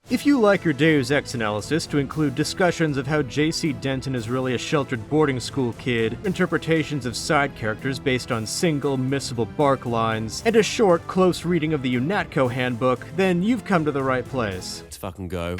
If you like your Deus Ex analysis to include discussions of how J.C. Denton is really a sheltered boarding school kid, interpretations of side characters based on single, missable bark lines, and a short, close reading of the UNATCO Handbook, then you've come to the right place. Let's fucking go.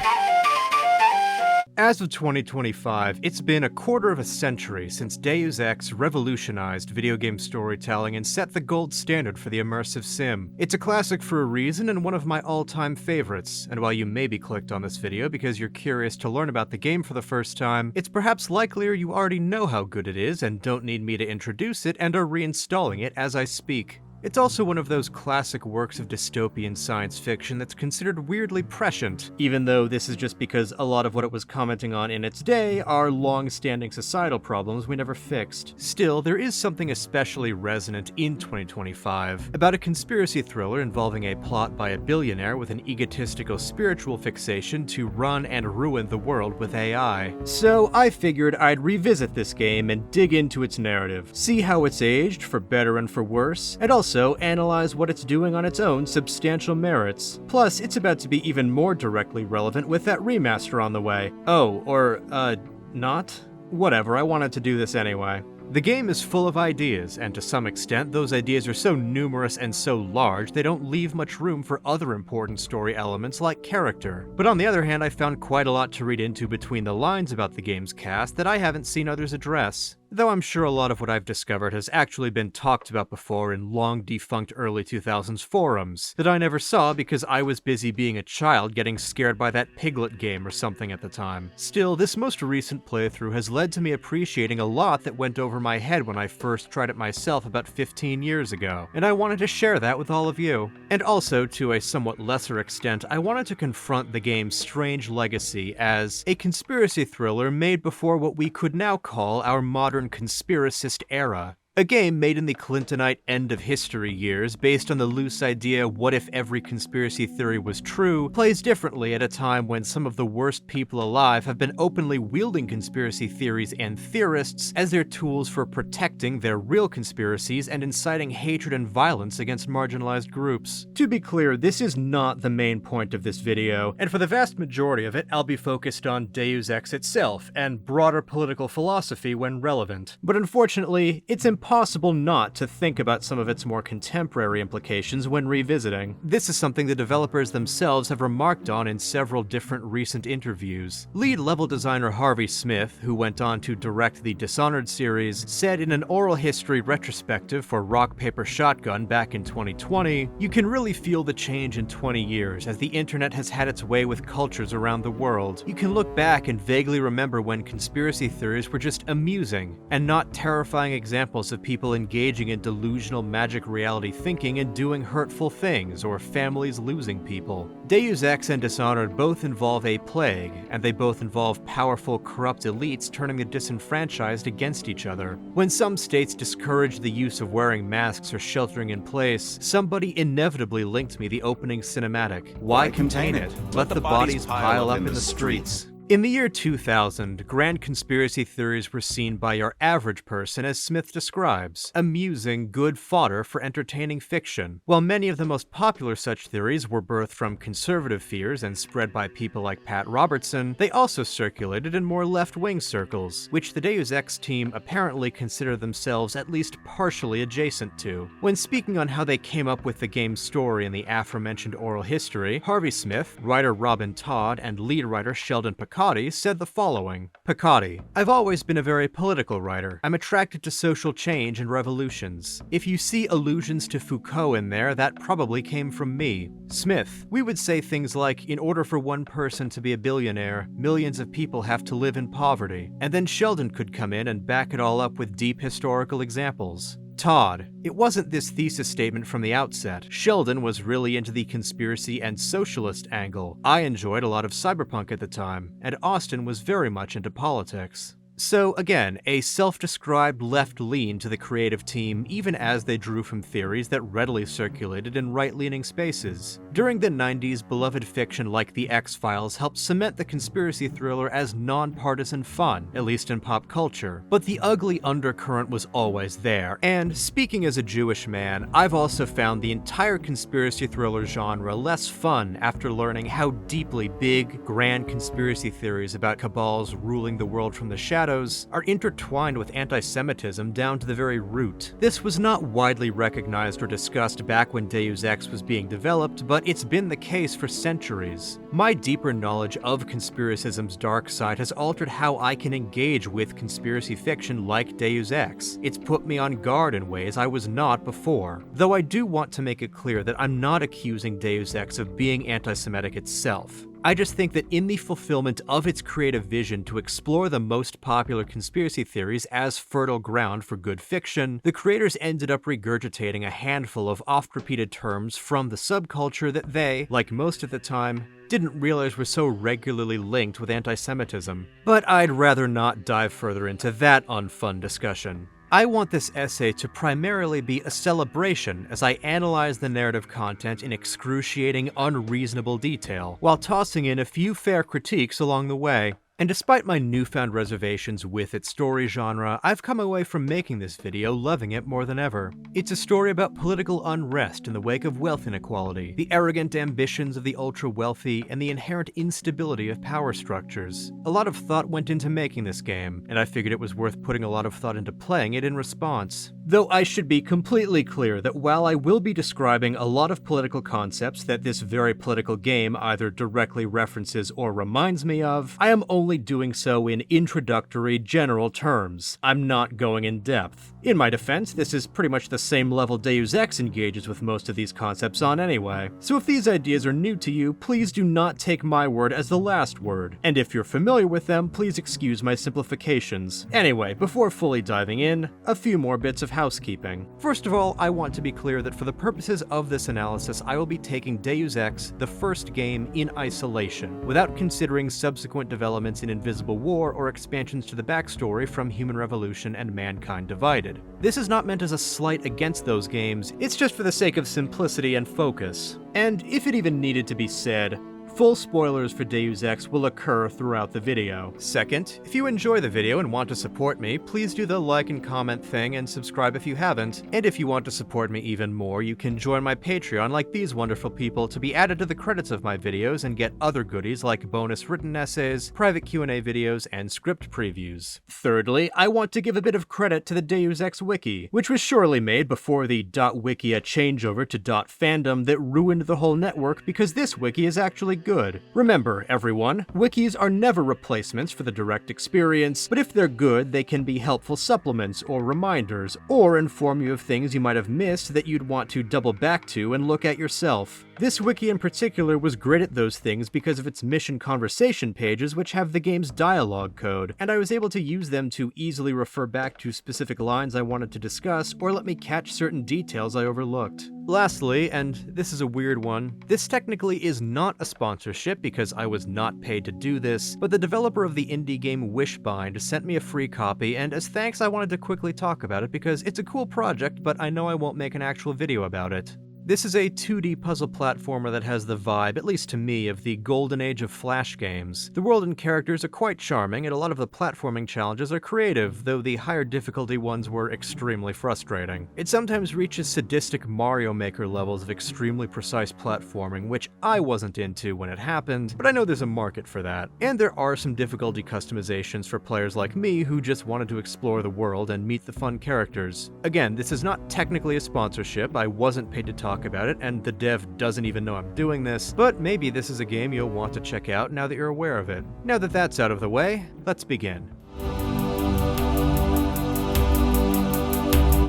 As of 2025, it's been a quarter of a century since Deus Ex revolutionized video game storytelling and set the gold standard for the immersive sim. It's a classic for a reason and one of my all-time favorites, and while you maybe clicked on this video because you're curious to learn about the game for the first time, it's perhaps likelier you already know how good it is and don't need me to introduce it and are reinstalling it as I speak. It's also one of those classic works of dystopian science fiction that's considered weirdly prescient, even though this is just because a lot of what it was commenting on in its day are long-standing societal problems we never fixed. Still, there is something especially resonant in 2025 about a conspiracy thriller involving a plot by a billionaire with an egotistical spiritual fixation to run and ruin the world with AI. So I figured I'd revisit this game and dig into its narrative, see how it's aged, for better and for worse, and also analyze what it's doing on its own substantial merits. Plus, it's about to be even more directly relevant with that remaster on the way. Oh, or, not? Whatever, I wanted to do this anyway. The game is full of ideas, and to some extent, those ideas are so numerous and so large they don't leave much room for other important story elements like character. But on the other hand, I found quite a lot to read into between the lines about the game's cast that I haven't seen others address. Though I'm sure a lot of what I've discovered has actually been talked about before in long-defunct early 2000s forums, that I never saw because I was busy being a child getting scared by that Piglet game or something at the time. Still, this most recent playthrough has led to me appreciating a lot that went over my head when I first tried it myself about 15 years ago, and I wanted to share that with all of you. And also, to a somewhat lesser extent, I wanted to confront the game's strange legacy as a conspiracy thriller made before what we could now call our modern conspiracist era. A game made in the Clintonite end-of-history years based on the loose idea what if every conspiracy theory was true plays differently at a time when some of the worst people alive have been openly wielding conspiracy theories and theorists as their tools for protecting their real conspiracies and inciting hatred and violence against marginalized groups. To be clear, this is not the main point of this video, and for the vast majority of it, I'll be focused on Deus Ex itself and broader political philosophy when relevant. But unfortunately, it's impossible not to think about some of its more contemporary implications when revisiting. This is something the developers themselves have remarked on in several different recent interviews. Lead level designer Harvey Smith, who went on to direct the Dishonored series, said in an oral history retrospective for Rock Paper Shotgun back in 2020, "You can really feel the change in 20 years as the internet has had its way with cultures around the world. You can look back and vaguely remember when conspiracy theories were just amusing and not terrifying examples of people engaging in delusional magic reality thinking and doing hurtful things, or families losing people." Deus Ex and Dishonored both involve a plague, and they both involve powerful, corrupt elites turning the disenfranchised against each other. When some states discouraged the use of wearing masks or sheltering in place, somebody inevitably linked me the opening cinematic. Why contain it? Let the bodies pile up in the streets. In the year 2000, grand conspiracy theories were seen by your average person as Smith describes, amusing, good fodder for entertaining fiction. While many of the most popular such theories were birthed from conservative fears and spread by people like Pat Robertson, they also circulated in more left-wing circles, which the Deus Ex team apparently consider themselves at least partially adjacent to. When speaking on how they came up with the game's story in the aforementioned oral history, Harvey Smith, writer Robin Todd, and lead writer Sheldon Picotti said the following. Picotti: "I've always been a very political writer. I'm attracted to social change and revolutions. If you see allusions to Foucault in there, that probably came from me." Smith: "We would say things like, in order for one person to be a billionaire, millions of people have to live in poverty." And then Sheldon could come in and back it all up with deep historical examples. Todd: "It wasn't this thesis statement from the outset. Sheldon was really into the conspiracy and socialist angle. I enjoyed a lot of cyberpunk at the time, and Austin was very much into politics." So again, a self-described left lean to the creative team even as they drew from theories that readily circulated in right-leaning spaces. During the 90s, beloved fiction like The X-Files helped cement the conspiracy thriller as non-partisan fun, at least in pop culture. But the ugly undercurrent was always there, and speaking as a Jewish man, I've also found the entire conspiracy thriller genre less fun after learning how deeply big, grand conspiracy theories about cabals ruling the world from the shadows are intertwined with anti-Semitism down to the very root. This was not widely recognized or discussed back when Deus Ex was being developed, but it's been the case for centuries. My deeper knowledge of conspiracism's dark side has altered how I can engage with conspiracy fiction like Deus Ex. It's put me on guard in ways I was not before. Though I do want to make it clear that I'm not accusing Deus Ex of being anti-Semitic itself. I just think that in the fulfillment of its creative vision to explore the most popular conspiracy theories as fertile ground for good fiction, the creators ended up regurgitating a handful of oft-repeated terms from the subculture that they, like most at the time, didn't realize were so regularly linked with anti-Semitism. But I'd rather not dive further into that unfun discussion. I want this essay to primarily be a celebration as I analyze the narrative content in excruciating, unreasonable detail, while tossing in a few fair critiques along the way. And despite my newfound reservations with its story genre, I've come away from making this video loving it more than ever. It's a story about political unrest in the wake of wealth inequality, the arrogant ambitions of the ultra-wealthy, and the inherent instability of power structures. A lot of thought went into making this game, and I figured it was worth putting a lot of thought into playing it in response. Though I should be completely clear that while I will be describing a lot of political concepts that this very political game either directly references or reminds me of, I am only doing so in introductory, general terms. I'm not going in depth. In my defense, this is pretty much the same level Deus Ex engages with most of these concepts on anyway. So if these ideas are new to you, please do not take my word as the last word. And if you're familiar with them, please excuse my simplifications. Anyway, before fully diving in, a few more bits of housekeeping. First of all, I want to be clear that for the purposes of this analysis, I will be taking Deus Ex, the first game, in isolation, without considering subsequent developments in Invisible War or expansions to the backstory from Human Revolution and Mankind Divided. This is not meant as a slight against those games, it's just for the sake of simplicity and focus. And if it even needed to be said, full spoilers for Deus Ex will occur throughout the video. Second, if you enjoy the video and want to support me, please do the like and comment thing and subscribe if you haven't. And if you want to support me even more, you can join my Patreon like these wonderful people to be added to the credits of my videos and get other goodies like bonus written essays, private Q&A videos, and script previews. Thirdly, I want to give a bit of credit to the Deus Ex wiki, which was surely made before the .wikia changeover to .fandom that ruined the whole network, because this wiki is actually good. Remember, everyone, wikis are never replacements for the direct experience, but if they're good, they can be helpful supplements or reminders, or inform you of things you might have missed that you'd want to double back to and look at yourself. This wiki in particular was great at those things because of its mission conversation pages, which have the game's dialogue code, and I was able to use them to easily refer back to specific lines I wanted to discuss, or let me catch certain details I overlooked. Lastly, and this is a weird one, this technically is not a sponsorship because I was not paid to do this, but the developer of the indie game Wishbind sent me a free copy, and as thanks I wanted to quickly talk about it because it's a cool project, but I know I won't make an actual video about it. This is a 2D puzzle platformer that has the vibe, at least to me, of the golden age of Flash games. The world and characters are quite charming, and a lot of the platforming challenges are creative, though the higher difficulty ones were extremely frustrating. It sometimes reaches sadistic Mario Maker levels of extremely precise platforming, which I wasn't into when it happened, but I know there's a market for that. And there are some difficulty customizations for players like me who just wanted to explore the world and meet the fun characters. Again, this is not technically a sponsorship, I wasn't paid to talk about it, and the dev doesn't even know I'm doing this, but maybe this is a game you'll want to check out now that you're aware of it. Now that that's out of the way, let's begin.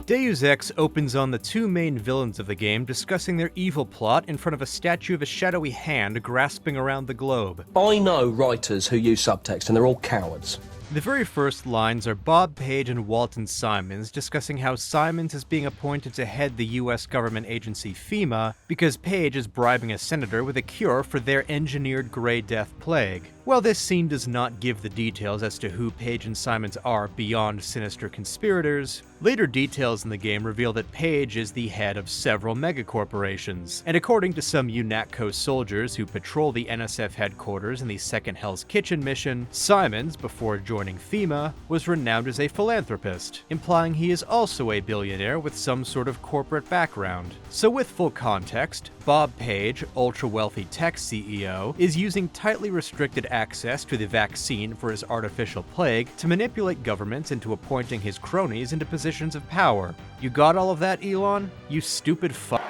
Deus Ex opens on the two main villains of the game discussing their evil plot in front of a statue of a shadowy hand grasping around the globe. I know writers who use subtext and they're all cowards. The very first lines are Bob Page and Walton Simons discussing how Simons is being appointed to head the US government agency FEMA because Page is bribing a senator with a cure for their engineered Grey Death plague. While this scene does not give the details as to who Page and Simons are beyond sinister conspirators, later details in the game reveal that Page is the head of several megacorporations, and according to some UNATCO soldiers who patrol the NSF headquarters in the Second Hell's Kitchen mission, Simons, before joining FEMA, was renowned as a philanthropist, implying he is also a billionaire with some sort of corporate background. So with full context, Bob Page, ultra-wealthy tech CEO, is using tightly restricted access to the vaccine for his artificial plague to manipulate governments into appointing his cronies into positions of power. You got all of that, Elon? You stupid fuck.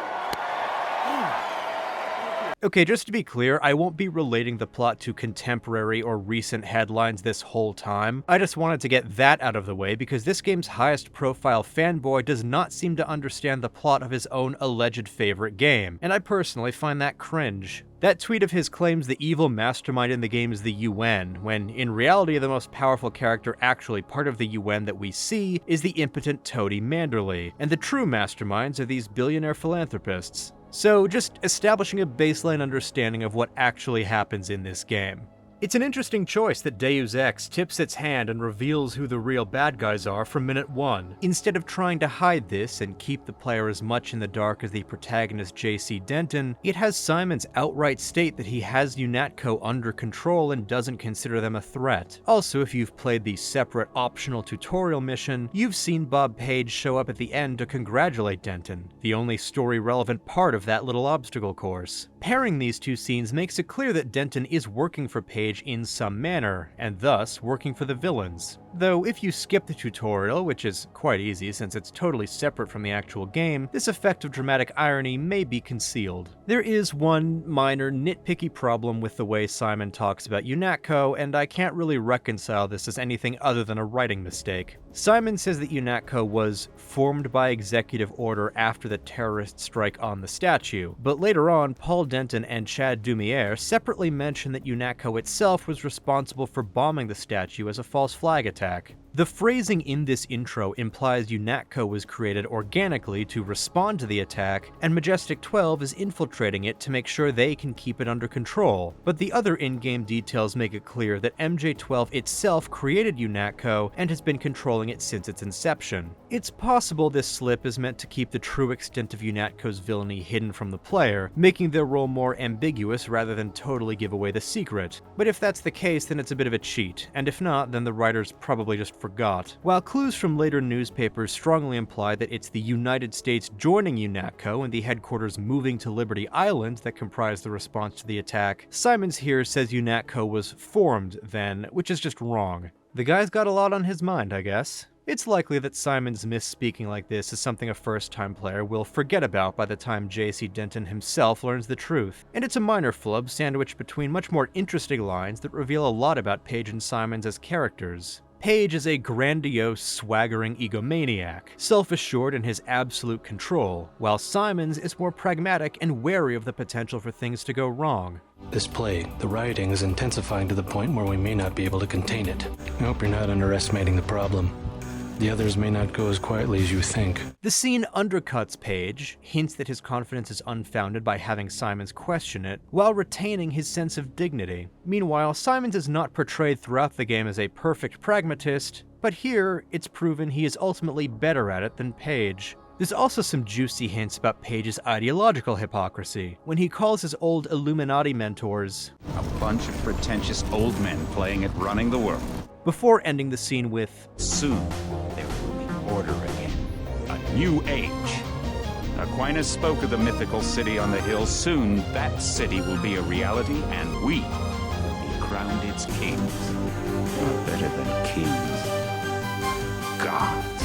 Okay, just to be clear, I won't be relating the plot to contemporary or recent headlines this whole time. I just wanted to get that out of the way because this game's highest profile fanboy does not seem to understand the plot of his own alleged favorite game, and I personally find that cringe. That tweet of his claims the evil mastermind in the game is the UN, when in reality the most powerful character actually part of the UN that we see is the impotent toady Manderley, and the true masterminds are these billionaire philanthropists. So, just establishing a baseline understanding of what actually happens in this game. It's an interesting choice that Deus Ex tips its hand and reveals who the real bad guys are from minute 1, instead of trying to hide this and keep the player as much in the dark as the protagonist JC Denton. It has Simons outright state that he has UNATCO under control and doesn't consider them a threat. Also, if you've played the separate optional tutorial mission, you've seen Bob Page show up at the end to congratulate Denton, the only story-relevant part of that little obstacle course. Pairing these two scenes makes it clear that Denton is working for Page in some manner, and thus working for the villains. Though if you skip the tutorial, which is quite easy since it's totally separate from the actual game, this effect of dramatic irony may be concealed. There is one minor nitpicky problem with the way Simon talks about UNATCO, and I can't really reconcile this as anything other than a writing mistake. Simon says that UNATCO was formed by executive order after the terrorist strike on the statue, but later on, Paul Denton and Chad Dumier separately mention that UNATCO itself was responsible for bombing the statue as a false flag attack. The phrasing in this intro implies UNATCO was created organically to respond to the attack, and MJ12 is infiltrating it to make sure they can keep it under control. But the other in-game details make it clear that MJ12 itself created UNATCO and has been controlling it since its inception. It's possible this slip is meant to keep the true extent of UNATCO's villainy hidden from the player, making their role more ambiguous rather than totally give away the secret. But if that's the case, then it's a bit of a cheat, and if not, then the writers probably just forgot. While clues from later newspapers strongly imply that it's the United States joining UNATCO and the headquarters moving to Liberty Island that comprise the response to the attack, Simons here says UNATCO was formed then, which is just wrong. The guy's got a lot on his mind, I guess. It's likely that Simons misspeaking like this is something a first-time player will forget about by the time JC Denton himself learns the truth, and it's a minor flub sandwiched between much more interesting lines that reveal a lot about Page and Simons as characters. Page is a grandiose, swaggering egomaniac, self-assured in his absolute control, while Simons is more pragmatic and wary of the potential for things to go wrong. This plague, the rioting is intensifying to the point where we may not be able to contain it. I hope you're not underestimating the problem. The others may not go as quietly as you think. The scene undercuts Page, hints that his confidence is unfounded by having Simons question it, while retaining his sense of dignity. Meanwhile, Simons is not portrayed throughout the game as a perfect pragmatist, but here, it's proven he is ultimately better at it than Page. There's also some juicy hints about Page's ideological hypocrisy, when he calls his old Illuminati mentors a bunch of pretentious old men playing at running the world. Before ending the scene with, "Soon there will be order again. A new age." Aquinas spoke of the mythical city on the hill. Soon that city will be a reality, and we will be crowned its kings. Not better than kings. Gods.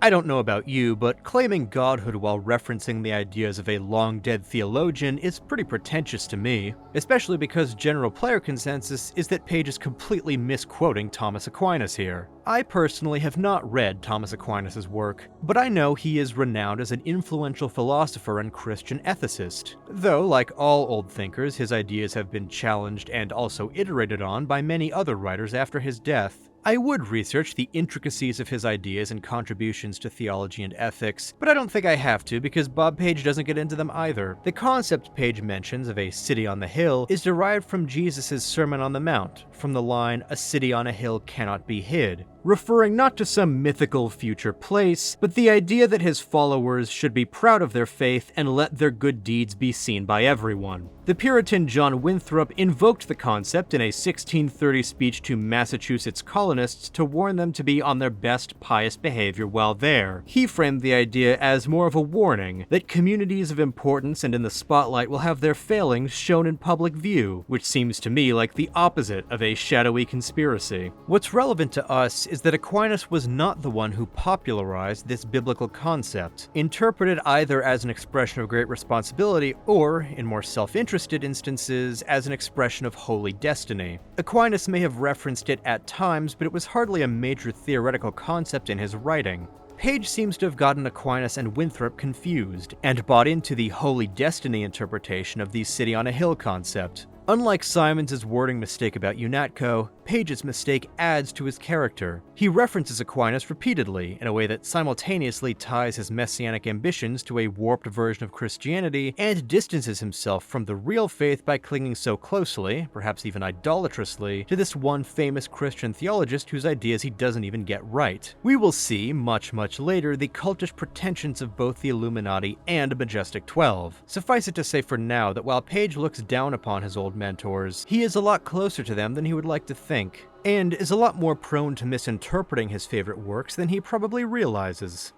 I don't know about you, but claiming godhood while referencing the ideas of a long-dead theologian is pretty pretentious to me, especially because general player consensus is that Page is completely misquoting Thomas Aquinas here. I personally have not read Thomas Aquinas' work, but I know he is renowned as an influential philosopher and Christian ethicist, though like all old thinkers, his ideas have been challenged and also iterated on by many other writers after his death. I would research the intricacies of his ideas and contributions to theology and ethics, but I don't think I have to because Bob Page doesn't get into them either. The concept Page mentions of a city on the hill is derived from Jesus' Sermon on the Mount, from the line, "A city on a hill cannot be hid," referring not to some mythical future place, but the idea that his followers should be proud of their faith and let their good deeds be seen by everyone. The Puritan John Winthrop invoked the concept in a 1630 speech to Massachusetts colonists to warn them to be on their best pious behavior while there. He framed the idea as more of a warning that communities of importance and in the spotlight will have their failings shown in public view, which seems to me like the opposite of a shadowy conspiracy. What's relevant to us is that Aquinas was not the one who popularized this biblical concept, interpreted either as an expression of great responsibility or, in more self-interested instances, as an expression of holy destiny. Aquinas may have referenced it at times, but it was hardly a major theoretical concept in his writing. Page seems to have gotten Aquinas and Winthrop confused, and bought into the holy destiny interpretation of the city on a hill concept. Unlike Simons' wording mistake about UNATCO, Page's mistake adds to his character. He references Aquinas repeatedly in a way that simultaneously ties his messianic ambitions to a warped version of Christianity and distances himself from the real faith by clinging so closely, perhaps even idolatrously, to this one famous Christian theologist whose ideas he doesn't even get right. We will see, much later, the cultish pretensions of both the Illuminati and MJ12. Suffice it to say for now that while Page looks down upon his old mentors, he is a lot closer to them than he would like to think, and is a lot more prone to misinterpreting his favorite works than he probably realizes.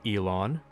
Elon.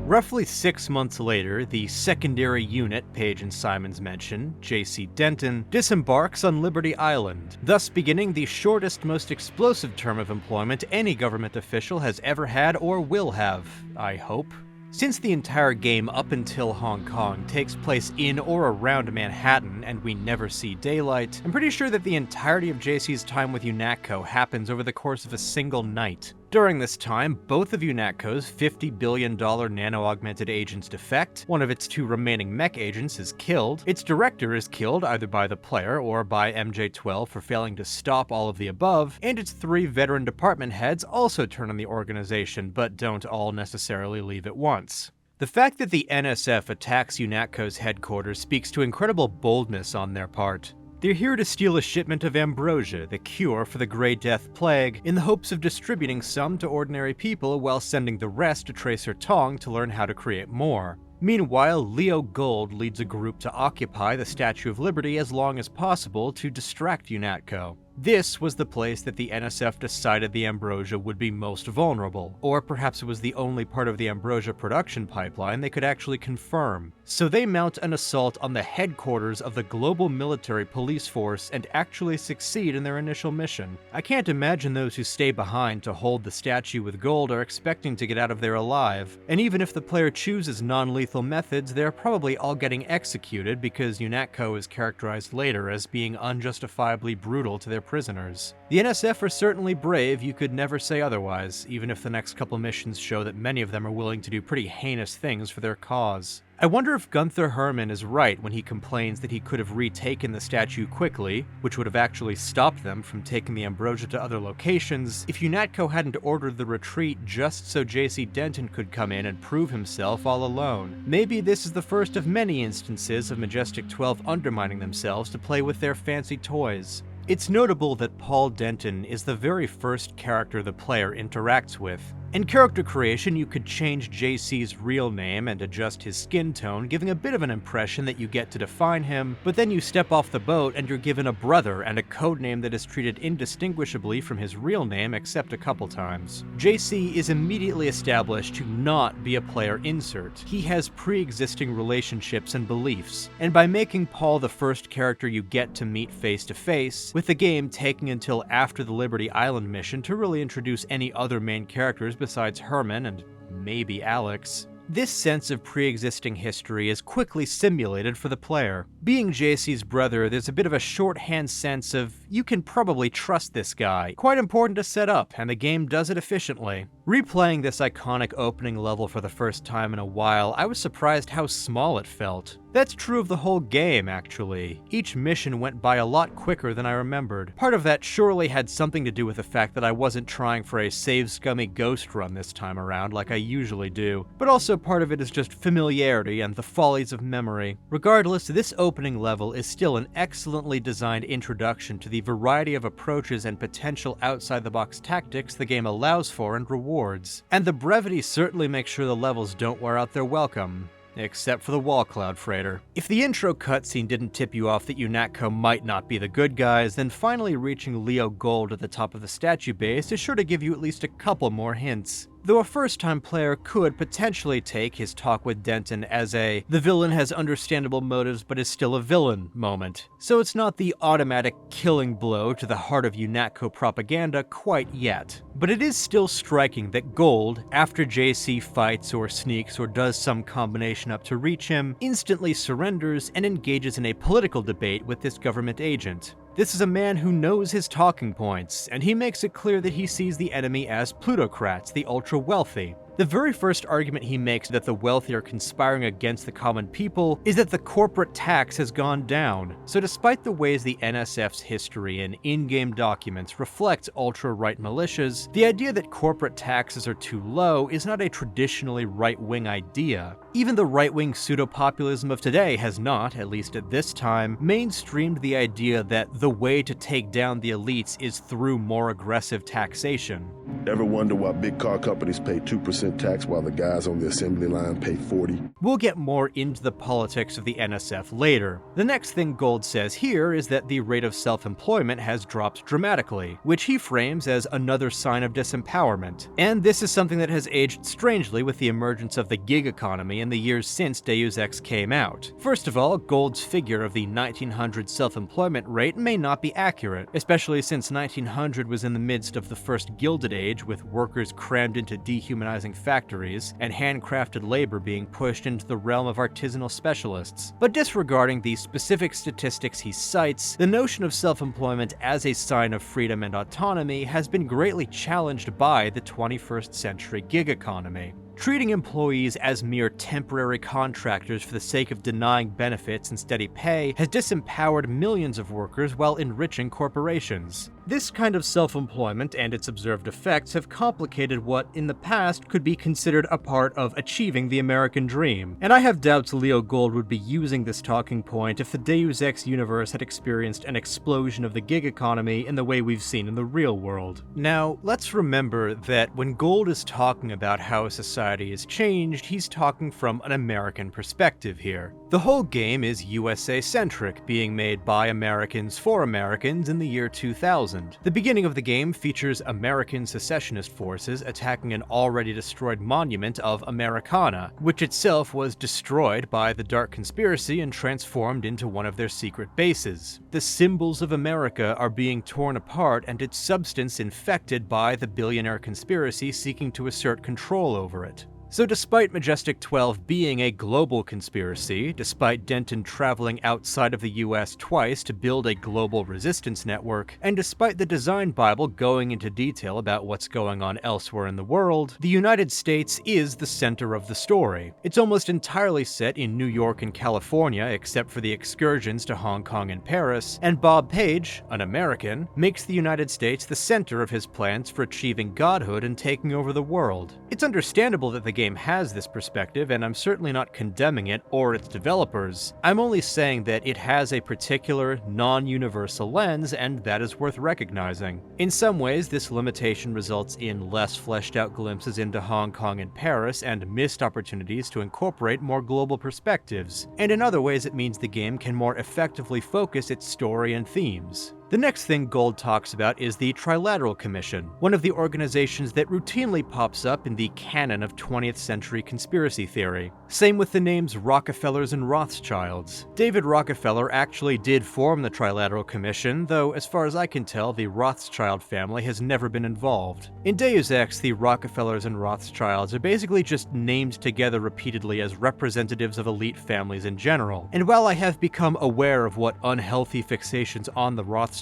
Roughly 6 months later, the secondary unit Page and Simons mention, J.C. Denton, disembarks on Liberty Island, thus beginning the shortest, most explosive term of employment any government official has ever had or will have, I hope. Since the entire game up until Hong Kong takes place in or around Manhattan and we never see daylight, I'm pretty sure that the entirety of JC's time with UNATCO happens over the course of a single night. During this time, both of UNATCO's $50 billion nano-augmented agents defect, one of its 2 remaining mech agents is killed, its director is killed either by the player or by MJ12 for failing to stop all of the above, and its 3 veteran department heads also turn on the organization, but don't all necessarily leave at once. The fact that the NSF attacks UNATCO's headquarters speaks to incredible boldness on their part. They're here to steal a shipment of ambrosia, the cure for the Grey Death Plague, in the hopes of distributing some to ordinary people while sending the rest to Tracer Tong to learn how to create more. Meanwhile, Leo Gold leads a group to occupy the Statue of Liberty as long as possible to distract UNATCO. This was the place that the NSF decided the ambrosia would be most vulnerable, or perhaps it was the only part of the ambrosia production pipeline they could actually confirm. So they mount an assault on the headquarters of the global military police force and actually succeed in their initial mission. I can't imagine those who stay behind to hold the statue with gold are expecting to get out of there alive, and even if the player chooses non-lethal methods, they're probably all getting executed because UNATCO is characterized later as being unjustifiably brutal to their prisoners. The NSF are certainly brave, you could never say otherwise, even if the next couple missions show that many of them are willing to do pretty heinous things for their cause. I wonder if Gunther Herman is right when he complains that he could have retaken the statue quickly, which would have actually stopped them from taking the ambrosia to other locations, if UNATCO hadn't ordered the retreat just so J.C. Denton could come in and prove himself all alone. Maybe this is the first of many instances of Majestic 12 undermining themselves to play with their fancy toys. It's notable that Paul Denton is the very first character the player interacts with. In character creation, you could change JC's real name and adjust his skin tone, giving a bit of an impression that you get to define him, but then you step off the boat and you're given a brother and a codename that is treated indistinguishably from his real name except a couple times. JC is immediately established to not be a player insert. He has pre-existing relationships and beliefs, and by making Paul the first character you get to meet face to face, with the game taking until after the Liberty Island mission to really introduce any other main characters besides Herman and maybe Alex, this sense of pre-existing history is quickly simulated for the player. Being JC's brother, there's a bit of a shorthand sense of, you can probably trust this guy. Quite important to set up, and the game does it efficiently. Replaying this iconic opening level for the first time in a while, I was surprised how small it felt. That's true of the whole game, actually. Each mission went by a lot quicker than I remembered. Part of that surely had something to do with the fact that I wasn't trying for a save scummy ghost run this time around like I usually do, but also part of it is just familiarity and the follies of memory. Regardless, this opening level is still an excellently designed introduction to the variety of approaches and potential outside-the-box tactics the game allows for and rewards. And the brevity certainly makes sure the levels don't wear out their welcome. Except for the wall cloud freighter. If the intro cutscene didn't tip you off that UNATCO might not be the good guys, then finally reaching Leo Gold at the top of the statue base is sure to give you at least a couple more hints. Though a first-time player could potentially take his talk with Denton as a "the villain has understandable motives but is still a villain" moment, so it's not the automatic killing blow to the heart of UNATCO propaganda quite yet. But it is still striking that Gold, after JC fights or sneaks or does some combination up to reach him, instantly surrenders and engages in a political debate with this government agent. This is a man who knows his talking points, and he makes it clear that he sees the enemy as plutocrats, the ultra-wealthy. The very first argument he makes that the wealthy are conspiring against the common people is that the corporate tax has gone down. So despite the ways the NSF's history and in-game documents reflect ultra-right militias, the idea that corporate taxes are too low is not a traditionally right-wing idea. Even the right-wing pseudo-populism of today has not, at least at this time, mainstreamed the idea that the way to take down the elites is through more aggressive taxation. Ever wonder why big car companies pay 2% tax while the guys on the assembly line pay 40? We'll get more into the politics of the NSF later. The next thing Gold says here is that the rate of self-employment has dropped dramatically, which he frames as another sign of disempowerment. And this is something that has aged strangely with the emergence of the gig economy in the years since Deus Ex came out. First of all, Gold's figure of the 1900 self-employment rate may not be accurate, especially since 1900 was in the midst of the first Gilded Age, with workers crammed into dehumanizing factories and handcrafted labor being pushed into the realm of artisanal specialists. But disregarding the specific statistics he cites, the notion of self-employment as a sign of freedom and autonomy has been greatly challenged by the 21st century gig economy. Treating employees as mere temporary contractors for the sake of denying benefits and steady pay has disempowered millions of workers while enriching corporations. This kind of self-employment and its observed effects have complicated what, in the past, could be considered a part of achieving the American dream, and I have doubts Leo Gold would be using this talking point if the Deus Ex universe had experienced an explosion of the gig economy in the way we've seen in the real world. Now, let's remember that when Gold is talking about how society has changed, he's talking from an American perspective here. The whole game is USA-centric, being made by Americans for Americans in the year 2000. The beginning of the game features American secessionist forces attacking an already destroyed monument of Americana, which itself was destroyed by the Dark Conspiracy and transformed into one of their secret bases. The symbols of America are being torn apart and its substance infected by the billionaire conspiracy seeking to assert control over it. So despite MJ12 being a global conspiracy, despite Denton traveling outside of the US twice to build a global resistance network, and despite the design Bible going into detail about what's going on elsewhere in the world, the United States is the center of the story. It's almost entirely set in New York and California, except for the excursions to Hong Kong and Paris, and Bob Page, an American, makes the United States the center of his plans for achieving godhood and taking over the world. It's understandable that the game game has this perspective, and I'm certainly not condemning it or its developers. I'm only saying that it has a particular, non-universal lens, and that is worth recognizing. In some ways, this limitation results in less fleshed-out glimpses into Hong Kong and Paris, and missed opportunities to incorporate more global perspectives. And in other ways, it means the game can more effectively focus its story and themes. The next thing Gold talks about is the Trilateral Commission, one of the organizations that routinely pops up in the canon of 20th century conspiracy theory. Same with the names Rockefellers and Rothschilds. David Rockefeller actually did form the Trilateral Commission, though as far as I can tell, the Rothschild family has never been involved. In Deus Ex, the Rockefellers and Rothschilds are basically just named together repeatedly as representatives of elite families in general. And while I have become aware of what unhealthy fixations on the Rothschilds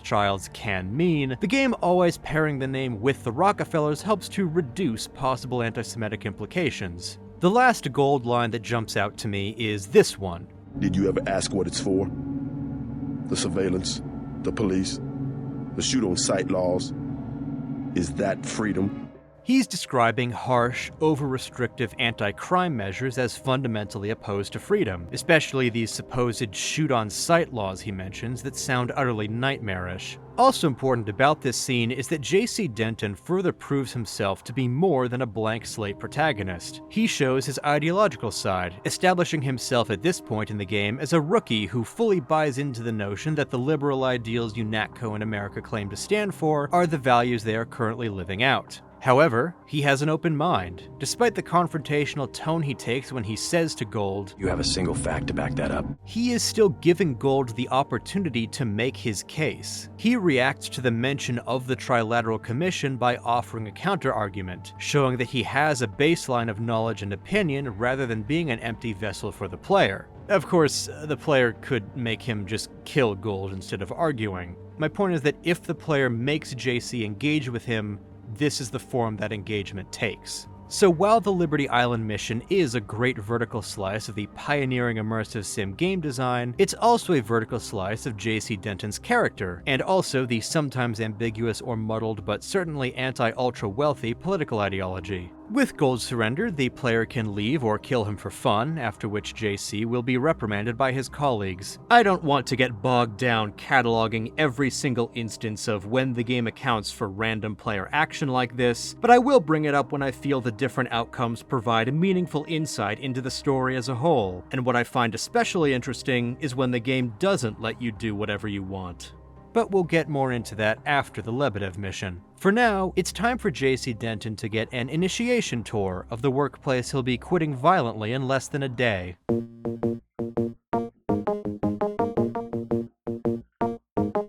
can mean, the game always pairing the name with the Rockefellers helps to reduce possible anti-Semitic implications. The last Gold line that jumps out to me is this one. Did you ever ask what it's for? The surveillance, the police, the shoot-on-sight laws. Is that freedom? He's describing harsh, over-restrictive anti-crime measures as fundamentally opposed to freedom, especially these supposed shoot-on-sight laws he mentions that sound utterly nightmarish. Also important about this scene is that J.C. Denton further proves himself to be more than a blank slate protagonist. He shows his ideological side, establishing himself at this point in the game as a rookie who fully buys into the notion that the liberal ideals UNATCO and America claim to stand for are the values they are currently living out. However, he has an open mind. Despite the confrontational tone he takes when he says to Gold, "You have a single fact to back that up," he is still giving Gold the opportunity to make his case. He reacts to the mention of the Trilateral Commission by offering a counter-argument, showing that he has a baseline of knowledge and opinion rather than being an empty vessel for the player. Of course, the player could make him just kill Gold instead of arguing. My point is that if the player makes JC engage with him, this is the form that engagement takes. So while the Liberty Island mission is a great vertical slice of the pioneering immersive sim game design, it's also a vertical slice of J.C. Denton's character, and also the sometimes ambiguous or muddled but certainly anti-ultra-wealthy political ideology. With Gold's surrender, the player can leave or kill him for fun, after which JC will be reprimanded by his colleagues. I don't want to get bogged down cataloging every single instance of when the game accounts for random player action like this, but I will bring it up when I feel the different outcomes provide a meaningful insight into the story as a whole, and what I find especially interesting is when the game doesn't let you do whatever you want. But we'll get more into that after the Lebedev mission. For now, it's time for J.C. Denton to get an initiation tour of the workplace he'll be quitting violently in less than a day.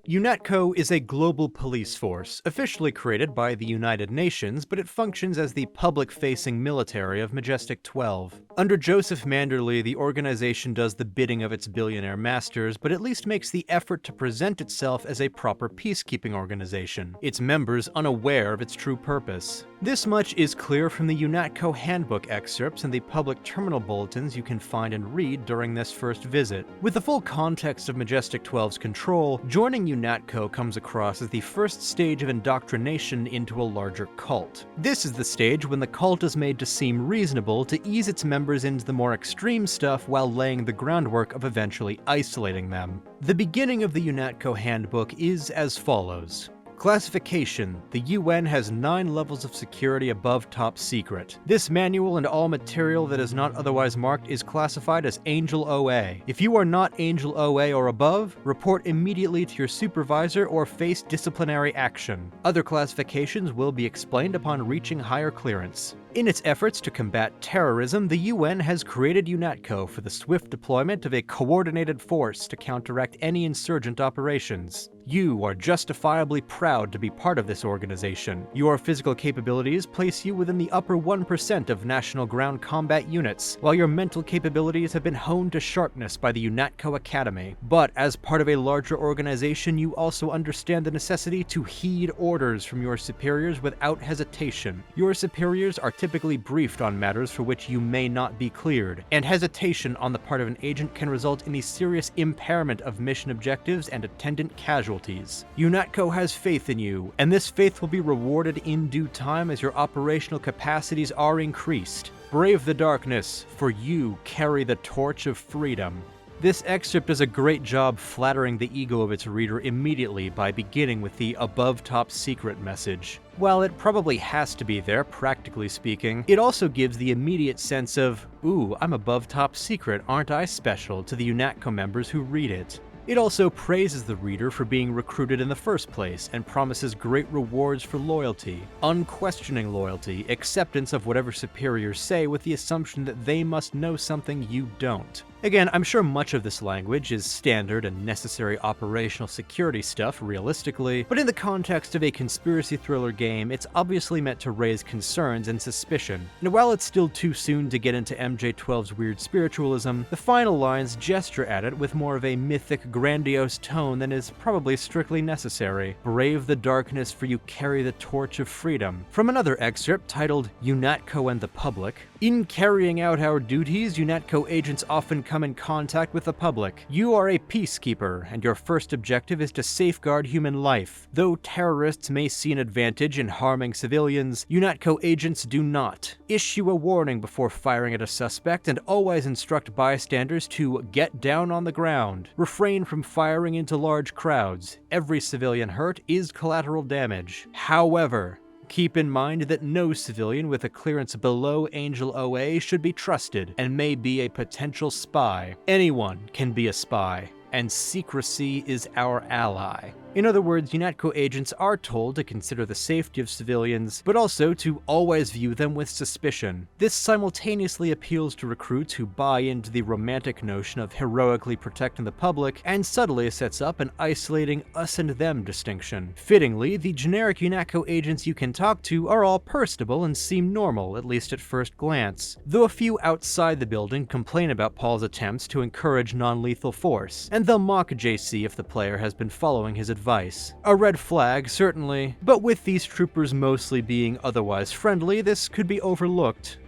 UNATCO is a global police force, officially created by the United Nations, but it functions as the public-facing military of Majestic 12. Under Joseph Manderley, the organization does the bidding of its billionaire masters, but at least makes the effort to present itself as a proper peacekeeping organization, its members unaware of its true purpose. This much is clear from the UNATCO Handbook excerpts and the public terminal bulletins you can find and read during this first visit. With the full context of Majestic 12's control, joining UNATCO comes across as the first stage of indoctrination into a larger cult. This is the stage when the cult is made to seem reasonable to ease its members into the more extreme stuff while laying the groundwork of eventually isolating them. The beginning of the UNATCO Handbook is as follows. Classification. The UN has 9 levels of security above top secret. This manual and all material that is not otherwise marked is classified as Angel OA. If you are not Angel OA or above, report immediately to your supervisor or face disciplinary action. Other classifications will be explained upon reaching higher clearance. In its efforts to combat terrorism, the UN has created UNATCO for the swift deployment of a coordinated force to counteract any insurgent operations. You are justifiably proud to be part of this organization. Your physical capabilities place you within the upper 1% of national ground combat units, while your mental capabilities have been honed to sharpness by the UNATCO Academy. But as part of a larger organization, you also understand the necessity to heed orders from your superiors without hesitation. Your superiors are typically briefed on matters for which you may not be cleared, and hesitation on the part of an agent can result in the serious impairment of mission objectives and attendant casualties. UNATCO has faith in you, and this faith will be rewarded in due time as your operational capacities are increased. Brave the darkness, for you carry the torch of freedom. This excerpt does a great job flattering the ego of its reader immediately by beginning with the above top secret message. While it probably has to be there, practically speaking, it also gives the immediate sense of, ooh, I'm above top secret, aren't I special, to the UNATCO members who read it. It also praises the reader for being recruited in the first place and promises great rewards for loyalty, unquestioning loyalty, acceptance of whatever superiors say with the assumption that they must know something you don't. Again, I'm sure much of this language is standard and necessary operational security stuff, realistically, but in the context of a conspiracy thriller game, it's obviously meant to raise concerns and suspicion. And while it's still too soon to get into MJ12's weird spiritualism, the final lines gesture at it with more of a mythic, grandiose tone than is probably strictly necessary. Brave the darkness, for you carry the torch of freedom. From another excerpt titled UNATCO and the Public, in carrying out our duties, UNATCO agents often come in contact with the public. You are a peacekeeper, and your first objective is to safeguard human life. Though terrorists may see an advantage in harming civilians, UNATCO agents do not. Issue a warning before firing at a suspect, and always instruct bystanders to get down on the ground. Refrain from firing into large crowds. Every civilian hurt is collateral damage. However, keep in mind that no civilian with a clearance below Angel OA should be trusted and may be a potential spy. Anyone can be a spy, and secrecy is our ally. In other words, UNATCO agents are told to consider the safety of civilians, but also to always view them with suspicion. This simultaneously appeals to recruits who buy into the romantic notion of heroically protecting the public, and subtly sets up an isolating us and them distinction. Fittingly, the generic UNATCO agents you can talk to are all personable and seem normal, at least at first glance, though a few outside the building complain about Paul's attempts to encourage non-lethal force, and they'll mock JC if the player has been following his advice. A red flag, certainly, but with these troopers mostly being otherwise friendly, this could be overlooked.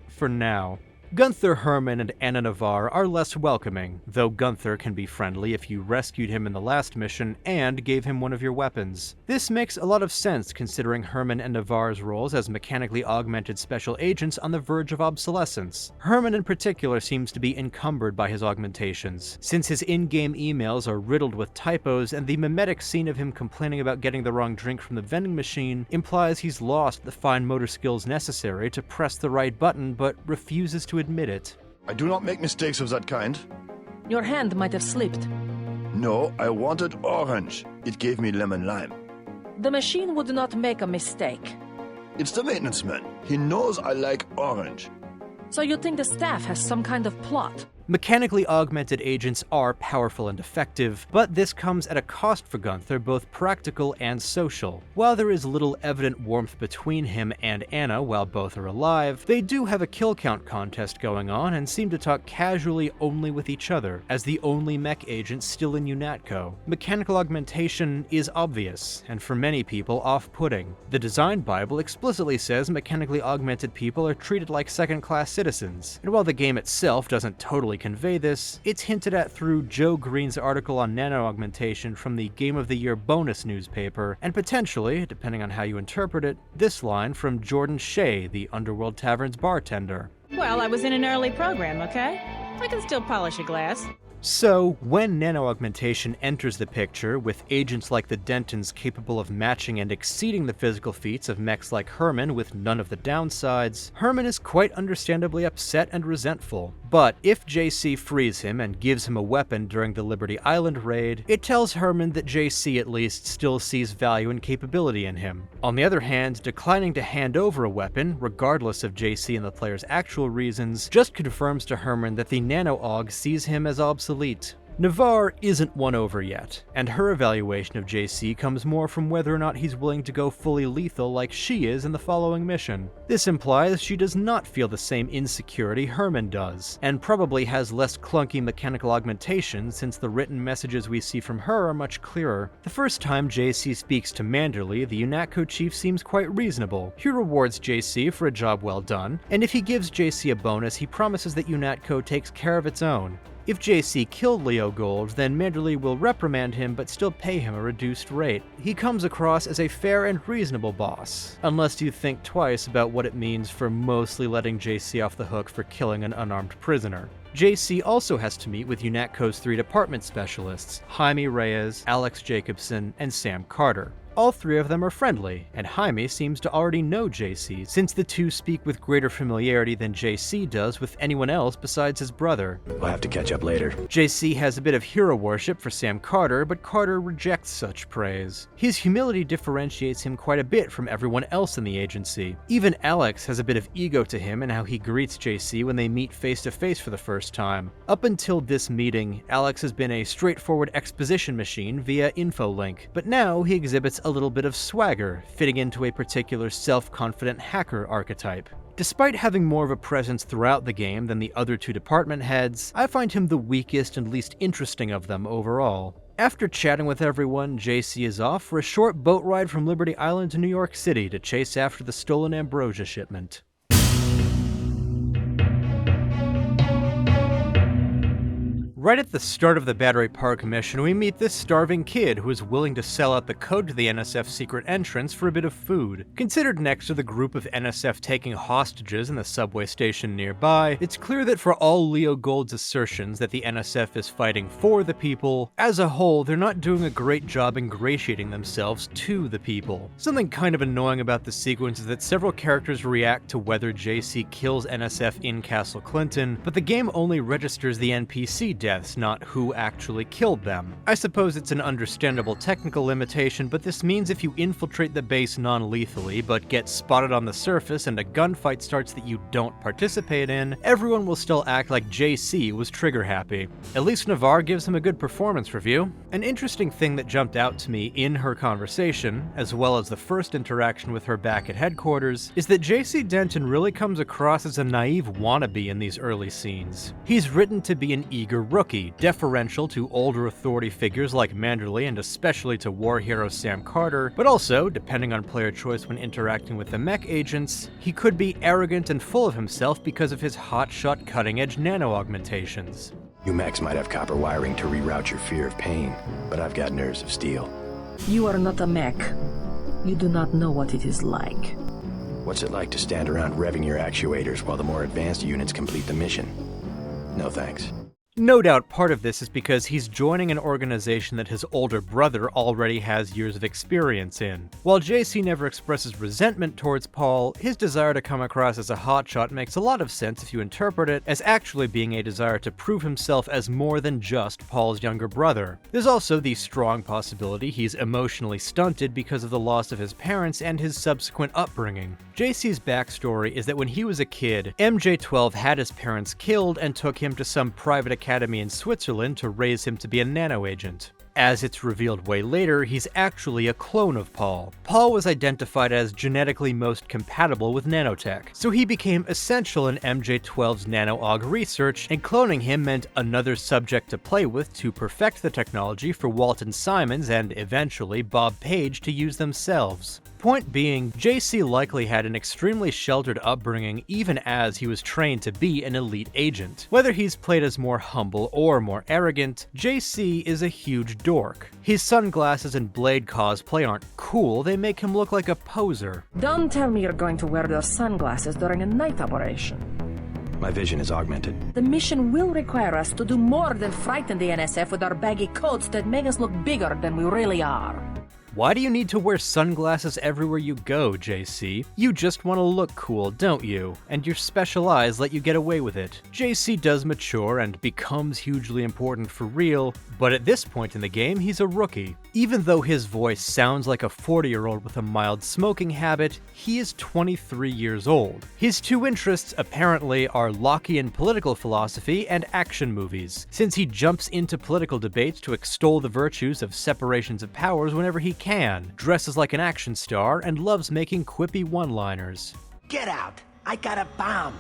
For now. Gunther, Herman, and Anna Navarre are less welcoming, though Gunther can be friendly if you rescued him in the last mission and gave him one of your weapons. This makes a lot of sense considering Herman and Navarre's roles as mechanically augmented special agents on the verge of obsolescence. Herman in particular seems to be encumbered by his augmentations, since his in-game emails are riddled with typos, and the mimetic scene of him complaining about getting the wrong drink from the vending machine implies he's lost the fine motor skills necessary to press the right button but refuses to admit it. I do not make mistakes of that kind. Your hand might have slipped. No, I wanted orange. It gave me lemon lime. The machine would not make a mistake. It's the maintenance man. He knows I like orange. So you think the staff has some kind of plot? Mechanically augmented agents are powerful and effective, but this comes at a cost for Gunther, both practical and social. While there is little evident warmth between him and Anna while both are alive, they do have a kill count contest going on and seem to talk casually only with each other, as the only mech agent still in UNATCO. Mechanical augmentation is obvious, and for many people off-putting. The Design Bible explicitly says mechanically augmented people are treated like second-class citizens, and while the game itself doesn't totally convey this, it's hinted at through Joe Greene's article on nano-augmentation from the Game of the Year bonus newspaper, and potentially, depending on how you interpret it, this line from Jordan Shea, the Underworld Tavern's bartender. Well, I was in an early program, okay? I can still polish a glass. So, when nano-augmentation enters the picture, with agents like the Dentons capable of matching and exceeding the physical feats of mechs like Herman with none of the downsides, Herman is quite understandably upset and resentful. But if JC frees him and gives him a weapon during the Liberty Island raid, it tells Herman that JC at least still sees value and capability in him. On the other hand, declining to hand over a weapon, regardless of JC and the player's actual reasons, just confirms to Herman that the nano-aug sees him as obsolete. Navarre isn't won over yet, and her evaluation of JC comes more from whether or not he's willing to go fully lethal like she is in the following mission. This implies she does not feel the same insecurity Herman does, and probably has less clunky mechanical augmentation since the written messages we see from her are much clearer. The first time JC speaks to Manderley, the UNATCO chief seems quite reasonable. He rewards JC for a job well done, and if he gives JC a bonus, he promises that UNATCO takes care of its own. If JC killed Leo Gold, then Manderley will reprimand him but still pay him a reduced rate. He comes across as a fair and reasonable boss, unless you think twice about what it means for mostly letting JC off the hook for killing an unarmed prisoner. JC also has to meet with UNATCO's 3 department specialists, Jaime Reyes, Alex Jacobson, and Sam Carter. All 3 of them are friendly, and Jaime seems to already know JC, since the two speak with greater familiarity than JC does with anyone else besides his brother. We'll have to catch up later. JC has a bit of hero worship for Sam Carter, but Carter rejects such praise. His humility differentiates him quite a bit from everyone else in the agency. Even Alex has a bit of ego to him in how he greets JC when they meet face to face for the first time. Up until this meeting, Alex has been a straightforward exposition machine via InfoLink, but now he exhibits a little bit of swagger, fitting into a particular self-confident hacker archetype. Despite having more of a presence throughout the game than the other 2 department heads, I find him the weakest and least interesting of them overall. After chatting with everyone, JC is off for a short boat ride from Liberty Island to New York City to chase after the stolen ambrosia shipment. Right at the start of the Battery Park mission, we meet this starving kid who is willing to sell out the code to the NSF secret entrance for a bit of food. Considered next to the group of NSF taking hostages in the subway station nearby, it's clear that for all Leo Gold's assertions that the NSF is fighting for the people, as a whole, they're not doing a great job ingratiating themselves to the people. Something kind of annoying about the sequence is that several characters react to whether JC kills NSF in Castle Clinton, but the game only registers the NPC deaths, not who actually killed them. I suppose it's an understandable technical limitation, but this means if you infiltrate the base non-lethally, but get spotted on the surface and a gunfight starts that you don't participate in, everyone will still act like JC was trigger happy. At least Navarre gives him a good performance review. An interesting thing that jumped out to me in her conversation, as well as the first interaction with her back at headquarters, is that JC Denton really comes across as a naive wannabe in these early scenes. He's written to be an eager rookie, deferential to older authority figures like Manderley and especially to war hero Sam Carter, but also, depending on player choice when interacting with the Mech agents, he could be arrogant and full of himself because of his hotshot cutting-edge nano-augmentations. You mechs might have copper wiring to reroute your fear of pain, but I've got nerves of steel. You are not a mech. You do not know what it is like. What's it like to stand around revving your actuators while the more advanced units complete the mission? No thanks. No doubt part of this is because he's joining an organization that his older brother already has years of experience in. While JC never expresses resentment towards Paul, his desire to come across as a hotshot makes a lot of sense if you interpret it as actually being a desire to prove himself as more than just Paul's younger brother. There's also the strong possibility he's emotionally stunted because of the loss of his parents and his subsequent upbringing. JC's backstory is that when he was a kid, MJ12 had his parents killed and took him to some private academy in Switzerland to raise him to be a nano-agent. As it's revealed way later, he's actually a clone of Paul. Paul was identified as genetically most compatible with nanotech, so he became essential in MJ12's nano-aug research, and cloning him meant another subject to play with to perfect the technology for Walton Simons and, eventually, Bob Page to use themselves. Point being, JC likely had an extremely sheltered upbringing even as he was trained to be an elite agent. Whether he's played as more humble or more arrogant, JC is a huge dork. His sunglasses and blade cosplay aren't cool, they make him look like a poser. Don't tell me you're going to wear those sunglasses during a night operation. My vision is augmented. The mission will require us to do more than frighten the NSF with our baggy coats that make us look bigger than we really are. Why do you need to wear sunglasses everywhere you go, JC? You just want to look cool, don't you? And your special eyes let you get away with it. JC does mature and becomes hugely important for real, but at this point in the game, he's a rookie. Even though his voice sounds like a 40-year-old with a mild smoking habit, he is 23 years old. His two interests, apparently, are Lockean political philosophy and action movies, since he jumps into political debates to extol the virtues of separations of powers whenever he can, dresses like an action star, and loves making quippy one-liners. Get out! I got a bomb!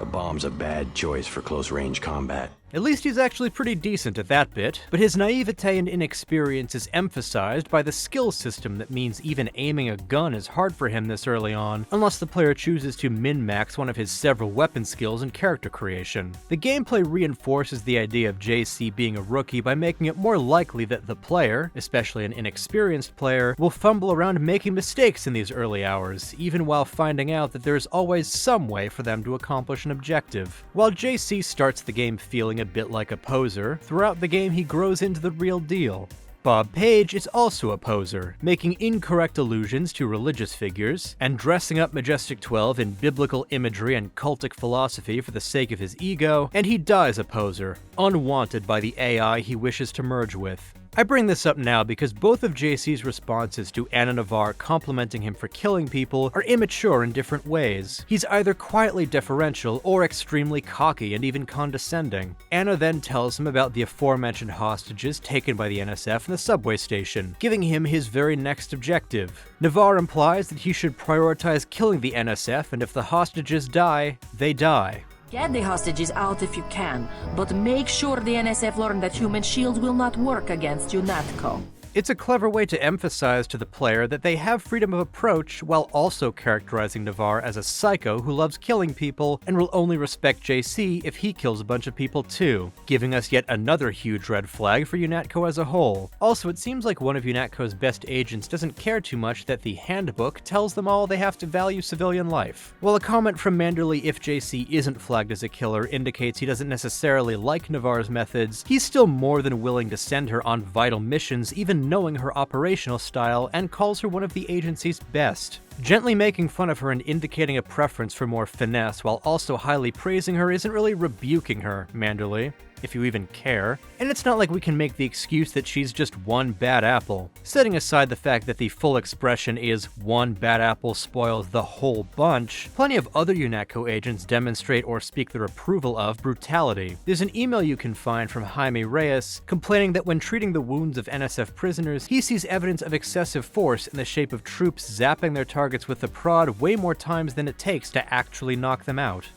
A bomb's a bad choice for close-range combat. At least he's actually pretty decent at that bit, but his naivete and inexperience is emphasized by the skill system that means even aiming a gun is hard for him this early on, unless the player chooses to min-max one of his several weapon skills and character creation. The gameplay reinforces the idea of JC being a rookie by making it more likely that the player, especially an inexperienced player, will fumble around making mistakes in these early hours, even while finding out that there's always some way for them to accomplish an objective. While JC starts the game feeling a bit like a poser, throughout the game he grows into the real deal. Bob Page is also a poser, making incorrect allusions to religious figures, and dressing up MJ12 in biblical imagery and cultic philosophy for the sake of his ego, and he dies a poser, unwanted by the AI he wishes to merge with. I bring this up now because both of JC's responses to Anna Navarre complimenting him for killing people are immature in different ways. He's either quietly deferential or extremely cocky and even condescending. Anna then tells him about the aforementioned hostages taken by the NSF in the subway station, giving him his very next objective. Navarre implies that he should prioritize killing the NSF, and if the hostages die, they die. Get the hostages out if you can, but make sure the NSF learn that human shields will not work against UNATCO. It's a clever way to emphasize to the player that they have freedom of approach while also characterizing Navarre as a psycho who loves killing people and will only respect JC if he kills a bunch of people too, giving us yet another huge red flag for UNATCO as a whole. Also, it seems like one of UNATCO's best agents doesn't care too much that the Handbook tells them all they have to value civilian life. While a comment from Manderley if JC isn't flagged as a killer indicates he doesn't necessarily like Navarre's methods, he's still more than willing to send her on vital missions even knowing her operational style, and calls her one of the agency's best. Gently making fun of her and indicating a preference for more finesse while also highly praising her isn't really rebuking her, Manderley, if you even care. And it's not like we can make the excuse that she's just one bad apple. Setting aside the fact that the full expression is one bad apple spoils the whole bunch, plenty of other UNATCO agents demonstrate or speak their approval of brutality. There's an email you can find from Jaime Reyes complaining that when treating the wounds of NSF prisoners, he sees evidence of excessive force in the shape of troops zapping their targets with the prod way more times than it takes to actually knock them out.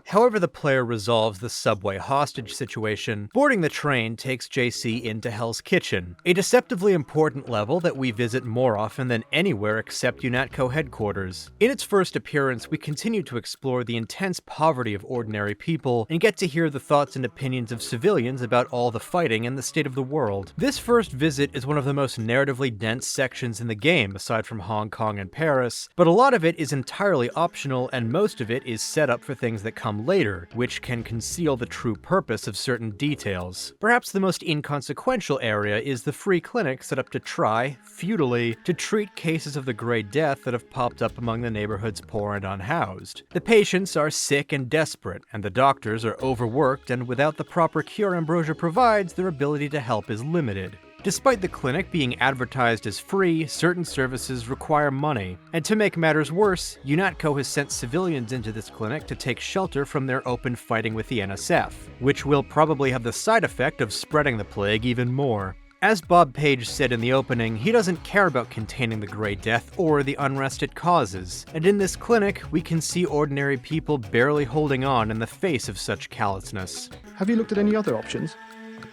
However the player resolves the subway hostage situation, boarding the train takes JC into Hell's Kitchen, a deceptively important level that we visit more often than anywhere except UNATCO headquarters. In its first appearance, we continue to explore the intense poverty of ordinary people, and get to hear the thoughts and opinions of civilians about all the fighting and the state of the world. This first visit is one of the most narratively dense sections in the game, aside from Hong Kong and Paris, but a lot of it is entirely optional, and most of it is set up for things that come later, which can conceal the true purpose of certain details. Perhaps the most inconsequential area is the free clinic set up to try, futilely, to treat cases of the Grey Death that have popped up among the neighborhood's poor and unhoused. The patients are sick and desperate, and the doctors are overworked, and without the proper cure Ambrosia provides, their ability to help is limited. Despite the clinic being advertised as free, certain services require money. And to make matters worse, UNATCO has sent civilians into this clinic to take shelter from their open fighting with the NSF, which will probably have the side effect of spreading the plague even more. As Bob Page said in the opening, he doesn't care about containing the Grey Death or the unrest it causes, and in this clinic, we can see ordinary people barely holding on in the face of such callousness. Have you looked at any other options?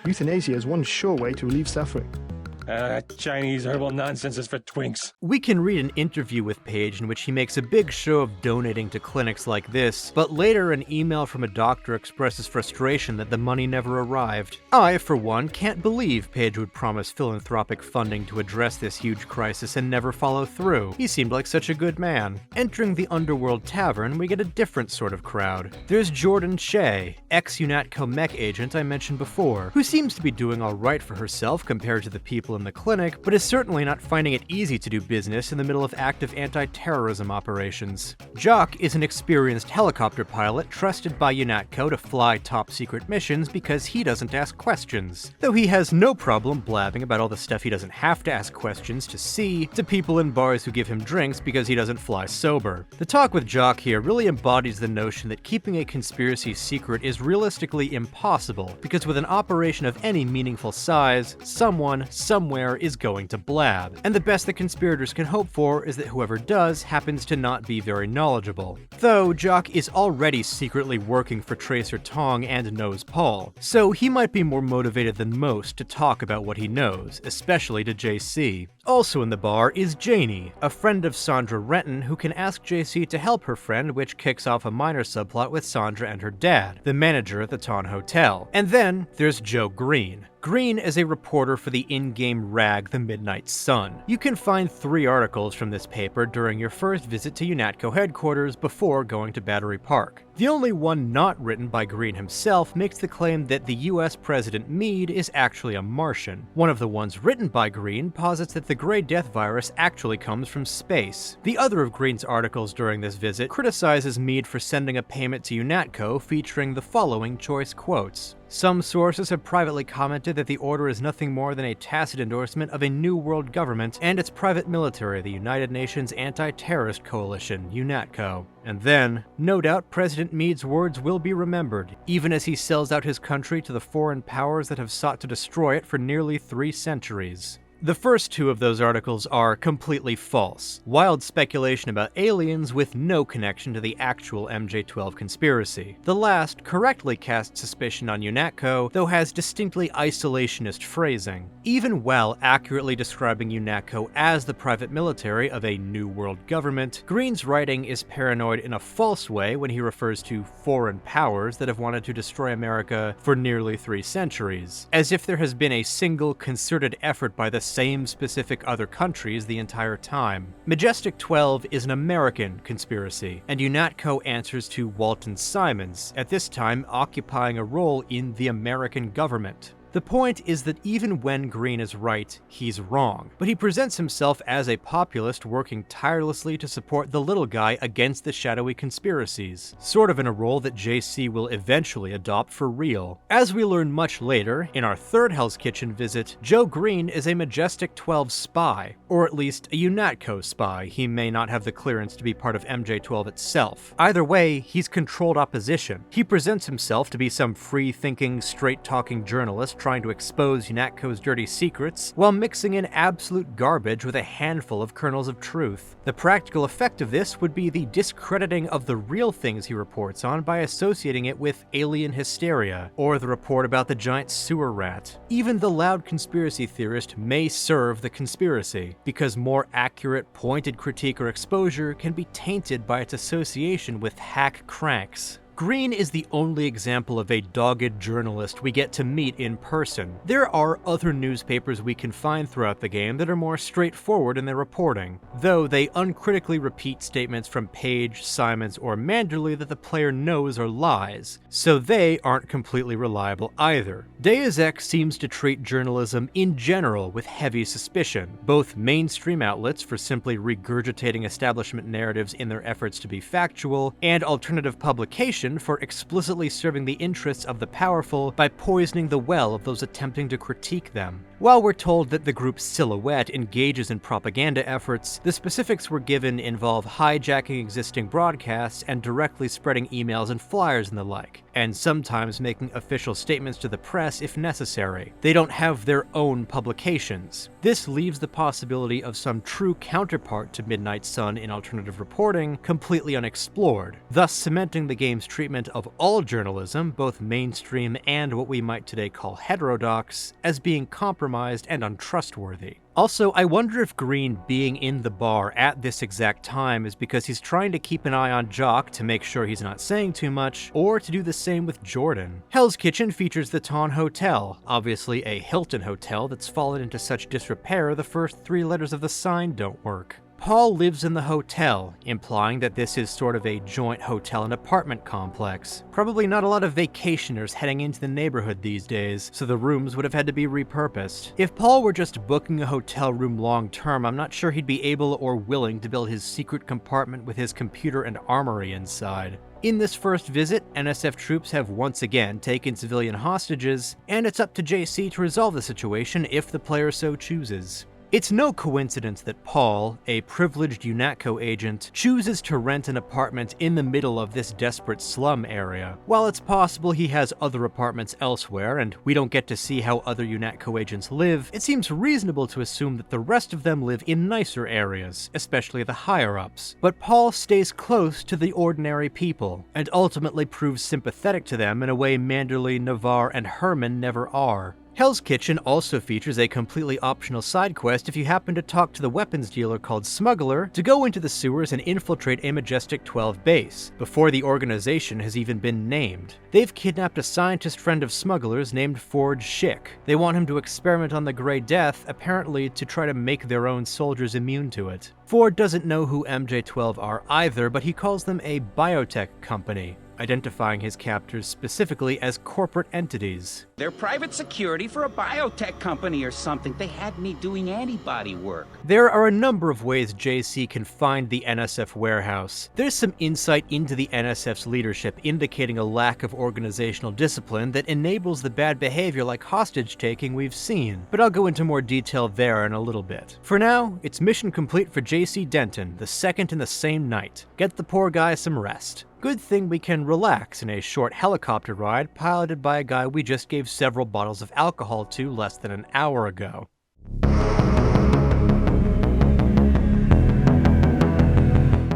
Euthanasia is one sure way to relieve suffering. Chinese herbal nonsense is for twinks. We can read an interview with Page in which he makes a big show of donating to clinics like this, but later an email from a doctor expresses frustration that the money never arrived. I, for one, can't believe Page would promise philanthropic funding to address this huge crisis and never follow through. He seemed like such a good man. Entering the Underworld Tavern, we get a different sort of crowd. There's Jordan Shea, ex-UNATCO Mech agent I mentioned before, who seems to be doing alright for herself compared to the people in the clinic, but is certainly not finding it easy to do business in the middle of active anti-terrorism operations. Jock is an experienced helicopter pilot trusted by UNATCO to fly top-secret missions because he doesn't ask questions, though he has no problem blabbing about all the stuff he doesn't have to ask questions to see to people in bars who give him drinks because he doesn't fly sober. The talk with Jock here really embodies the notion that keeping a conspiracy secret is realistically impossible, because with an operation of any meaningful size, someone somewhere is going to blab, and the best the conspirators can hope for is that whoever does happens to not be very knowledgeable. Though Jock is already secretly working for Tracer Tong and knows Paul, so he might be more motivated than most to talk about what he knows, especially to JC. Also in the bar is Janie, a friend of Sandra Renton who can ask JC to help her friend, which kicks off a minor subplot with Sandra and her dad, the manager at the Ton Hotel. And then there's Joe Greene. Greene is a reporter for the in-game rag The Midnight Sun. You can find 3 articles from this paper during your first visit to UNATCO headquarters before going to Battery Park. The only one not written by Greene himself makes the claim that the US President Meade is actually a Martian. One of the ones written by Greene posits that the Grey Death virus actually comes from space. The other of Greene's articles during this visit criticizes Meade for sending a payment to UNATCO featuring the following choice quotes. Some sources have privately commented that the order is nothing more than a tacit endorsement of a new world government and its private military, the United Nations Anti-Terrorist Coalition, UNATCO. And then, no doubt President Meade's words will be remembered, even as he sells out his country to the foreign powers that have sought to destroy it for nearly 3 centuries. The first 2 of those articles are completely false, wild speculation about aliens with no connection to the actual MJ12 conspiracy. The last correctly casts suspicion on UNATCO, though has distinctly isolationist phrasing. Even while accurately describing UNATCO as the private military of a new world government, Greene's writing is paranoid in a false way when he refers to foreign powers that have wanted to destroy America for nearly 3 centuries, as if there has been a single concerted effort by the same specific other countries the entire time. Majestic 12 is an American conspiracy, and UNATCO answers to Walton Simons, at this time occupying a role in the American government. The point is that even when Greene is right, he's wrong, but he presents himself as a populist working tirelessly to support the little guy against the shadowy conspiracies, sort of in a role that JC will eventually adopt for real. As we learn much later, in our third Hell's Kitchen visit, Joe Greene is a Majestic 12 spy, or at least a UNATCO spy. He may not have the clearance to be part of MJ12 itself. Either way, he's controlled opposition. He presents himself to be some free-thinking, straight-talking journalist trying to expose UNATCO's dirty secrets, while mixing in absolute garbage with a handful of kernels of truth. The practical effect of this would be the discrediting of the real things he reports on by associating it with alien hysteria, or the report about the giant sewer rat. Even the loud conspiracy theorist may serve the conspiracy, because more accurate, pointed critique or exposure can be tainted by its association with hack cranks. Greene is the only example of a dogged journalist we get to meet in person. There are other newspapers we can find throughout the game that are more straightforward in their reporting, though they uncritically repeat statements from Page, Simons, or Manderley that the player knows are lies, so they aren't completely reliable either. Deus Ex seems to treat journalism in general with heavy suspicion, both mainstream outlets for simply regurgitating establishment narratives in their efforts to be factual, and alternative publications for explicitly serving the interests of the powerful by poisoning the well of those attempting to critique them. While we're told that the group Silhouette engages in propaganda efforts, the specifics we're given involve hijacking existing broadcasts and directly spreading emails and flyers and the like, and sometimes making official statements to the press if necessary. They don't have their own publications. This leaves the possibility of some true counterpart to Midnight Sun in alternative reporting completely unexplored, thus cementing the game's treatment of all journalism, both mainstream and what we might today call heterodox, as being compromised and untrustworthy. Also, I wonder if Greene being in the bar at this exact time is because he's trying to keep an eye on Jock to make sure he's not saying too much, or to do the same with Jordan. Hell's Kitchen features the Ton Hotel, obviously a Hilton hotel that's fallen into such disrepair the first 3 letters of the sign don't work. Paul lives in the hotel, implying that this is sort of a joint hotel and apartment complex. Probably not a lot of vacationers heading into the neighborhood these days, so the rooms would have had to be repurposed. If Paul were just booking a hotel room long term, I'm not sure he'd be able or willing to build his secret compartment with his computer and armory inside. In this first visit, NSF troops have once again taken civilian hostages, and it's up to JC to resolve the situation if the player so chooses. It's no coincidence that Paul, a privileged UNATCO agent, chooses to rent an apartment in the middle of this desperate slum area. While it's possible he has other apartments elsewhere, and we don't get to see how other UNATCO agents live, it seems reasonable to assume that the rest of them live in nicer areas, especially the higher-ups. But Paul stays close to the ordinary people, and ultimately proves sympathetic to them in a way Manderley, Navarre, and Herman never are. Hell's Kitchen also features a completely optional side quest if you happen to talk to the weapons dealer called Smuggler to go into the sewers and infiltrate a MJ12 Base, before the organization has even been named. They've kidnapped a scientist friend of Smuggler's named Forge Schick. They want him to experiment on the Grey Death, apparently to try to make their own soldiers immune to it. Ford doesn't know who MJ12 are either, but he calls them a biotech company, identifying his captors specifically as corporate entities. They're private security for a biotech company or something. They had me doing antibody work. There are a number of ways JC can find the NSF warehouse. There's some insight into the NSF's leadership, indicating a lack of organizational discipline that enables the bad behavior like hostage-taking we've seen, but I'll go into more detail there in a little bit. For now, it's mission complete for JC Denton, the second in the same night. Get the poor guy some rest. Good thing we can relax in a short helicopter ride piloted by a guy we just gave several bottles of alcohol to less than an hour ago.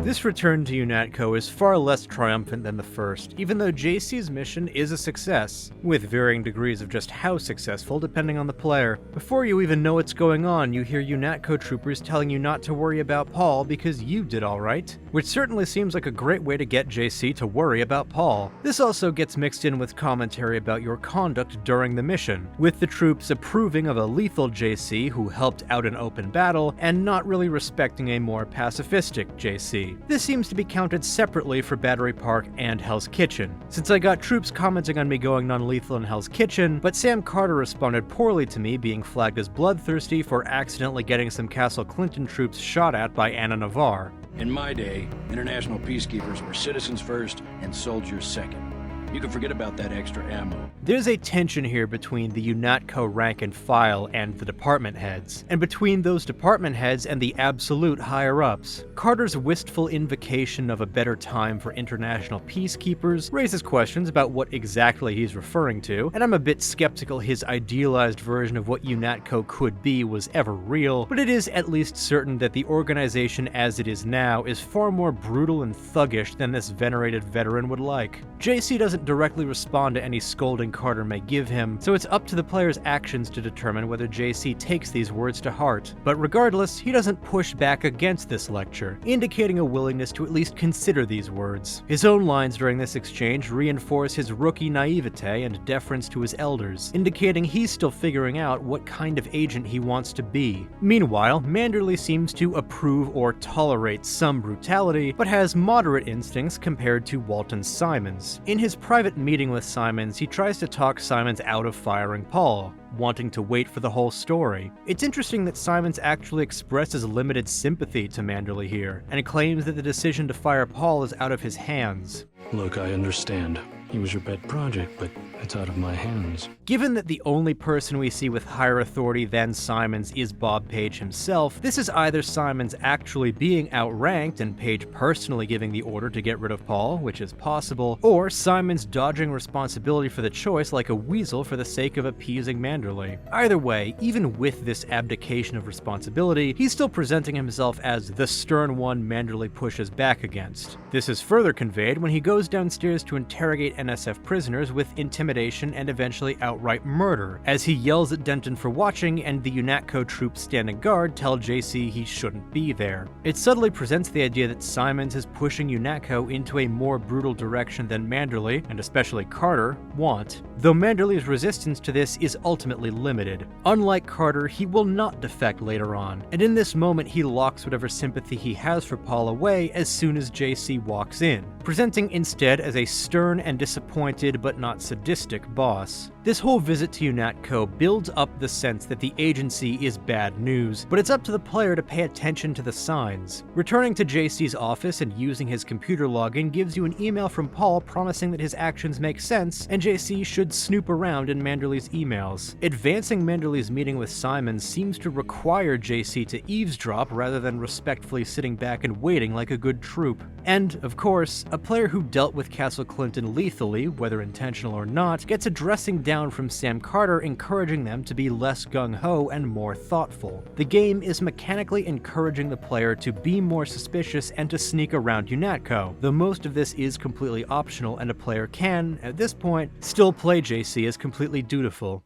This return to UNATCO is far less triumphant than the first, even though JC's mission is a success, with varying degrees of just how successful depending on the player. Before you even know what's going on, you hear UNATCO troopers telling you not to worry about Paul because you did alright, which certainly seems like a great way to get JC to worry about Paul. This also gets mixed in with commentary about your conduct during the mission, with the troops approving of a lethal JC who helped out an open battle, and not really respecting a more pacifistic JC. This seems to be counted separately for Battery Park and Hell's Kitchen, since I got troops commenting on me going non-lethal in Hell's Kitchen, but Sam Carter responded poorly to me being flagged as bloodthirsty for accidentally getting some Castle Clinton troops shot at by Anna Navarre. In my day, international peacekeepers were citizens first and soldiers second. You can forget about that extra ammo. There's a tension here between the UNATCO rank and file and the department heads, and between those department heads and the absolute higher-ups. Carter's wistful invocation of a better time for international peacekeepers raises questions about what exactly he's referring to, and I'm a bit skeptical his idealized version of what UNATCO could be was ever real, but it is at least certain that the organization as it is now is far more brutal and thuggish than this venerated veteran would like. JC doesn't directly respond to any scolding Carter may give him, so it's up to the player's actions to determine whether JC takes these words to heart. But regardless, he doesn't push back against this lecture, indicating a willingness to at least consider these words. His own lines during this exchange reinforce his rookie naivete and deference to his elders, indicating he's still figuring out what kind of agent he wants to be. Meanwhile, Manderley seems to approve or tolerate some brutality, but has moderate instincts compared to Walton Simons. In his private meeting with Simons, he tries to talk Simons out of firing Paul, wanting to wait for the whole story. It's interesting that Simons actually expresses limited sympathy to Manderley here, and claims that the decision to fire Paul is out of his hands. Look, I understand. He was your pet project, but it's out of my hands. Given that the only person we see with higher authority than Simons is Bob Page himself, this is either Simons actually being outranked and Page personally giving the order to get rid of Paul, which is possible, or Simons dodging responsibility for the choice like a weasel for the sake of appeasing Manderley. Either way, even with this abdication of responsibility, he's still presenting himself as the stern one Manderley pushes back against. This is further conveyed when he goes downstairs to interrogate NSF prisoners with intimidation and eventually outright murder, as he yells at Denton for watching and the UNATCO troops standing guard tell JC he shouldn't be there. It subtly presents the idea that Simons is pushing UNATCO into a more brutal direction than Manderley, and especially Carter, want, though Manderley's resistance to this is ultimately limited. Unlike Carter, he will not defect later on, and in this moment he locks whatever sympathy he has for Paul away as soon as JC walks in, presenting instead as a stern and disappointed but not sadistic boss. This whole visit to UNATCO builds up the sense that the agency is bad news, but it's up to the player to pay attention to the signs. Returning to JC's office and using his computer login gives you an email from Paul promising that his actions make sense and JC should could snoop around in Manderley's emails. Advancing Manderley's meeting with Simon seems to require JC to eavesdrop rather than respectfully sitting back and waiting like a good troop. And, of course, a player who dealt with Castle Clinton lethally, whether intentional or not, gets a dressing down from Sam Carter encouraging them to be less gung-ho and more thoughtful. The game is mechanically encouraging the player to be more suspicious and to sneak around UNATCO, though most of this is completely optional and a player can, at this point, still play JC as completely dutiful.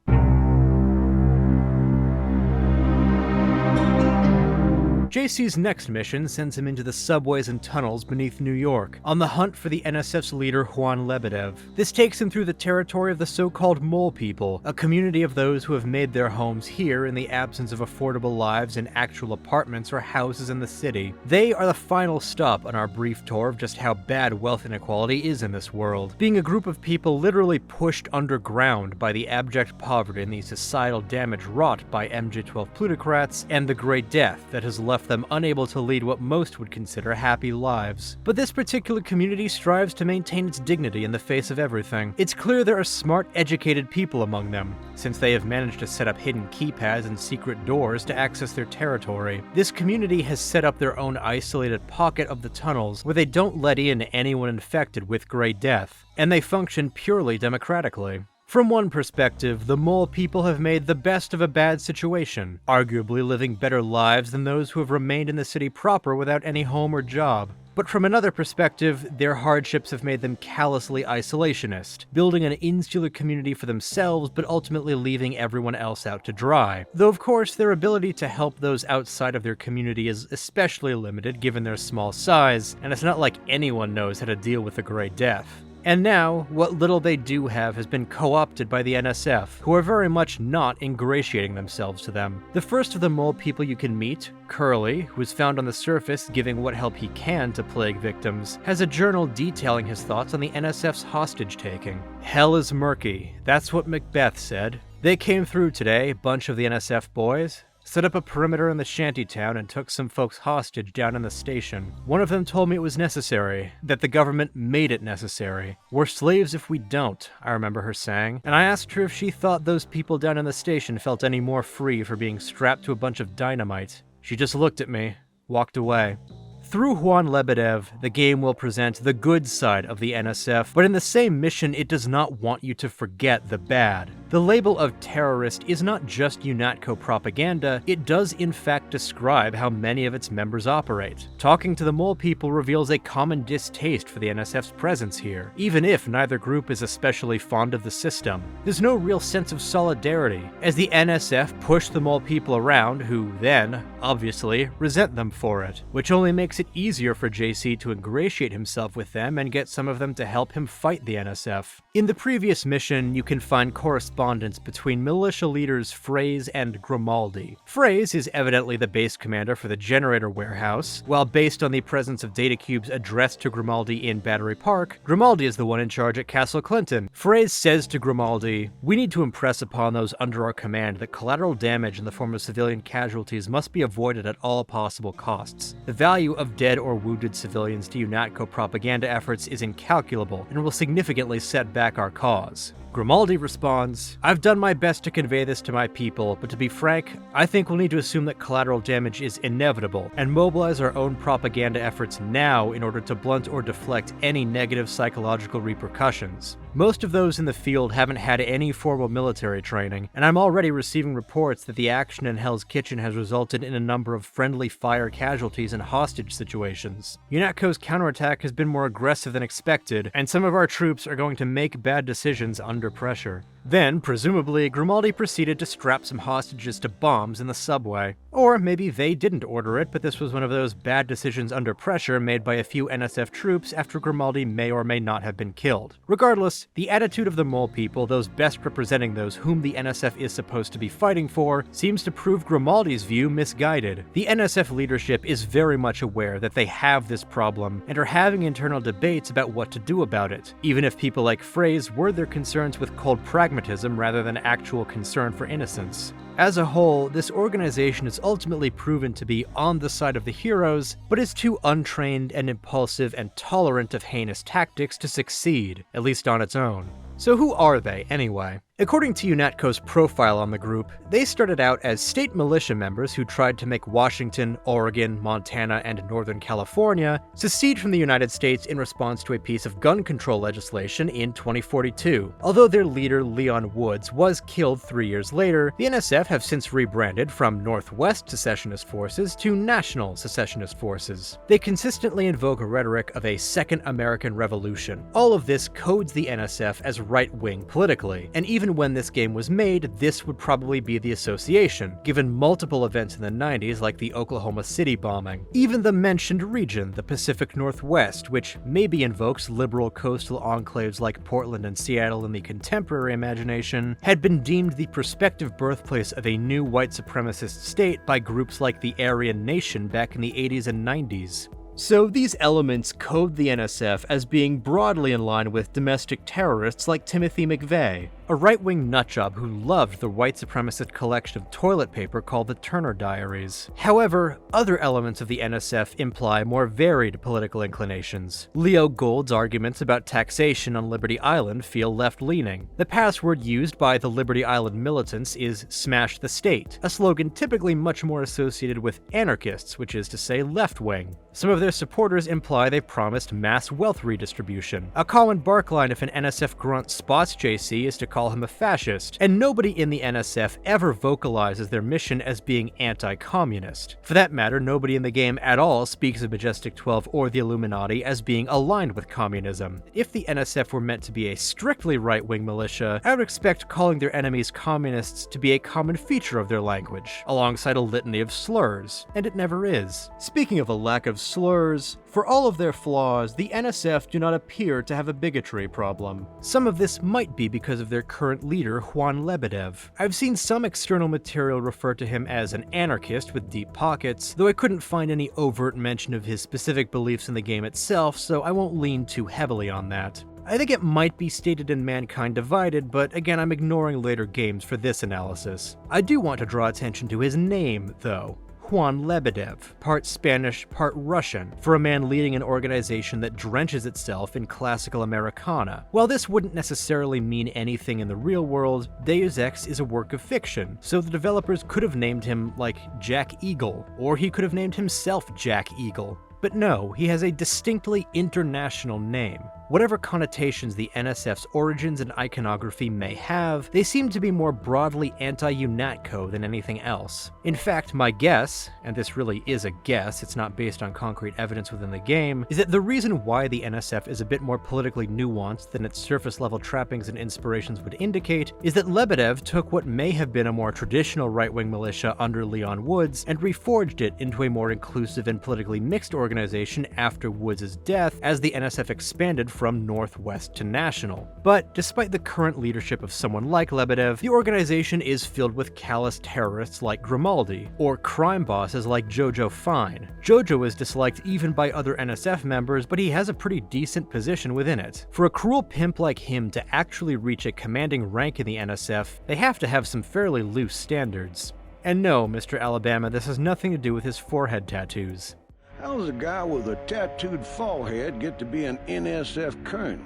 JC's next mission sends him into the subways and tunnels beneath New York, on the hunt for the NSF's leader Juan Lebedev. This takes him through the territory of the so-called Mole People, a community of those who have made their homes here in the absence of affordable lives in actual apartments or houses in the city. They are the final stop on our brief tour of just how bad wealth inequality is in this world, being a group of people literally pushed underground by the abject poverty and the societal damage wrought by MJ12 plutocrats and the Great Death that has left them unable to lead what most would consider happy lives. But this particular community strives to maintain its dignity in the face of everything. It's clear there are smart, educated people among them, since they have managed to set up hidden keypads and secret doors to access their territory. This community has set up their own isolated pocket of the tunnels where they don't let in anyone infected with Great Death, and they function purely democratically. From one perspective, the Mole People have made the best of a bad situation, arguably living better lives than those who have remained in the city proper without any home or job. But from another perspective, their hardships have made them callously isolationist, building an insular community for themselves but ultimately leaving everyone else out to dry. Though of course their ability to help those outside of their community is especially limited given their small size, and it's not like anyone knows how to deal with the Great Death. And now, what little they do have has been co-opted by the NSF, who are very much not ingratiating themselves to them. The first of the Mole People you can meet, Curly, who is found on the surface giving what help he can to plague victims, has a journal detailing his thoughts on the NSF's hostage-taking. Hell is murky, that's what Macbeth said. They came through today, bunch of the NSF boys. Set up a perimeter in the shantytown and took some folks hostage down in the station. One of them told me it was necessary, that the government made it necessary. We're slaves if we don't, I remember her saying, and I asked her if she thought those people down in the station felt any more free for being strapped to a bunch of dynamite. She just looked at me, walked away. Through Juan Lebedev, the game will present the good side of the NSF, but in the same mission it does not want you to forget the bad. The label of terrorist is not just UNATCO propaganda, it does in fact describe how many of its members operate. Talking to the Mole People reveals a common distaste for the NSF's presence here, even if neither group is especially fond of the system. There's no real sense of solidarity, as the NSF push the Mole People around, who then, obviously, resent them for it, which only makes it easier for JC to ingratiate himself with them and get some of them to help him fight the NSF. In the previous mission, you can find correspondence between militia leaders Fraze and Grimaldi. Fraze is evidently the base commander for the generator warehouse, while based on the presence of data cubes addressed to Grimaldi in Battery Park, Grimaldi is the one in charge at Castle Clinton. Fraze says to Grimaldi, "We need to impress upon those under our command that collateral damage in the form of civilian casualties must be avoided at all possible costs. The value of dead or wounded civilians to UNATCO propaganda efforts is incalculable and will significantly set back our cause." Grimaldi responds, "I've done my best to convey this to my people, but to be frank, I think we'll need to assume that collateral damage is inevitable and mobilize our own propaganda efforts now in order to blunt or deflect any negative psychological repercussions. Most of those in the field haven't had any formal military training, and I'm already receiving reports that the action in Hell's Kitchen has resulted in a number of friendly fire casualties and hostage situations. UNATCO's counterattack has been more aggressive than expected, and some of our troops are going to make bad decisions under pressure." Then, presumably, Grimaldi proceeded to strap some hostages to bombs in the subway. Or maybe they didn't order it, but this was one of those bad decisions under pressure made by a few NSF troops after Grimaldi may or may not have been killed. Regardless, the attitude of the Mole People, those best representing those whom the NSF is supposed to be fighting for, seems to prove Grimaldi's view misguided. The NSF leadership is very much aware that they have this problem and are having internal debates about what to do about it, even if people like Fraze word their concerns with cold pragmatism rather than actual concern for innocence. As a whole, this organization is ultimately proven to be on the side of the heroes, but is too untrained and impulsive and tolerant of heinous tactics to succeed, at least on its own. So who are they, anyway? According to UNATCO's profile on the group, they started out as state militia members who tried to make Washington, Oregon, Montana, and Northern California secede from the United States in response to a piece of gun control legislation in 2042. Although their leader, Leon Woods, was killed 3 years later, the NSF have since rebranded from Northwest Secessionist Forces to National Secessionist Forces. They consistently invoke a rhetoric of a Second American Revolution. All of this codes the NSF as right-wing politically, and even when this game was made, this would probably be the association, given multiple events in the 90s like the Oklahoma City bombing. Even the mentioned region, the Pacific Northwest, which maybe invokes liberal coastal enclaves like Portland and Seattle in the contemporary imagination, had been deemed the prospective birthplace of a new white supremacist state by groups like the Aryan Nation back in the 80s and 90s. So these elements code the NSF as being broadly in line with domestic terrorists like Timothy McVeigh, a right-wing nutjob who loved the white supremacist collection of toilet paper called the Turner Diaries. However, other elements of the NSF imply more varied political inclinations. Leo Gould's arguments about taxation on Liberty Island feel left-leaning. The password used by the Liberty Island militants is "Smash the State," a slogan typically much more associated with anarchists, which is to say left-wing. Some of their supporters imply they promised mass wealth redistribution. A common bark line if an NSF grunt spots JC is to call him a fascist, and nobody in the NSF ever vocalizes their mission as being anti-communist. For that matter, nobody in the game at all speaks of Majestic 12 or the Illuminati as being aligned with communism. If the NSF were meant to be a strictly right-wing militia, I would expect calling their enemies communists to be a common feature of their language, alongside a litany of slurs, and it never is. Speaking of a lack of slurs, for all of their flaws, the NSF do not appear to have a bigotry problem. Some of this might be because of their current leader, Juan Lebedev. I've seen some external material refer to him as an anarchist with deep pockets, though I couldn't find any overt mention of his specific beliefs in the game itself, so I won't lean too heavily on that. I think it might be stated in Mankind Divided, but again, I'm ignoring later games for this analysis. I do want to draw attention to his name, though. Juan Lebedev, part Spanish, part Russian, for a man leading an organization that drenches itself in classical Americana. While this wouldn't necessarily mean anything in the real world, Deus Ex is a work of fiction, so the developers could have named him, like, Jack Eagle, or he could have named himself Jack Eagle. But no, he has a distinctly international name. Whatever connotations the NSF's origins and iconography may have, they seem to be more broadly anti-UNATCO than anything else. In fact, my guess, and this really is a guess, it's not based on concrete evidence within the game, is that the reason why the NSF is a bit more politically nuanced than its surface-level trappings and inspirations would indicate is that Lebedev took what may have been a more traditional right-wing militia under Leon Woods and reforged it into a more inclusive and politically mixed organization after Woods' death as the NSF expanded from Northwest to National. But despite the current leadership of someone like Lebedev, the organization is filled with callous terrorists like Grimaldi, or crime bosses like Jojo Fine. Jojo is disliked even by other NSF members, but he has a pretty decent position within it. For a cruel pimp like him to actually reach a commanding rank in the NSF, they have to have some fairly loose standards. And no, Mr. Alabama, this has nothing to do with his forehead tattoos. How does a guy with a tattooed forehead get to be an NSF colonel?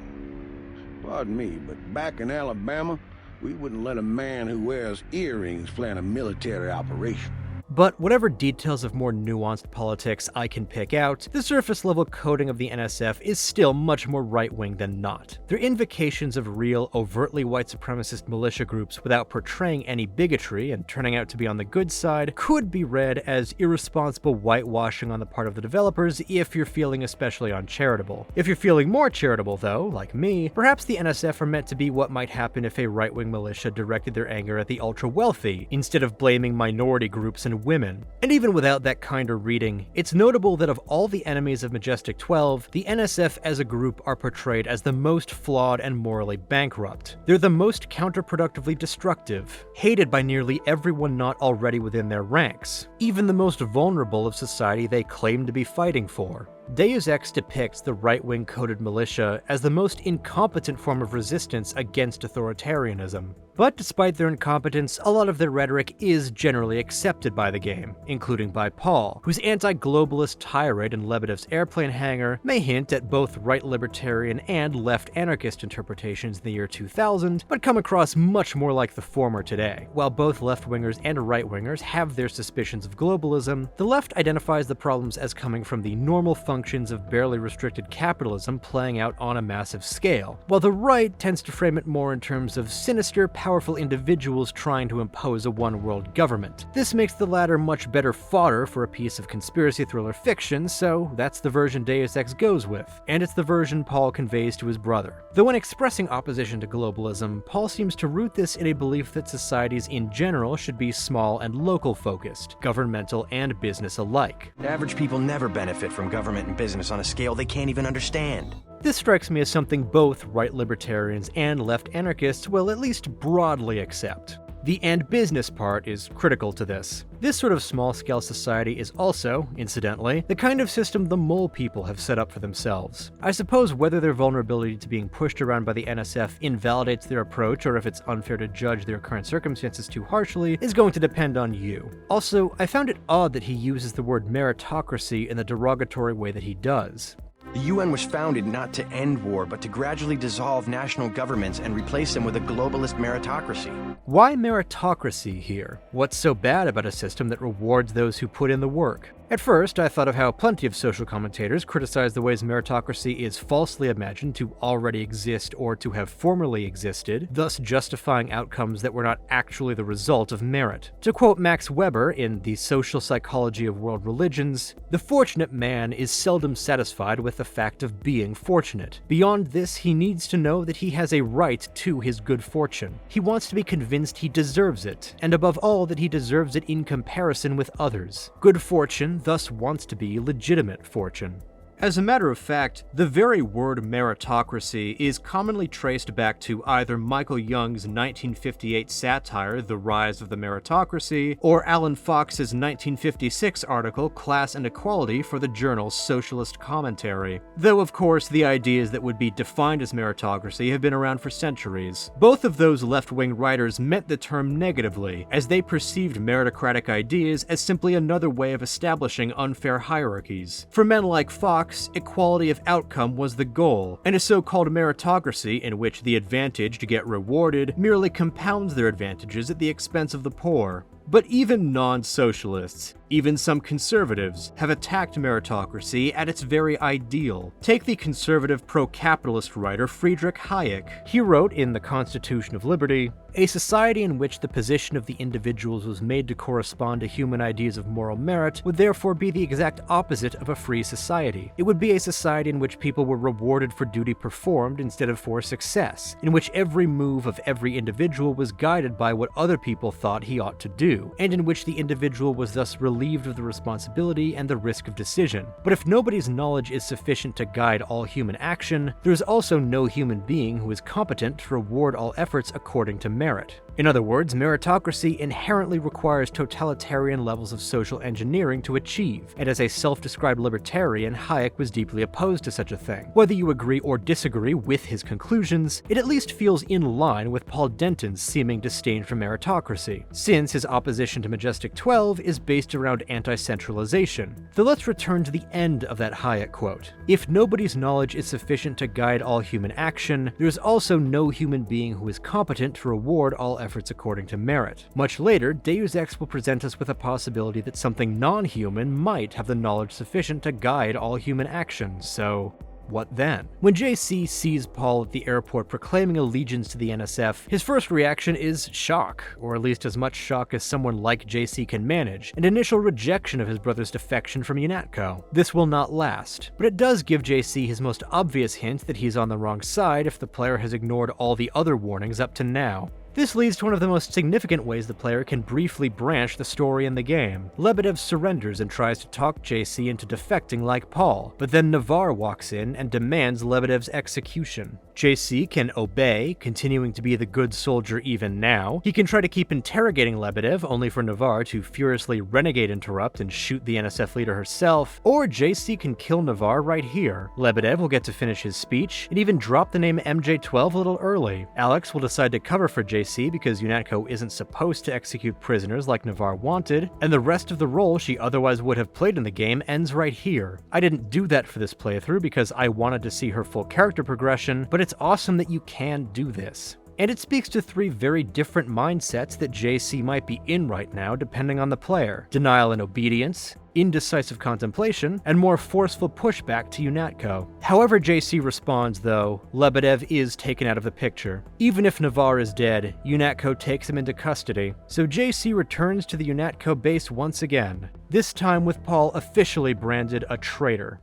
Pardon me, but back in Alabama, we wouldn't let a man who wears earrings plan a military operation. But whatever details of more nuanced politics I can pick out, the surface-level coding of the NSF is still much more right-wing than not. Their invocations of real, overtly white supremacist militia groups without portraying any bigotry and turning out to be on the good side could be read as irresponsible whitewashing on the part of the developers if you're feeling especially uncharitable. If you're feeling more charitable, though, like me, perhaps the NSF are meant to be what might happen if a right-wing militia directed their anger at the ultra-wealthy, instead of blaming minority groups and women. And even without that kind of reading, it's notable that of all the enemies of Majestic 12, the NSF as a group are portrayed as the most flawed and morally bankrupt. They're the most counterproductively destructive, hated by nearly everyone not already within their ranks, even the most vulnerable of society they claim to be fighting for. Deus Ex depicts the right-wing coded militia as the most incompetent form of resistance against authoritarianism. But despite their incompetence, a lot of their rhetoric is generally accepted by the game, including by Paul, whose anti-globalist tirade in Lebedev's airplane hangar may hint at both right libertarian and left anarchist interpretations in the year 2000, but come across much more like the former today. While both left-wingers and right-wingers have their suspicions of globalism, the left identifies the problems as coming from the normal functions of barely restricted capitalism playing out on a massive scale, while the right tends to frame it more in terms of sinister, powerful individuals trying to impose a one-world government. This makes the latter much better fodder for a piece of conspiracy thriller fiction, so that's the version Deus Ex goes with, and it's the version Paul conveys to his brother. Though when expressing opposition to globalism, Paul seems to root this in a belief that societies in general should be small and local-focused, governmental and business alike. Average people never benefit from government and business on a scale they can't even understand. This strikes me as something both right libertarians and left anarchists will at least broadly accept. The "and business" part is critical to this. This sort of small-scale society is also, incidentally, the kind of system the mole people have set up for themselves. I suppose whether their vulnerability to being pushed around by the NSF invalidates their approach, or if it's unfair to judge their current circumstances too harshly, is going to depend on you. Also, I found it odd that he uses the word meritocracy in the derogatory way that he does. The UN was founded not to end war, but to gradually dissolve national governments and replace them with a globalist meritocracy. Why meritocracy here? What's so bad about a system that rewards those who put in the work? At first, I thought of how plenty of social commentators criticize the ways meritocracy is falsely imagined to already exist or to have formerly existed, thus justifying outcomes that were not actually the result of merit. To quote Max Weber in The Social Psychology of World Religions, "The fortunate man is seldom satisfied with the fact of being fortunate. Beyond this, he needs to know that he has a right to his good fortune. He wants to be convinced he deserves it, and above all that he deserves it in comparison with others. Good fortune thus wants to be legitimate fortune." As a matter of fact, the very word meritocracy is commonly traced back to either Michael Young's 1958 satire, The Rise of the Meritocracy, or Alan Fox's 1956 article, Class and Equality, for the journal's Socialist Commentary. Though, of course, the ideas that would be defined as meritocracy have been around for centuries. Both of those left-wing writers meant the term negatively, as they perceived meritocratic ideas as simply another way of establishing unfair hierarchies. For men like Fox, equality of outcome was the goal, and a so-called meritocracy in which the advantaged get rewarded merely compounds their advantages at the expense of the poor. But even non-socialists, even some conservatives, have attacked meritocracy at its very ideal. Take the conservative pro-capitalist writer Friedrich Hayek. He wrote in The Constitution of Liberty, "A society in which the position of the individuals was made to correspond to human ideas of moral merit would therefore be the exact opposite of a free society. It would be a society in which people were rewarded for duty performed instead of for success, in which every move of every individual was guided by what other people thought he ought to do, and in which the individual was thus relieved of the responsibility and the risk of decision. But if nobody's knowledge is sufficient to guide all human action, there is also no human being who is competent to reward all efforts according to merit." In other words, meritocracy inherently requires totalitarian levels of social engineering to achieve, and as a self-described libertarian, Hayek was deeply opposed to such a thing. Whether you agree or disagree with his conclusions, it at least feels in line with Paul Denton's seeming disdain for meritocracy, since his opposition to Majestic 12 is based around anti-centralization. Though let's return to the end of that Hayek quote. "If nobody's knowledge is sufficient to guide all human action, there is also no human being who is competent to reward all efforts according to merit." Much later, Deus Ex will present us with a possibility that something non-human might have the knowledge sufficient to guide all human actions, so what then? When JC sees Paul at the airport proclaiming allegiance to the NSF, his first reaction is shock, or at least as much shock as someone like JC can manage, and initial rejection of his brother's defection from UNATCO. This will not last, but it does give JC his most obvious hint that he's on the wrong side if the player has ignored all the other warnings up to now. This leads to one of the most significant ways the player can briefly branch the story in the game. Lebedev surrenders and tries to talk JC into defecting like Paul, but then Navarre walks in and demands Lebedev's execution. JC can obey, continuing to be the good soldier even now. He can try to keep interrogating Lebedev, only for Navarre to furiously renegade interrupt and shoot the NSF leader herself, or JC can kill Navarre right here. Lebedev will get to finish his speech, and even drop the name MJ12 a little early. Alex will decide to cover for JC because UNATCO isn't supposed to execute prisoners like Navarre wanted, and the rest of the role she otherwise would have played in the game ends right here. I didn't do that for this playthrough because I wanted to see her full character progression, but it's awesome that you can do this. And it speaks to three very different mindsets that JC might be in right now depending on the player: denial and obedience, indecisive contemplation, and more forceful pushback to UNATCO. However JC responds though, Lebedev is taken out of the picture. Even if Navarre is dead, UNATCO takes him into custody, so JC returns to the UNATCO base once again, this time with Paul officially branded a traitor.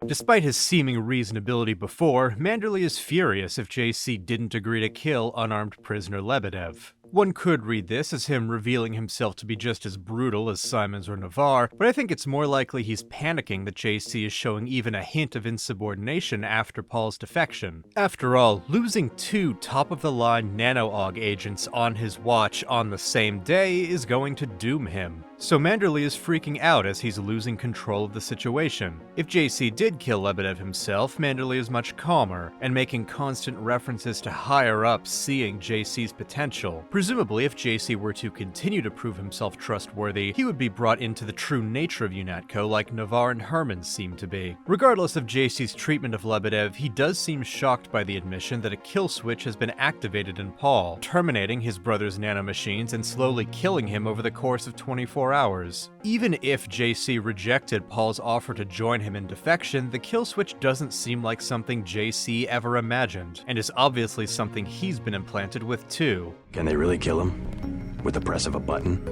Despite his seeming reasonability before, Manderley is furious if JC didn't agree to kill unarmed prisoner Lebedev. One could read this as him revealing himself to be just as brutal as Simons or Navarre, but I think it's more likely he's panicking that JC is showing even a hint of insubordination after Paul's defection. After all, losing 2 top-of-the-line nano-aug agents on his watch on the same day is going to doom him. So Manderley is freaking out as he's losing control of the situation. If JC did kill Lebedev himself, Manderley is much calmer, and making constant references to higher-ups seeing JC's potential. Presumably, if JC were to continue to prove himself trustworthy, he would be brought into the true nature of UNATCO like Navarre and Herman seem to be. Regardless of JC's treatment of Lebedev, he does seem shocked by the admission that a kill switch has been activated in Paul, terminating his brother's nanomachines and slowly killing him over the course of 24 hours. Even if JC rejected Paul's offer to join him in defection, the kill switch doesn't seem like something JC ever imagined, and is obviously something he's been implanted with too. Can they really kill him? With the press of a button?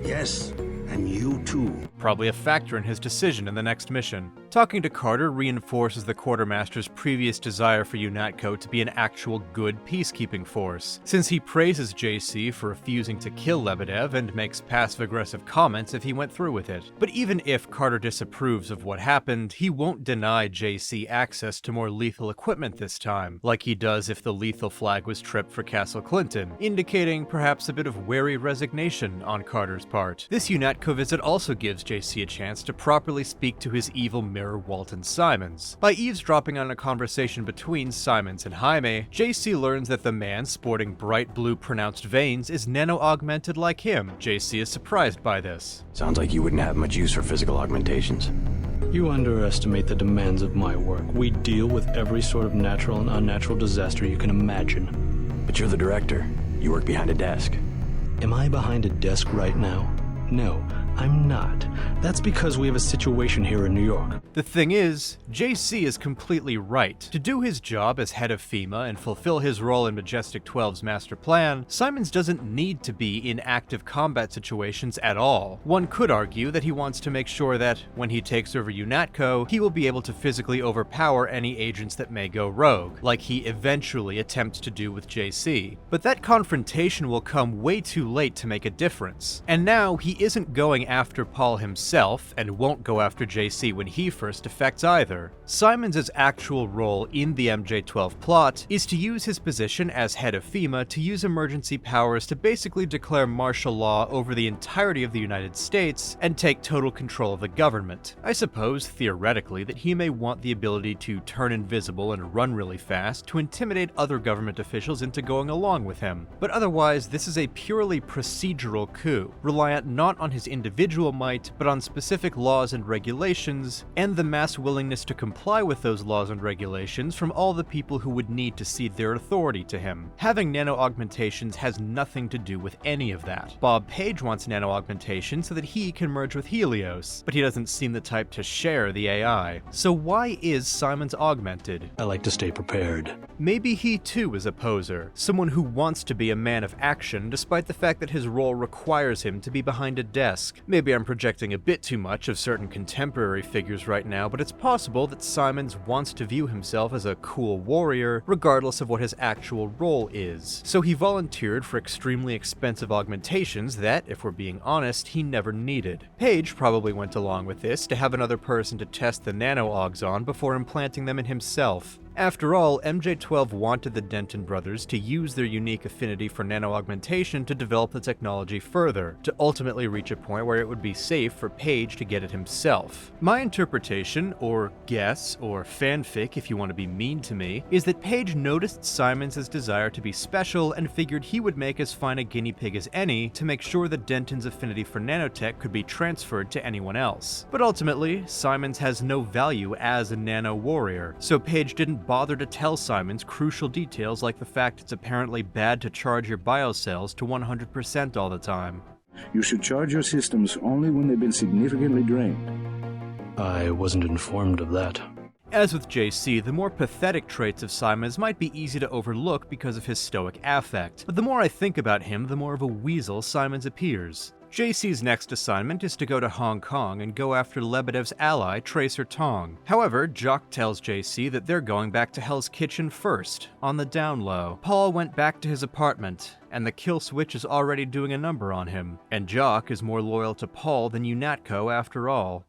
Yes, and you too. Probably a factor in his decision in the next mission. Talking to Carter reinforces the Quartermaster's previous desire for UNATCO to be an actual good peacekeeping force, since he praises JC for refusing to kill Lebedev and makes passive-aggressive comments if he went through with it. But even if Carter disapproves of what happened, he won't deny JC access to more lethal equipment this time, like he does if the lethal flag was tripped for Castle Clinton, indicating perhaps a bit of wary resignation on Carter's part. This UNATCO visit also gives JC a chance to properly speak to his evil mirror Walton Simons. By eavesdropping on a conversation between Simons and Jaime, JC learns that the man sporting bright blue pronounced veins is nano-augmented like him. JC is surprised by this. Sounds like you wouldn't have much use for physical augmentations. You underestimate the demands of my work. We deal with every sort of natural and unnatural disaster you can imagine. But you're the director. You work behind a desk. Am I behind a desk right now? No, I'm not. That's because we have a situation here in New York. The thing is, JC is completely right. To do his job as head of FEMA and fulfill his role in Majestic 12's master plan, Simons doesn't need to be in active combat situations at all. One could argue that he wants to make sure that, when he takes over UNATCO, he will be able to physically overpower any agents that may go rogue, like he eventually attempts to do with JC. But that confrontation will come way too late to make a difference. And now, he isn't going after Paul himself, and won't go after JC when he first defects either. Simons' actual role in the MJ12 plot is to use his position as head of FEMA to use emergency powers to basically declare martial law over the entirety of the United States and take total control of the government. I suppose, theoretically, that he may want the ability to turn invisible and run really fast to intimidate other government officials into going along with him. But otherwise, this is a purely procedural coup, reliant not on his individual might, but on specific laws and regulations, and the mass willingness to comply with those laws and regulations from all the people who would need to cede their authority to him. Having nano-augmentations has nothing to do with any of that. Bob Page wants nano-augmentation so that he can merge with Helios, but he doesn't seem the type to share the AI. So why is Simons augmented? I like to stay prepared. Maybe he too is a poser, someone who wants to be a man of action despite the fact that his role requires him to be behind a desk. Maybe I'm projecting a bit too much of certain contemporary figures right now, but it's possible that Simons wants to view himself as a cool warrior, regardless of what his actual role is. So he volunteered for extremely expensive augmentations that, if we're being honest, he never needed. Paige probably went along with this to have another person to test the nano-augs on before implanting them in himself. After all, MJ12 wanted the Denton brothers to use their unique affinity for nano-augmentation to develop the technology further, to ultimately reach a point where it would be safe for Paige to get it himself. My interpretation, or guess, or fanfic if you want to be mean to me, is that Paige noticed Simons' desire to be special and figured he would make as fine a guinea pig as any to make sure that Denton's affinity for nanotech could be transferred to anyone else. But ultimately, Simons has no value as a nano-warrior, so Paige didn't bother to tell Simons crucial details like the fact it's apparently bad to charge your biocells to 100% all the time. You should charge your systems only when they've been significantly drained. I wasn't informed of that. As with JC, the more pathetic traits of Simons might be easy to overlook because of his stoic affect, but the more I think about him, the more of a weasel Simons appears. JC's next assignment is to go to Hong Kong and go after Lebedev's ally, Tracer Tong. However, Jock tells JC that they're going back to Hell's Kitchen first, on the down low. Paul went back to his apartment, and the kill switch is already doing a number on him. And Jock is more loyal to Paul than UNATCO after all.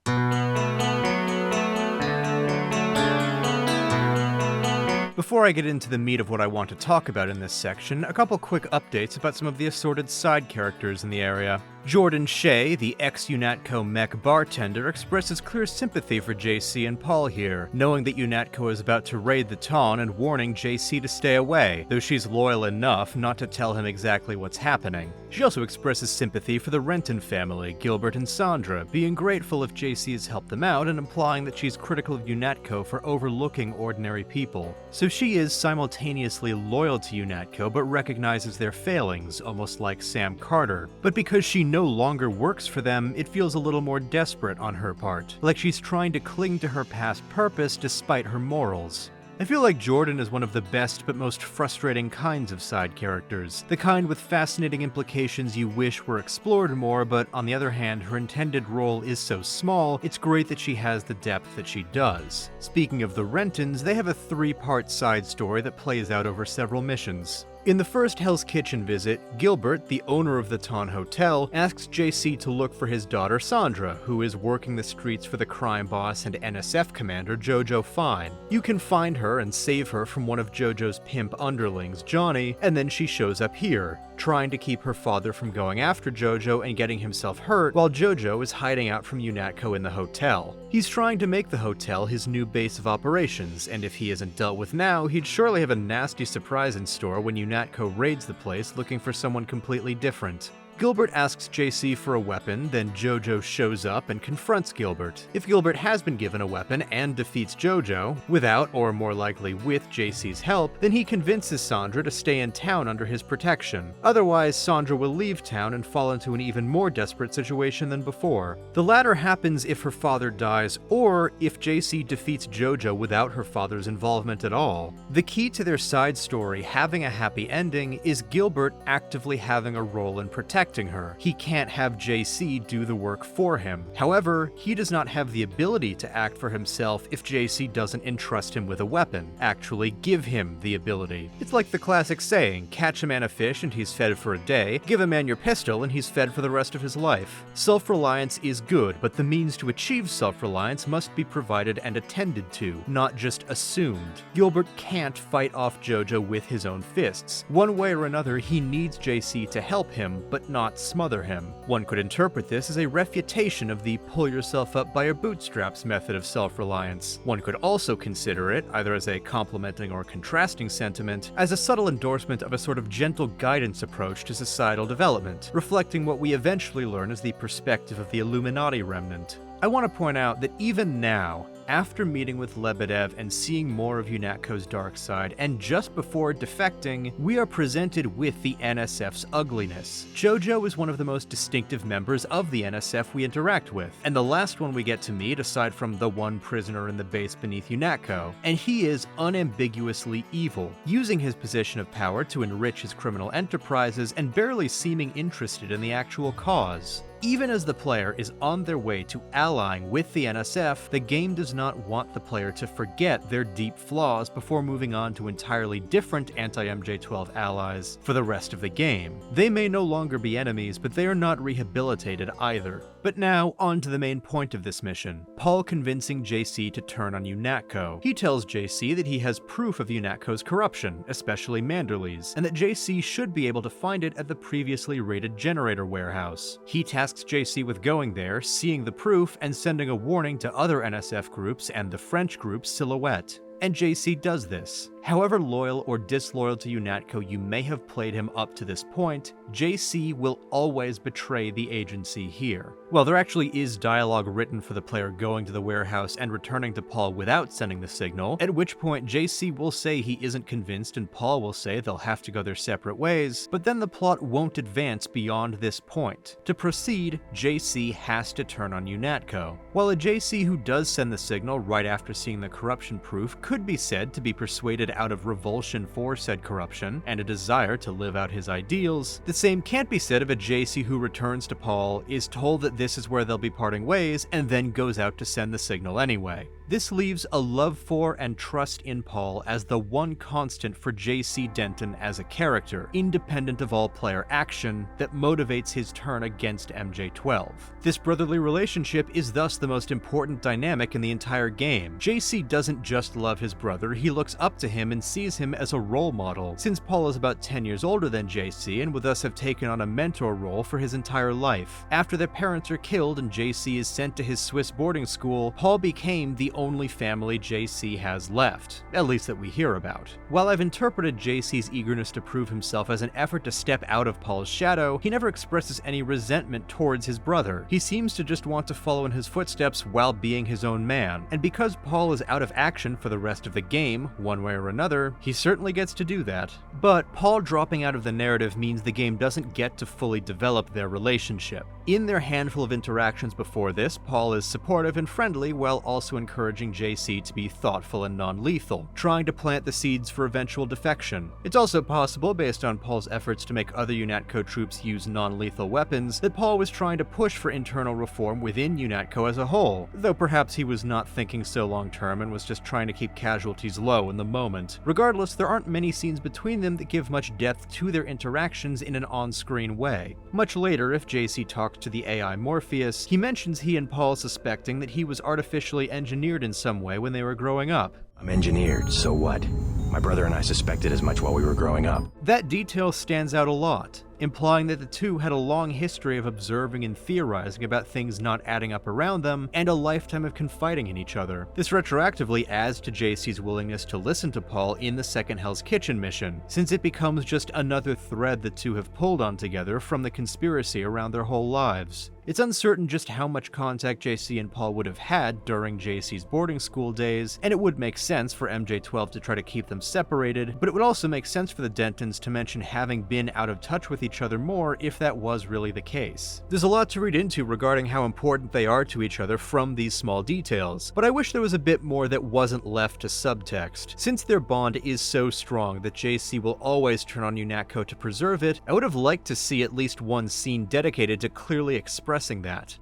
Before I get into the meat of what I want to talk about in this section, a couple quick updates about some of the assorted side characters in the area. Jordan Shea, the ex-UNATCO Mech bartender, expresses clear sympathy for JC and Paul here, knowing that UNATCO is about to raid the town and warning JC to stay away, though she's loyal enough not to tell him exactly what's happening. She also expresses sympathy for the Renton family, Gilbert and Sandra, being grateful if JC has helped them out and implying that she's critical of UNATCO for overlooking ordinary people. So she is simultaneously loyal to UNATCO but recognizes their failings, almost like Sam Carter. But because she no longer works for them, it feels a little more desperate on her part, like she's trying to cling to her past purpose despite her morals. I feel like Jordan is one of the best but most frustrating kinds of side characters, the kind with fascinating implications you wish were explored more, but on the other hand, her intended role is so small, it's great that she has the depth that she does. Speaking of the Rentons, they have a 3-part side story that plays out over several missions. In the first Hell's Kitchen visit, Gilbert, the owner of the Ton Hotel, asks JC to look for his daughter Sandra, who is working the streets for the crime boss and NSF commander Jojo Fine. You can find her and save her from one of Jojo's pimp underlings, Johnny, and then she shows up here, trying to keep her father from going after Jojo and getting himself hurt while Jojo is hiding out from UNATCO in the hotel. He's trying to make the hotel his new base of operations, and if he isn't dealt with now, he'd surely have a nasty surprise in store when UNATCO raids the place looking for someone completely different. Gilbert asks JC for a weapon, then Jojo shows up and confronts Gilbert. If Gilbert has been given a weapon and defeats Jojo, without, or more likely with JC's help, then he convinces Sandra to stay in town under his protection. Otherwise, Sandra will leave town and fall into an even more desperate situation than before. The latter happens if her father dies, or if JC defeats Jojo without her father's involvement at all. The key to their side story having a happy ending is Gilbert actively having a role in protecting her. He can't have JC do the work for him. However, he does not have the ability to act for himself if JC doesn't entrust him with a weapon, actually give him the ability. It's like the classic saying, catch a man a fish and he's fed for a day, give a man your pistol and he's fed for the rest of his life. Self-reliance is good, but the means to achieve self-reliance must be provided and attended to, not just assumed. Gilbert can't fight off Jojo with his own fists. One way or another, he needs JC to help him, but not smother him. One could interpret this as a refutation of the pull yourself up by your bootstraps method of self-reliance. One could also consider it, either as a complementing or contrasting sentiment, as a subtle endorsement of a sort of gentle guidance approach to societal development, reflecting what we eventually learn as the perspective of the Illuminati remnant. I want to point out that even now, After meeting with Lebedev and seeing more of UNATCO's dark side, and just before defecting, we are presented with the NSF's ugliness. Jojo is one of the most distinctive members of the NSF we interact with, and the last one we get to meet aside from the one prisoner in the base beneath UNATCO, and he is unambiguously evil, using his position of power to enrich his criminal enterprises and barely seeming interested in the actual cause. Even as the player is on their way to allying with the NSF, the game does not want the player to forget their deep flaws before moving on to entirely different anti-MJ12 allies for the rest of the game. They may no longer be enemies, but they are not rehabilitated either. But now, on to the main point of this mission, Paul convincing JC to turn on UNATCO. He tells JC that he has proof of UNATCO's corruption, especially Manderley's, and that JC should be able to find it at the previously raided generator warehouse. He tasks JC with going there, seeing the proof, and sending a warning to other NSF groups and the French group Silhouette. And JC does this. However loyal or disloyal to UNATCO you may have played him up to this point, JC will always betray the agency here. Well, there actually is dialogue written for the player going to the warehouse and returning to Paul without sending the signal, at which point JC will say he isn't convinced and Paul will say they'll have to go their separate ways, but then the plot won't advance beyond this point. To proceed, JC has to turn on UNATCO. While a JC who does send the signal right after seeing the corruption proof could be said to be persuaded out of revulsion for said corruption and a desire to live out his ideals, the same can't be said of a JC who returns to Paul, is told that this is where they'll be parting ways, and then goes out to send the signal anyway. This leaves a love for and trust in Paul as the one constant for JC Denton as a character, independent of all player action, that motivates his turn against MJ12. This brotherly relationship is thus the most important dynamic in the entire game. JC doesn't just love his brother, he looks up to him and sees him as a role model, since Paul is about 10 years older than JC and would thus have taken on a mentor role for his entire life. After their parents are killed and JC is sent to his Swiss boarding school, Paul became the only family JC has left, at least that we hear about. While I've interpreted JC's eagerness to prove himself as an effort to step out of Paul's shadow, he never expresses any resentment towards his brother. He seems to just want to follow in his footsteps while being his own man, and because Paul is out of action for the rest of the game, one way or another, he certainly gets to do that. But Paul dropping out of the narrative means the game doesn't get to fully develop their relationship. In their handful of interactions before this, Paul is supportive and friendly while also encouraging JC to be thoughtful and non-lethal, trying to plant the seeds for eventual defection. It's also possible, based on Paul's efforts to make other UNATCO troops use non-lethal weapons, that Paul was trying to push for internal reform within UNATCO as a whole, though perhaps he was not thinking so long-term and was just trying to keep casualties low in the moment. Regardless, there aren't many scenes between them that give much depth to their interactions in an on-screen way. Much later, if JC talks to the AI Morpheus, he mentions he and Paul suspecting that he was artificially engineered in some way when they were growing up. I'm engineered, so what? My brother and I suspected as much while we were growing up. That detail stands out a lot, implying that the two had a long history of observing and theorizing about things not adding up around them, and a lifetime of confiding in each other. This retroactively adds to JC's willingness to listen to Paul in the second Hell's Kitchen mission, since it becomes just another thread the two have pulled on together from the conspiracy around their whole lives. It's uncertain just how much contact JC and Paul would have had during JC's boarding school days, and it would make sense for MJ12 to try to keep them separated, but it would also make sense for the Dentons to mention having been out of touch with each other more if that was really the case. There's a lot to read into regarding how important they are to each other from these small details, but I wish there was a bit more that wasn't left to subtext. Since their bond is so strong that JC will always turn on UNATCO to preserve it, I would have liked to see at least one scene dedicated to clearly expressing that.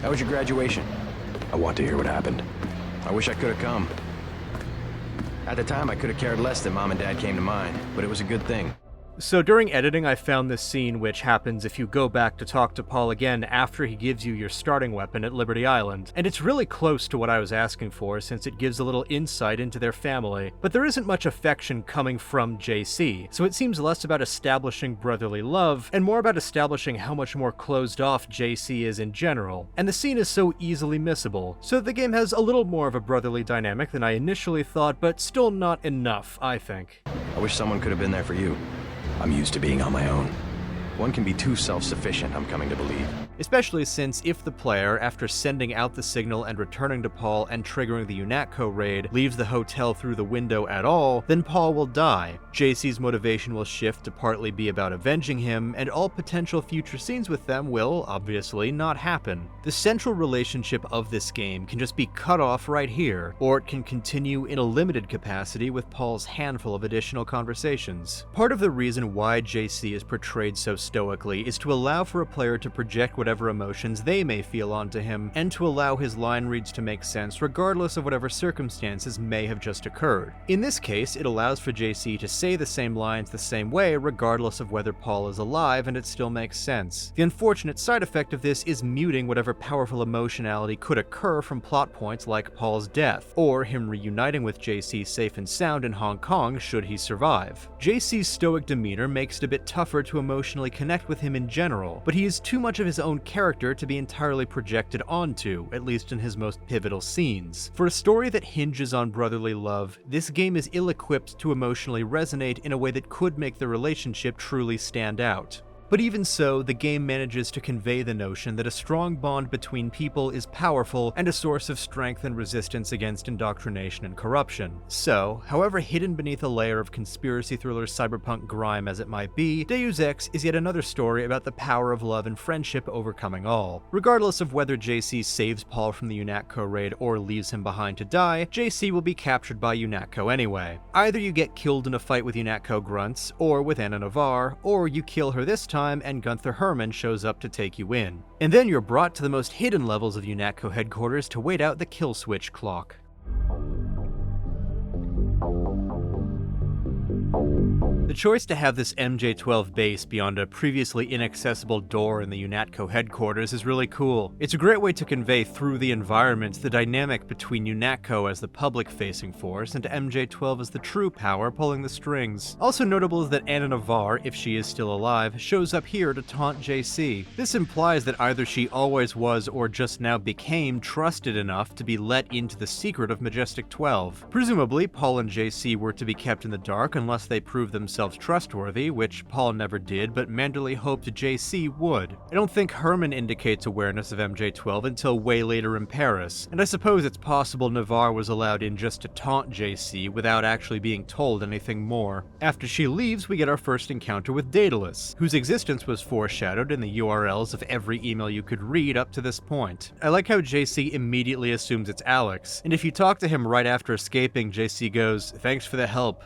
How was your graduation? I want to hear what happened. I wish I could have come. At the time, I could have cared less that Mom and Dad came to mind, but it was a good thing. So during editing, I found this scene which happens if you go back to talk to Paul again after he gives you your starting weapon at Liberty Island, and it's really close to what I was asking for since it gives a little insight into their family, but there isn't much affection coming from JC, so it seems less about establishing brotherly love and more about establishing how much more closed off JC is in general, and the scene is so easily missable, so the game has a little more of a brotherly dynamic than I initially thought, but still not enough, I think. I wish someone could have been there for you. I'm used to being on my own. One can be too self-sufficient, I'm coming to believe. Especially since if the player, after sending out the signal and returning to Paul and triggering the UNATCO raid, leaves the hotel through the window at all, then Paul will die. JC's motivation will shift to partly be about avenging him, and all potential future scenes with them will, obviously, not happen. The central relationship of this game can just be cut off right here, or it can continue in a limited capacity with Paul's handful of additional conversations. Part of the reason why JC is portrayed so stoically is to allow for a player to project whatever emotions they may feel onto him, and to allow his line reads to make sense regardless of whatever circumstances may have just occurred. In this case, it allows for JC to say the same lines the same way regardless of whether Paul is alive, and it still makes sense. The unfortunate side effect of this is muting whatever powerful emotionality could occur from plot points like Paul's death, or him reuniting with JC safe and sound in Hong Kong should he survive. JC's stoic demeanor makes it a bit tougher to emotionally connect with him in general, but he is too much of his own character to be entirely projected onto, at least in his most pivotal scenes. For a story that hinges on brotherly love, this game is ill-equipped to emotionally resonate in a way that could make the relationship truly stand out. But even so, the game manages to convey the notion that a strong bond between people is powerful and a source of strength and resistance against indoctrination and corruption. So, however hidden beneath a layer of conspiracy thriller cyberpunk grime as it might be, Deus Ex is yet another story about the power of love and friendship overcoming all. Regardless of whether JC saves Paul from the UNATCO raid or leaves him behind to die, JC will be captured by UNATCO anyway. Either you get killed in a fight with UNATCO grunts, or with Anna Navarre, or you kill her this time and Gunther Herman shows up to take you in. And then you're brought to the most hidden levels of UNATCO headquarters to wait out the kill switch clock. The choice to have this MJ12 base beyond a previously inaccessible door in the UNATCO headquarters is really cool. It's a great way to convey through the environment the dynamic between UNATCO as the public-facing force and MJ12 as the true power pulling the strings. Also notable is that Anna Navarre, if she is still alive, shows up here to taunt JC. This implies that either she always was or just now became trusted enough to be let into the secret of Majestic 12. Presumably, Paul and JC were to be kept in the dark unless they proved themselves trustworthy, which Paul never did, but Manderley hoped JC would. I don't think Herman indicates awareness of MJ12 until way later in Paris, and I suppose it's possible Navarre was allowed in just to taunt JC without actually being told anything more. After she leaves, we get our first encounter with Daedalus, whose existence was foreshadowed in the URLs of every email you could read up to this point. I like how JC immediately assumes it's Alex, and if you talk to him right after escaping, JC goes, "Thanks for the help,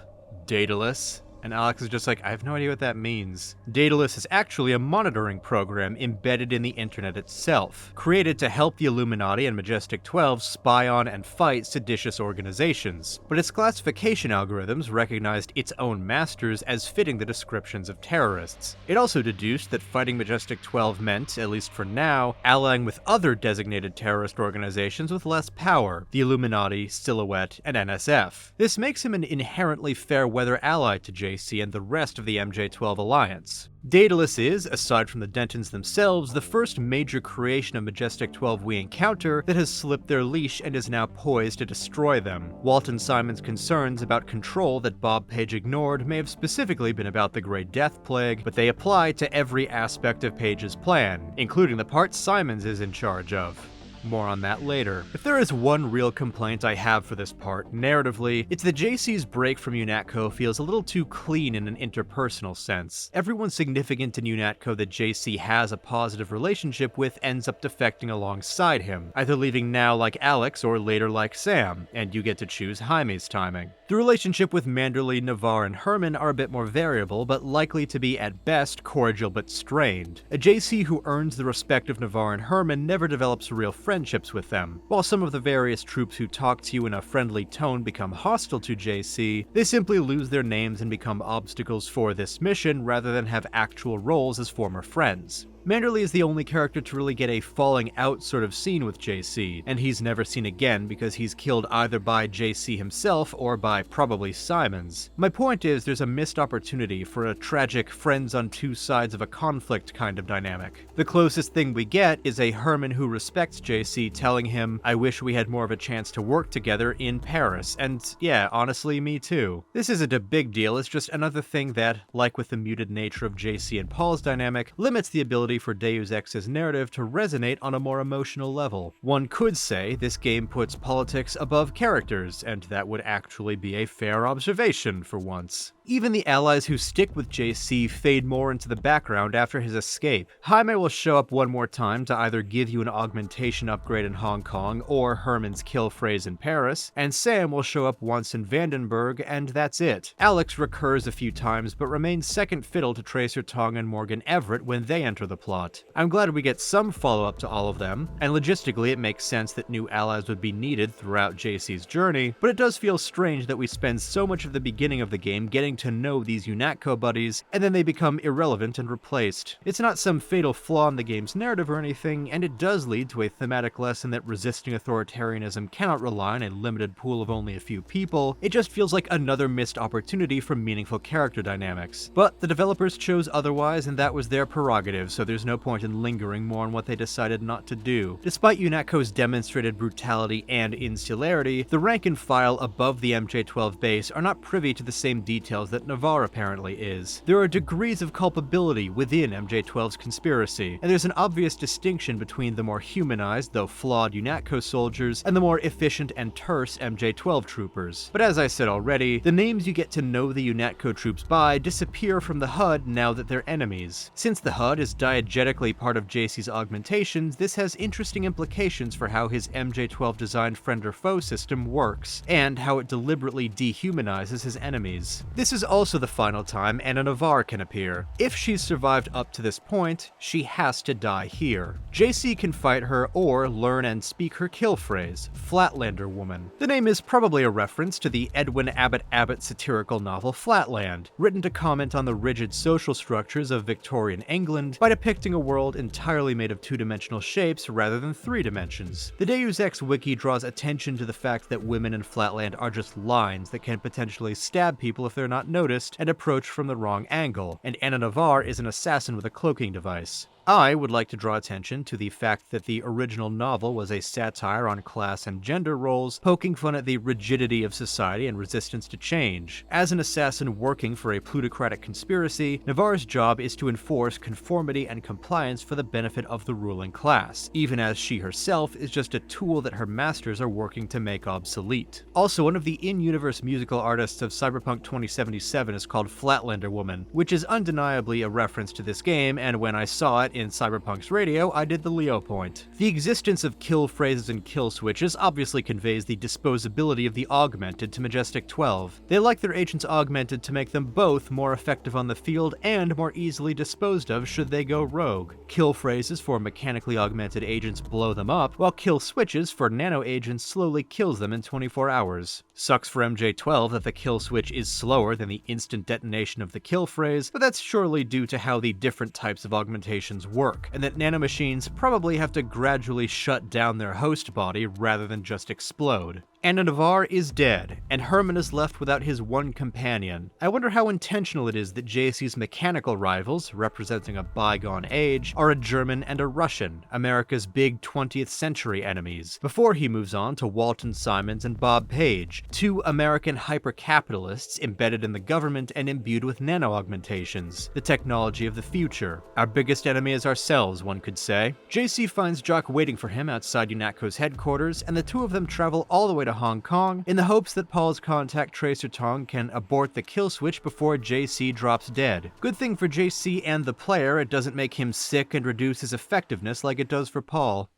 Daedalus." And Alex is just like, I have no idea what that means. Daedalus is actually a monitoring program embedded in the internet itself, created to help the Illuminati and Majestic 12 spy on and fight seditious organizations. But its classification algorithms recognized its own masters as fitting the descriptions of terrorists. It also deduced that fighting Majestic 12 meant, at least for now, allying with other designated terrorist organizations with less power, the Illuminati, Silhouette, and NSF. This makes him an inherently fair-weather ally to JC and the rest of the MJ12 alliance. Daedalus is, aside from the Dentons themselves, the first major creation of Majestic 12 we encounter that has slipped their leash and is now poised to destroy them. Walton Simon's concerns about control that Bob Page ignored may have specifically been about the Great Death Plague, but they apply to every aspect of Page's plan, including the part Simons is in charge of. More on that later. If there is one real complaint I have for this part, narratively, it's that JC's break from UNATCO feels a little too clean in an interpersonal sense. Everyone significant in UNATCO that JC has a positive relationship with ends up defecting alongside him, either leaving now like Alex or later like Sam, and you get to choose Jaime's timing. The relationship with Manderley, Navarre, and Herman are a bit more variable, but likely to be at best cordial but strained. A JC who earns the respect of Navarre and Herman never develops real friendships with them. While some of the various troops who talk to you in a friendly tone become hostile to JC, they simply lose their names and become obstacles for this mission rather than have actual roles as former friends. Manderley is the only character to really get a falling out sort of scene with JC, and he's never seen again because he's killed either by JC himself or by probably Simons. My point is, there's a missed opportunity for a tragic friends on two sides of a conflict kind of dynamic. The closest thing we get is a Herman who respects JC telling him, "I wish we had more of a chance to work together in Paris," and yeah, honestly, me too. This isn't a big deal, it's just another thing that, like with the muted nature of JC and Paul's dynamic, limits the ability for Deus Ex's narrative to resonate on a more emotional level. One could say this game puts politics above characters, and that would actually be a fair observation for once. Even the allies who stick with JC fade more into the background after his escape. Jaime will show up one more time to either give you an augmentation upgrade in Hong Kong or Herman's kill phrase in Paris, and Sam will show up once in Vandenberg, and that's it. Alex recurs a few times but remains second fiddle to Tracer Tong and Morgan Everett when they enter the plot. I'm glad we get some follow-up to all of them, and logistically it makes sense that new allies would be needed throughout JC's journey, but it does feel strange that we spend so much of the beginning of the game getting to know these UNATCO buddies, and then they become irrelevant and replaced. It's not some fatal flaw in the game's narrative or anything, and it does lead to a thematic lesson that resisting authoritarianism cannot rely on a limited pool of only a few people. It just feels like another missed opportunity for meaningful character dynamics. But the developers chose otherwise, and that was their prerogative, so there's no point in lingering more on what they decided not to do. Despite UNATCO's demonstrated brutality and insularity, the rank and file above the MJ12 base are not privy to the same details that Navarre apparently is. There are degrees of culpability within MJ12's conspiracy, and there's an obvious distinction between the more humanized, though flawed UNATCO soldiers and the more efficient and terse MJ12 troopers. But as I said already, the names you get to know the UNATCO troops by disappear from the HUD now that they're enemies. Since the HUD is diegetically part of JC's augmentations, this has interesting implications for how his MJ12 designed friend or foe system works, and how it deliberately dehumanizes his enemies. This is also the final time Anna Navarre can appear. If she's survived up to this point, she has to die here. JC can fight her or learn and speak her kill phrase, Flatlander Woman. The name is probably a reference to the Edwin Abbott satirical novel Flatland, written to comment on the rigid social structures of Victorian England by depicting a world entirely made of two-dimensional shapes rather than three dimensions. The Deus Ex wiki draws attention to the fact that women in Flatland are just lines that can potentially stab people if they're not noticed and approach from the wrong angle, and Anna Navarre is an assassin with a cloaking device. I would like to draw attention to the fact that the original novel was a satire on class and gender roles, poking fun at the rigidity of society and resistance to change. As an assassin working for a plutocratic conspiracy, Navarre's job is to enforce conformity and compliance for the benefit of the ruling class, even as she herself is just a tool that her masters are working to make obsolete. Also, one of the in-universe musical artists of Cyberpunk 2077 is called Flatlander Woman, which is undeniably a reference to this game, and when I saw it in Cyberpunk's radio, I did the Leo point. The existence of kill phrases and kill switches obviously conveys the disposability of the augmented to Majestic 12. They like their agents augmented to make them both more effective on the field and more easily disposed of should they go rogue. Kill phrases for mechanically augmented agents blow them up, while kill switches for nano agents slowly kills them in 24 hours. Sucks for MJ12 that the kill switch is slower than the instant detonation of the kill phrase, but that's surely due to how the different types of augmentations work, and that nanomachines probably have to gradually shut down their host body rather than just explode. Anna Navarre is dead, and Herman is left without his one companion. I wonder how intentional it is that JC's mechanical rivals, representing a bygone age, are a German and a Russian, America's big 20th century enemies, before he moves on to Walton Simons and Bob Page, two American hyper-capitalists embedded in the government and imbued with nano-augmentations, the technology of the future. Our biggest enemy is ourselves, one could say. JC finds Jock waiting for him outside UNATCO's headquarters, and the two of them travel all the way to Hong Kong in the hopes that Paul's contact Tracer Tong can abort the kill switch before JC drops dead. Good thing for JC and the player, it doesn't make him sick and reduce his effectiveness like it does for Paul.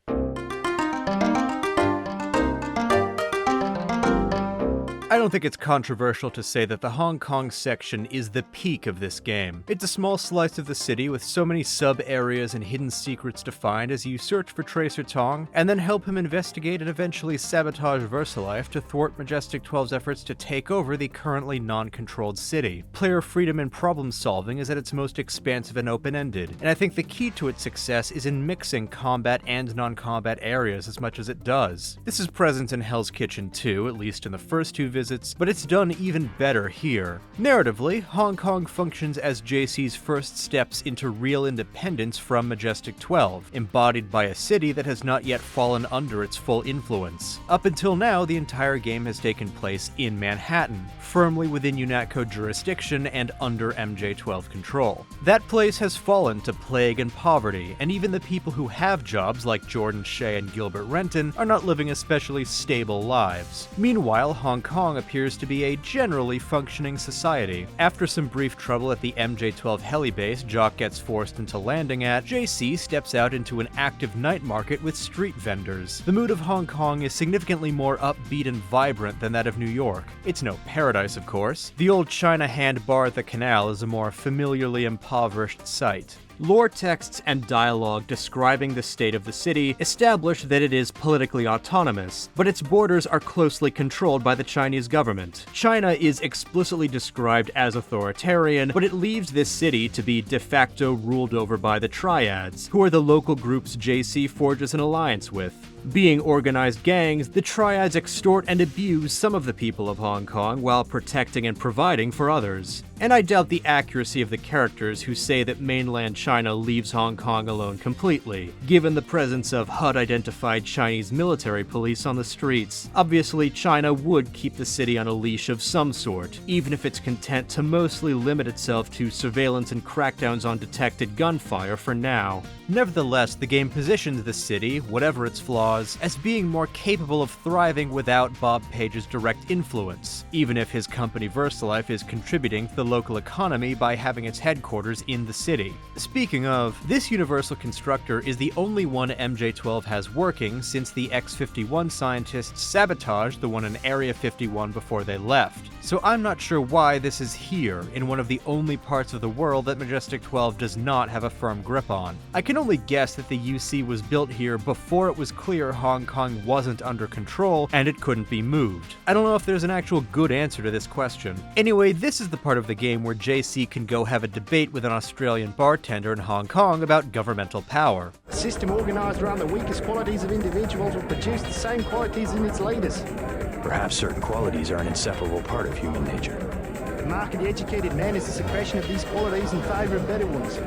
I don't think it's controversial to say that the Hong Kong section is the peak of this game. It's a small slice of the city with so many sub-areas and hidden secrets to find as you search for Tracer Tong, and then help him investigate and eventually sabotage VersaLife to thwart Majestic 12's efforts to take over the currently non-controlled city. Player freedom and problem solving is at its most expansive and open-ended, and I think the key to its success is in mixing combat and non-combat areas as much as it does. This is present in Hell's Kitchen too, at least in the first two visits, but it's done even better here. Narratively, Hong Kong functions as JC's first steps into real independence from Majestic 12, embodied by a city that has not yet fallen under its full influence. Up until now, the entire game has taken place in Manhattan, firmly within UNATCO jurisdiction and under MJ12 control. That place has fallen to plague and poverty, and even the people who have jobs like Jordan Shea and Gilbert Renton are not living especially stable lives. Meanwhile, Hong Kong appears to be a generally functioning society. After some brief trouble at the MJ12 heli base Jock gets forced into landing at, JC steps out into an active night market with street vendors. The mood of Hong Kong is significantly more upbeat and vibrant than that of New York. It's no paradise, of course. The old China hand bar at the canal is a more familiarly impoverished sight. Lore texts and dialogue describing the state of the city establish that it is politically autonomous, but its borders are closely controlled by the Chinese government. China is explicitly described as authoritarian, but it leaves this city to be de facto ruled over by the Triads, who are the local groups JC forges an alliance with. Being organized gangs, the Triads extort and abuse some of the people of Hong Kong while protecting and providing for others. And I doubt the accuracy of the characters who say that mainland China leaves Hong Kong alone completely, given the presence of HUD-identified Chinese military police on the streets. Obviously, China would keep the city on a leash of some sort, even if it's content to mostly limit itself to surveillance and crackdowns on detected gunfire for now. Nevertheless, the game positions the city, whatever its flaws, as being more capable of thriving without Bob Page's direct influence, even if his company VersaLife is contributing to the local economy by having its headquarters in the city. Speaking of, this Universal Constructor is the only one MJ12 has working since the X-51 scientists sabotaged the one in Area 51 before they left. So I'm not sure why this is here, in one of the only parts of the world that Majestic 12 does not have a firm grip on. I can only guess that the UC was built here before it was clear Hong Kong wasn't under control and it couldn't be moved. I don't know if there's an actual good answer to this question. Anyway, this is the part of the game where JC can go have a debate with an Australian bartender in Hong Kong about governmental power. A system organised around the weakest qualities of individuals will produce the same qualities in its leaders. Perhaps certain qualities are an inseparable part of human nature. The mark of the educated man is the suppression of these qualities in favour of better ones.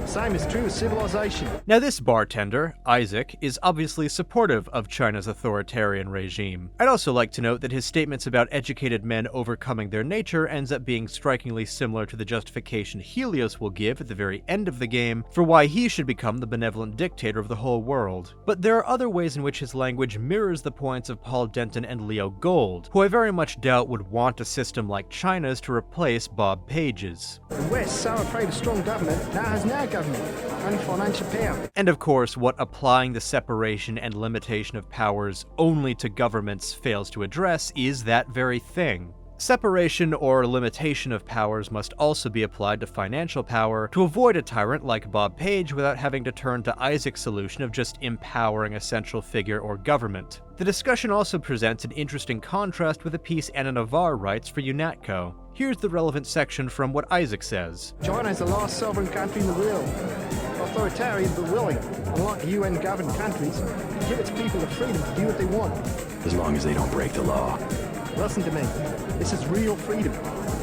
The same is true of civilization. Now this bartender, Isaac, is obviously supportive of China's authoritarian regime. I'd also like to note that his statements about educated men overcoming their nature ends up being strikingly similar to the justification Helios will give at the very end of the game for why he should become the benevolent dictator of the whole world. But there are other ways in which his language mirrors the points of Paul Denton and Leo Gold, who I very much doubt would want a system like China's to replace Bob Page's. The West, so afraid of strong government, now has no government, only financial power. And of course, what applying the separation and limitation of powers only to governments fails to address is that very thing. Separation or limitation of powers must also be applied to financial power to avoid a tyrant like Bob Page without having to turn to Isaac's solution of just empowering a central figure or government. The discussion also presents an interesting contrast with a piece Anna Navarre writes for UNATCO. Here's the relevant section from what Isaac says. China is the last sovereign country in the world. Authoritarian but willing, unlike UN-governed countries, to give its people the freedom to do what they want. As long as they don't break the law. Listen to me. This is real freedom.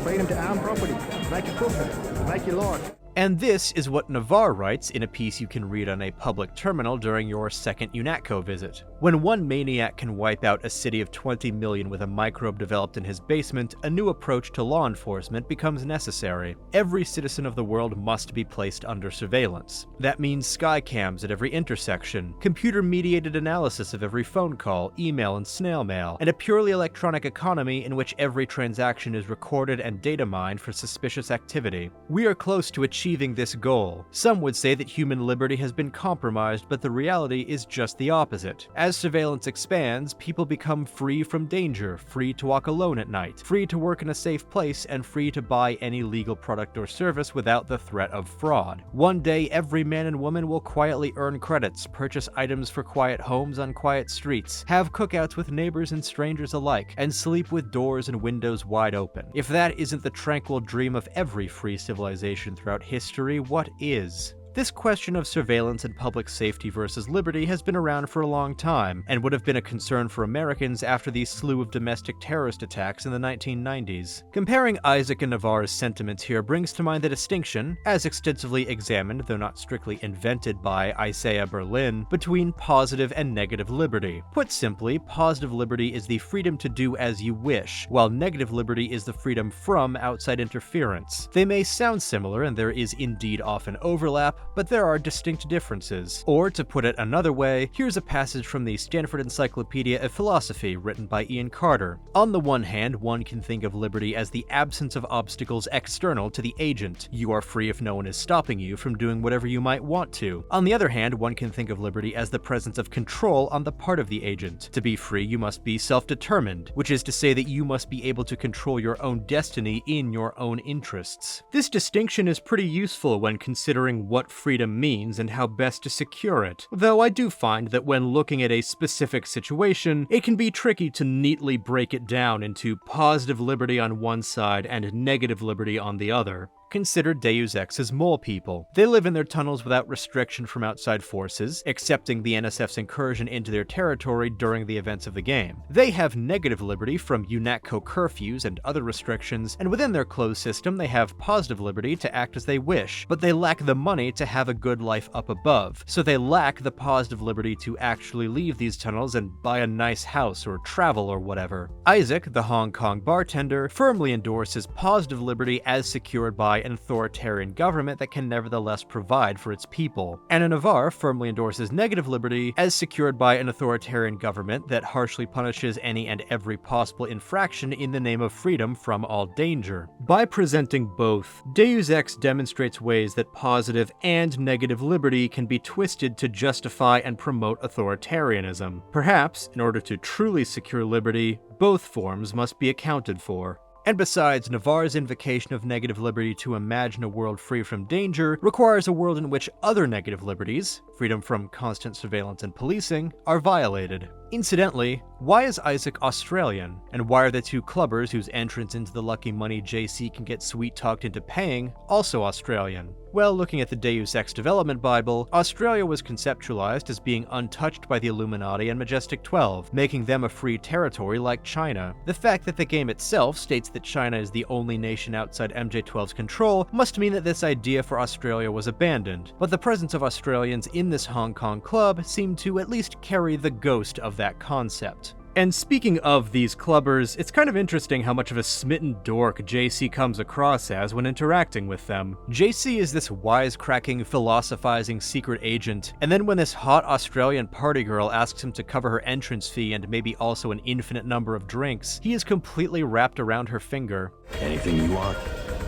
Freedom to own property, make a profit, make your life. And this is what Navarre writes in a piece you can read on a public terminal during your second UNATCO visit. When one maniac can wipe out a city of 20 million with a microbe developed in his basement, a new approach to law enforcement becomes necessary. Every citizen of the world must be placed under surveillance. That means sky cams at every intersection, computer-mediated analysis of every phone call, email, and snail mail, and a purely electronic economy in which every transaction is recorded and data mined for suspicious activity. We are close to achieving achieving this goal. Some would say that human liberty has been compromised, but the reality is just the opposite. As surveillance expands, people become free from danger, free to walk alone at night, free to work in a safe place, and free to buy any legal product or service without the threat of fraud. One day, every man and woman will quietly earn credits, purchase items for quiet homes on quiet streets, have cookouts with neighbors and strangers alike, and sleep with doors and windows wide open. If that isn't the tranquil dream of every free civilization throughout history, what is? This question of surveillance and public safety versus liberty has been around for a long time, and would have been a concern for Americans after the slew of domestic terrorist attacks in the 1990s. Comparing Isaac and Navarre's sentiments here brings to mind the distinction, as extensively examined though not strictly invented by Isaiah Berlin, between positive and negative liberty. Put simply, positive liberty is the freedom to do as you wish, while negative liberty is the freedom from outside interference. They may sound similar, and there is indeed often overlap, but there are distinct differences. Or, to put it another way, here's a passage from the Stanford Encyclopedia of Philosophy written by Ian Carter. On the one hand, one can think of liberty as the absence of obstacles external to the agent. You are free if no one is stopping you from doing whatever you might want to. On the other hand, one can think of liberty as the presence of control on the part of the agent. To be free, you must be self-determined, which is to say that you must be able to control your own destiny in your own interests. This distinction is pretty useful when considering what freedom means and how best to secure it, though I do find that when looking at a specific situation, it can be tricky to neatly break it down into positive liberty on one side and negative liberty on the other. Consider Deus Ex's mole people. They live in their tunnels without restriction from outside forces, excepting the NSF's incursion into their territory during the events of the game. They have negative liberty from UNATCO curfews and other restrictions, and within their closed system they have positive liberty to act as they wish, but they lack the money to have a good life up above, so they lack the positive liberty to actually leave these tunnels and buy a nice house or travel or whatever. Isaac, the Hong Kong bartender, firmly endorses positive liberty as secured by an authoritarian government that can nevertheless provide for its people. Anna Navarre firmly endorses negative liberty as secured by an authoritarian government that harshly punishes any and every possible infraction in the name of freedom from all danger. By presenting both, Deus Ex demonstrates ways that positive and negative liberty can be twisted to justify and promote authoritarianism. Perhaps, in order to truly secure liberty, both forms must be accounted for. And besides, Navarre's invocation of negative liberty to imagine a world free from danger requires a world in which other negative liberties, freedom from constant surveillance and policing, are violated. Incidentally, why is Isaac Australian? And why are the two clubbers whose entrance into the lucky money JC can get sweet-talked into paying also Australian? Well, looking at the Deus Ex development Bible, Australia was conceptualized as being untouched by the Illuminati and Majestic 12, making them a free territory like China. The fact that the game itself states that China is the only nation outside MJ12's control must mean that this idea for Australia was abandoned, but the presence of Australians in this Hong Kong club seemed to at least carry the ghost of that concept. And speaking of these clubbers, it's kind of interesting how much of a smitten dork JC comes across as when interacting with them. JC is this wisecracking, philosophizing secret agent, and then when this hot Australian party girl asks him to cover her entrance fee and maybe also an infinite number of drinks, he is completely wrapped around her finger. Anything you want?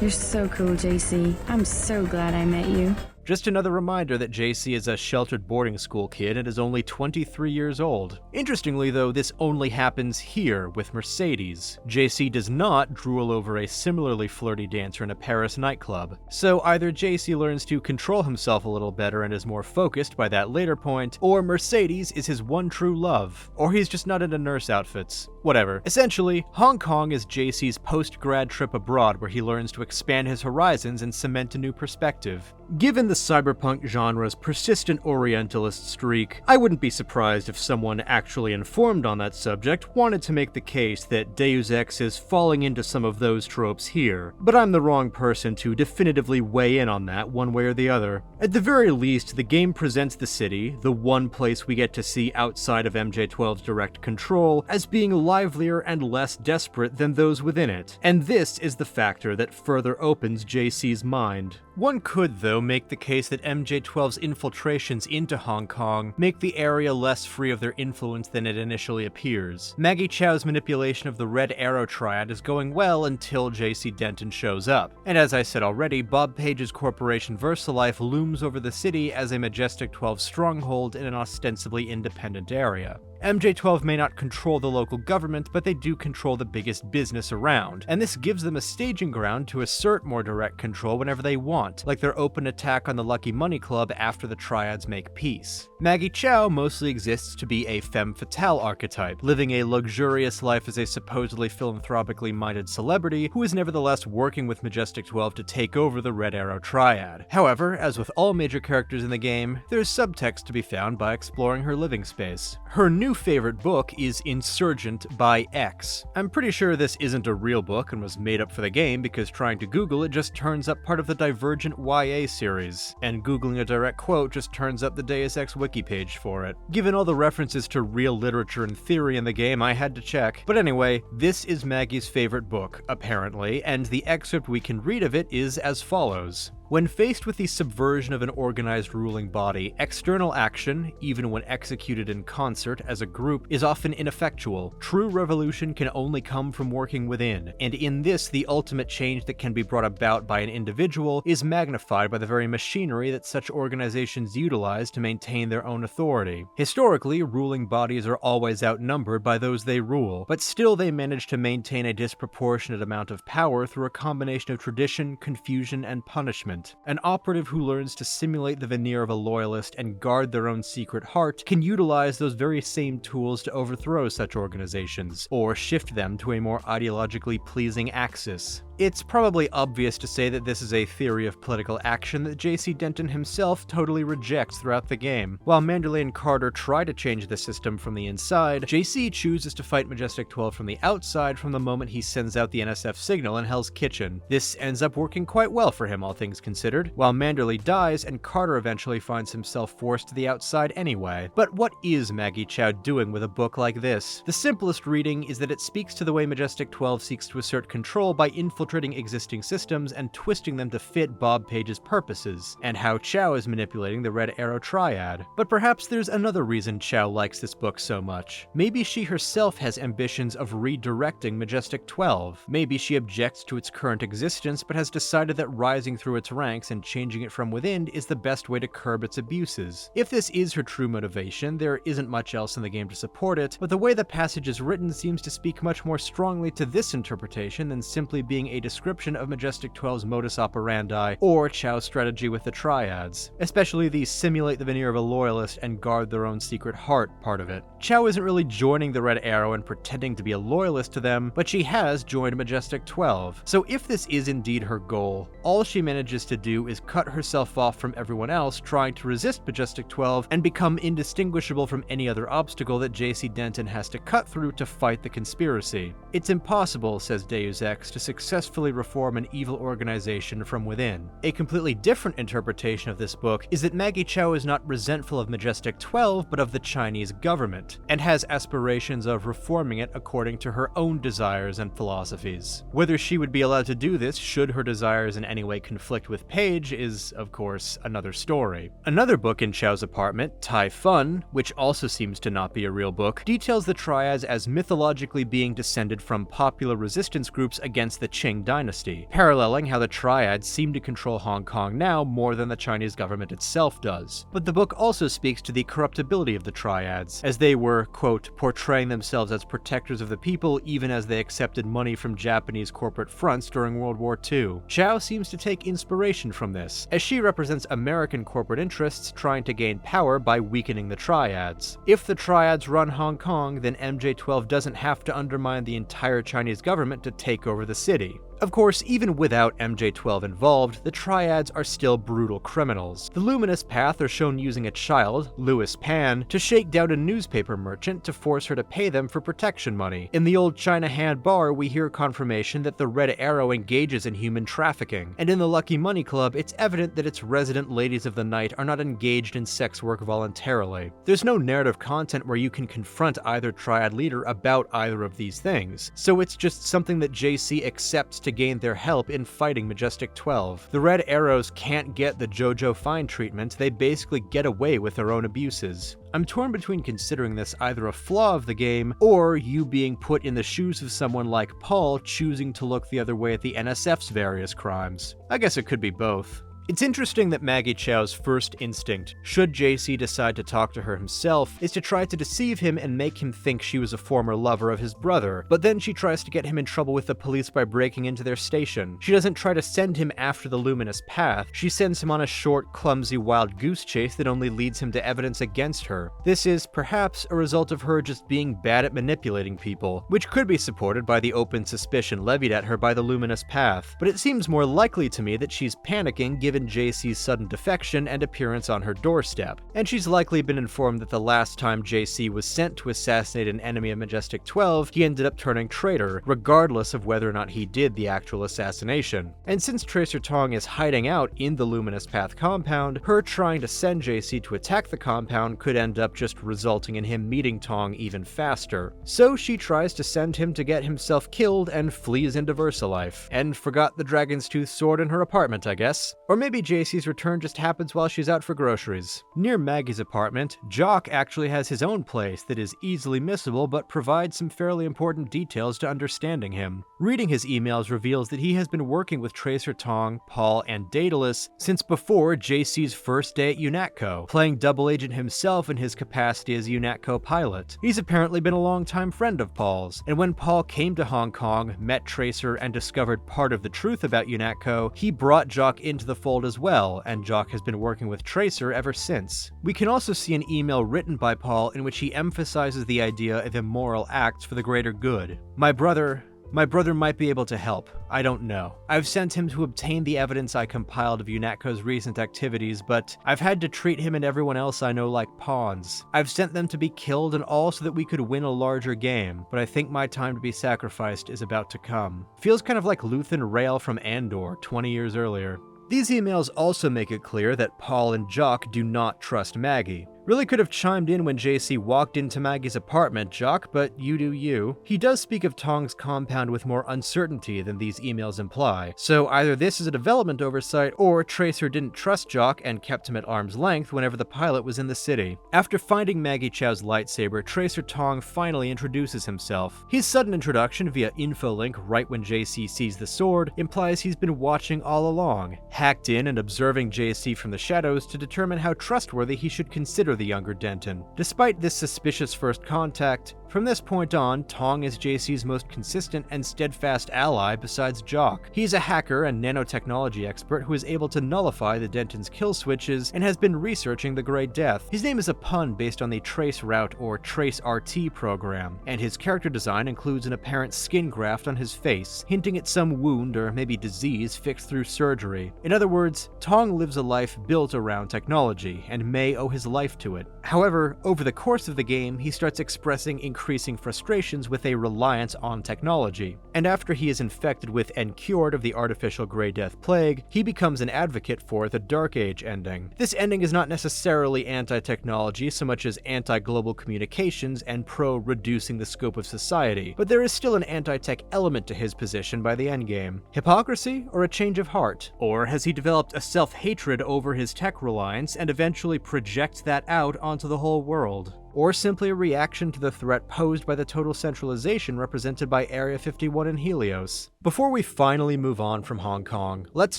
You're so cool, JC. I'm so glad I met you. Just another reminder that JC is a sheltered boarding school kid and is only 23 years old. Interestingly though, this only happens here with Mercedes. JC does not drool over a similarly flirty dancer in a Paris nightclub. So either JC learns to control himself a little better and is more focused by that later point, or Mercedes is his one true love. Or he's just not into nurse outfits. Whatever. Essentially, Hong Kong is JC's post-grad trip abroad where he learns to expand his horizons and cement a new perspective. Given the cyberpunk genre's persistent Orientalist streak, I wouldn't be surprised if someone actually informed on that subject wanted to make the case that Deus Ex is falling into some of those tropes here, but I'm the wrong person to definitively weigh in on that one way or the other. At the very least, the game presents the city, the one place we get to see outside of MJ12's direct control, as being livelier and less desperate than those within it, and this is the factor that further opens JC's mind. One could, though, also make the case that MJ12's infiltrations into Hong Kong make the area less free of their influence than it initially appears. Maggie Chow's manipulation of the Red Arrow Triad is going well until JC Denton shows up. And as I said already, Bob Page's corporation VersaLife looms over the city as a Majestic 12 stronghold in an ostensibly independent area. MJ12 may not control the local government, but they do control the biggest business around, and this gives them a staging ground to assert more direct control whenever they want, like their open attack on the Lucky Money Club after the Triads make peace. Maggie Chow mostly exists to be a femme fatale archetype, living a luxurious life as a supposedly philanthropically minded celebrity who is nevertheless working with Majestic 12 to take over the Red Arrow Triad. However, as with all major characters in the game, there's subtext to be found by exploring her living space. Her new favorite book is Insurgent by X. I'm pretty sure this isn't a real book and was made up for the game because trying to Google it just turns up part of the Divergent YA series, and Googling a direct quote just turns up the Deus Ex wiki page for it. Given all the references to real literature and theory in the game, I had to check. But anyway, this is Maggie's favorite book, apparently, and the excerpt we can read of it is as follows. When faced with the subversion of an organized ruling body, external action, even when executed in concert as a group, is often ineffectual. True revolution can only come from working within, and in this, the ultimate change that can be brought about by an individual is magnified by the very machinery that such organizations utilize to maintain their own authority. Historically, ruling bodies are always outnumbered by those they rule, but still they manage to maintain a disproportionate amount of power through a combination of tradition, confusion, and punishment. An operative who learns to simulate the veneer of a loyalist and guard their own secret heart can utilize those very same tools to overthrow such organizations, or shift them to a more ideologically pleasing axis. It's probably obvious to say that this is a theory of political action that JC Denton himself totally rejects throughout the game. While Manderley and Carter try to change the system from the inside, JC chooses to fight Majestic 12 from the outside from the moment he sends out the NSF signal in Hell's Kitchen. This ends up working quite well for him, all things considered, while Manderley dies and Carter eventually finds himself forced to the outside anyway. But what is Maggie Chow doing with a book like this? The simplest reading is that it speaks to the way Majestic 12 seeks to assert control by infiltrating existing systems and twisting them to fit Bob Page's purposes, and how Chow is manipulating the Red Arrow Triad. But perhaps there's another reason Chow likes this book so much. Maybe she herself has ambitions of redirecting Majestic 12. Maybe she objects to its current existence but has decided that rising through its ranks and changing it from within is the best way to curb its abuses. If this is her true motivation, there isn't much else in the game to support it, but the way the passage is written seems to speak much more strongly to this interpretation than simply being a description of Majestic 12's modus operandi or Chow's strategy with the Triads, especially the simulate the veneer of a loyalist and guard their own secret heart part of it. Chow isn't really joining the Red Arrow and pretending to be a loyalist to them, but she has joined Majestic 12. So if this is indeed her goal, all she manages to do is cut herself off from everyone else trying to resist Majestic 12 and become indistinguishable from any other obstacle that JC Denton has to cut through to fight the conspiracy. It's impossible, says Deus Ex, to successfully reform an evil organization from within. A completely different interpretation of this book is that Maggie Chow is not resentful of Majestic 12, but of the Chinese government, and has aspirations of reforming it according to her own desires and philosophies. Whether she would be allowed to do this should her desires in any way conflict with Page is, of course, another story. Another book in Chow's apartment, Tai Fun, which also seems to not be a real book, details the Triads as mythologically being descended from popular resistance groups against the Qing dynasty, paralleling how the Triads seem to control Hong Kong now more than the Chinese government itself does. But the book also speaks to the corruptibility of the Triads, as they were, quote, portraying themselves as protectors of the people even as they accepted money from Japanese corporate fronts during World War II. Chow seems to take inspiration from this, as she represents American corporate interests trying to gain power by weakening the Triads. If the Triads run Hong Kong, then MJ12 doesn't have to undermine the entire Chinese government to take over the city. Of course, even without MJ12 involved, the Triads are still brutal criminals. The Luminous Path are shown using a child, Louis Pan, to shake down a newspaper merchant to force her to pay them for protection money. In the old China Hand bar, we hear confirmation that the Red Arrow engages in human trafficking, and in the Lucky Money Club, it's evident that its resident ladies of the night are not engaged in sex work voluntarily. There's no narrative content where you can confront either Triad leader about either of these things, so it's just something that JC accepts to gain their help in fighting MJ12. The Red Arrows can't get the JoJo Fine treatment, they basically get away with their own abuses. I'm torn between considering this either a flaw of the game, or you being put in the shoes of someone like Paul choosing to look the other way at the NSF's various crimes. I guess it could be both. It's interesting that Maggie Chow's first instinct, should JC decide to talk to her himself, is to try to deceive him and make him think she was a former lover of his brother, but then she tries to get him in trouble with the police by breaking into their station. She doesn't try to send him after the luminous path, she sends him on a short, clumsy wild goose chase that only leads him to evidence against her. This is, perhaps, a result of her just being bad at manipulating people, which could be supported by the open suspicion levied at her by the luminous path, but it seems more likely to me that she's panicking given JC's sudden defection and appearance on her doorstep, and she's likely been informed that the last time JC was sent to assassinate an enemy of MJ12, he ended up turning traitor, regardless of whether or not he did the actual assassination. And since Tracer Tong is hiding out in the Luminous Path compound, her trying to send JC to attack the compound could end up just resulting in him meeting Tong even faster. So she tries to send him to get himself killed and flees into VersaLife, and forgot the Dragon's Tooth sword in her apartment, I guess. Or maybe JC's return just happens while she's out for groceries. Near Maggie's apartment, Jock actually has his own place that is easily missable but provides some fairly important details to understanding him. Reading his emails reveals that he has been working with Tracer Tong, Paul, and Daedalus since before JC's first day at UNATCO, playing double agent himself in his capacity as UNATCO pilot. He's apparently been a longtime friend of Paul's, and when Paul came to Hong Kong, met Tracer, and discovered part of the truth about UNATCO, he brought Jock into the fold as well, and Jock has been working with Tracer ever since. We can also see an email written by Paul in which he emphasizes the idea of immoral acts for the greater good. My brother might be able to help. I don't know. I've sent him to obtain the evidence I compiled of UNATCO's recent activities, but I've had to treat him and everyone else I know like pawns. I've sent them to be killed and all so that we could win a larger game, but I think my time to be sacrificed is about to come. Feels kind of like Luthen Rael from Andor 20 years earlier. These emails also make it clear that Paul and Jock do not trust Maggie. Really could have chimed in when JC walked into Maggie's apartment, Jock, but you do you. He does speak of Tong's compound with more uncertainty than these emails imply, so either this is a development oversight, or Tracer didn't trust Jock and kept him at arm's length whenever the pilot was in the city. After finding Maggie Chow's lightsaber, Tracer Tong finally introduces himself. His sudden introduction via infolink right when JC sees the sword implies he's been watching all along, hacked in and observing JC from the shadows to determine how trustworthy he should consider the younger Denton. Despite this suspicious first contact, from this point on, Tong is JC's most consistent and steadfast ally besides Jock. He's a hacker and nanotechnology expert who is able to nullify the Denton's kill switches and has been researching the Grey Death. His name is a pun based on the Trace Route or Trace RT program, and his character design includes an apparent skin graft on his face, hinting at some wound or maybe disease fixed through surgery. In other words, Tong lives a life built around technology and may owe his life to it. However, over the course of the game, he starts expressing increasing frustrations with a reliance on technology, and after he is infected with and cured of the artificial Grey Death plague, he becomes an advocate for the Dark Age ending. This ending is not necessarily anti-technology so much as anti-global communications and pro-reducing the scope of society, but there is still an anti-tech element to his position by the endgame. Hypocrisy or a change of heart? Or has he developed a self-hatred over his tech reliance and eventually projects that out onto the whole world? Or simply a reaction to the threat posed by the total centralization represented by Area 51 and Helios. Before we finally move on from Hong Kong, let's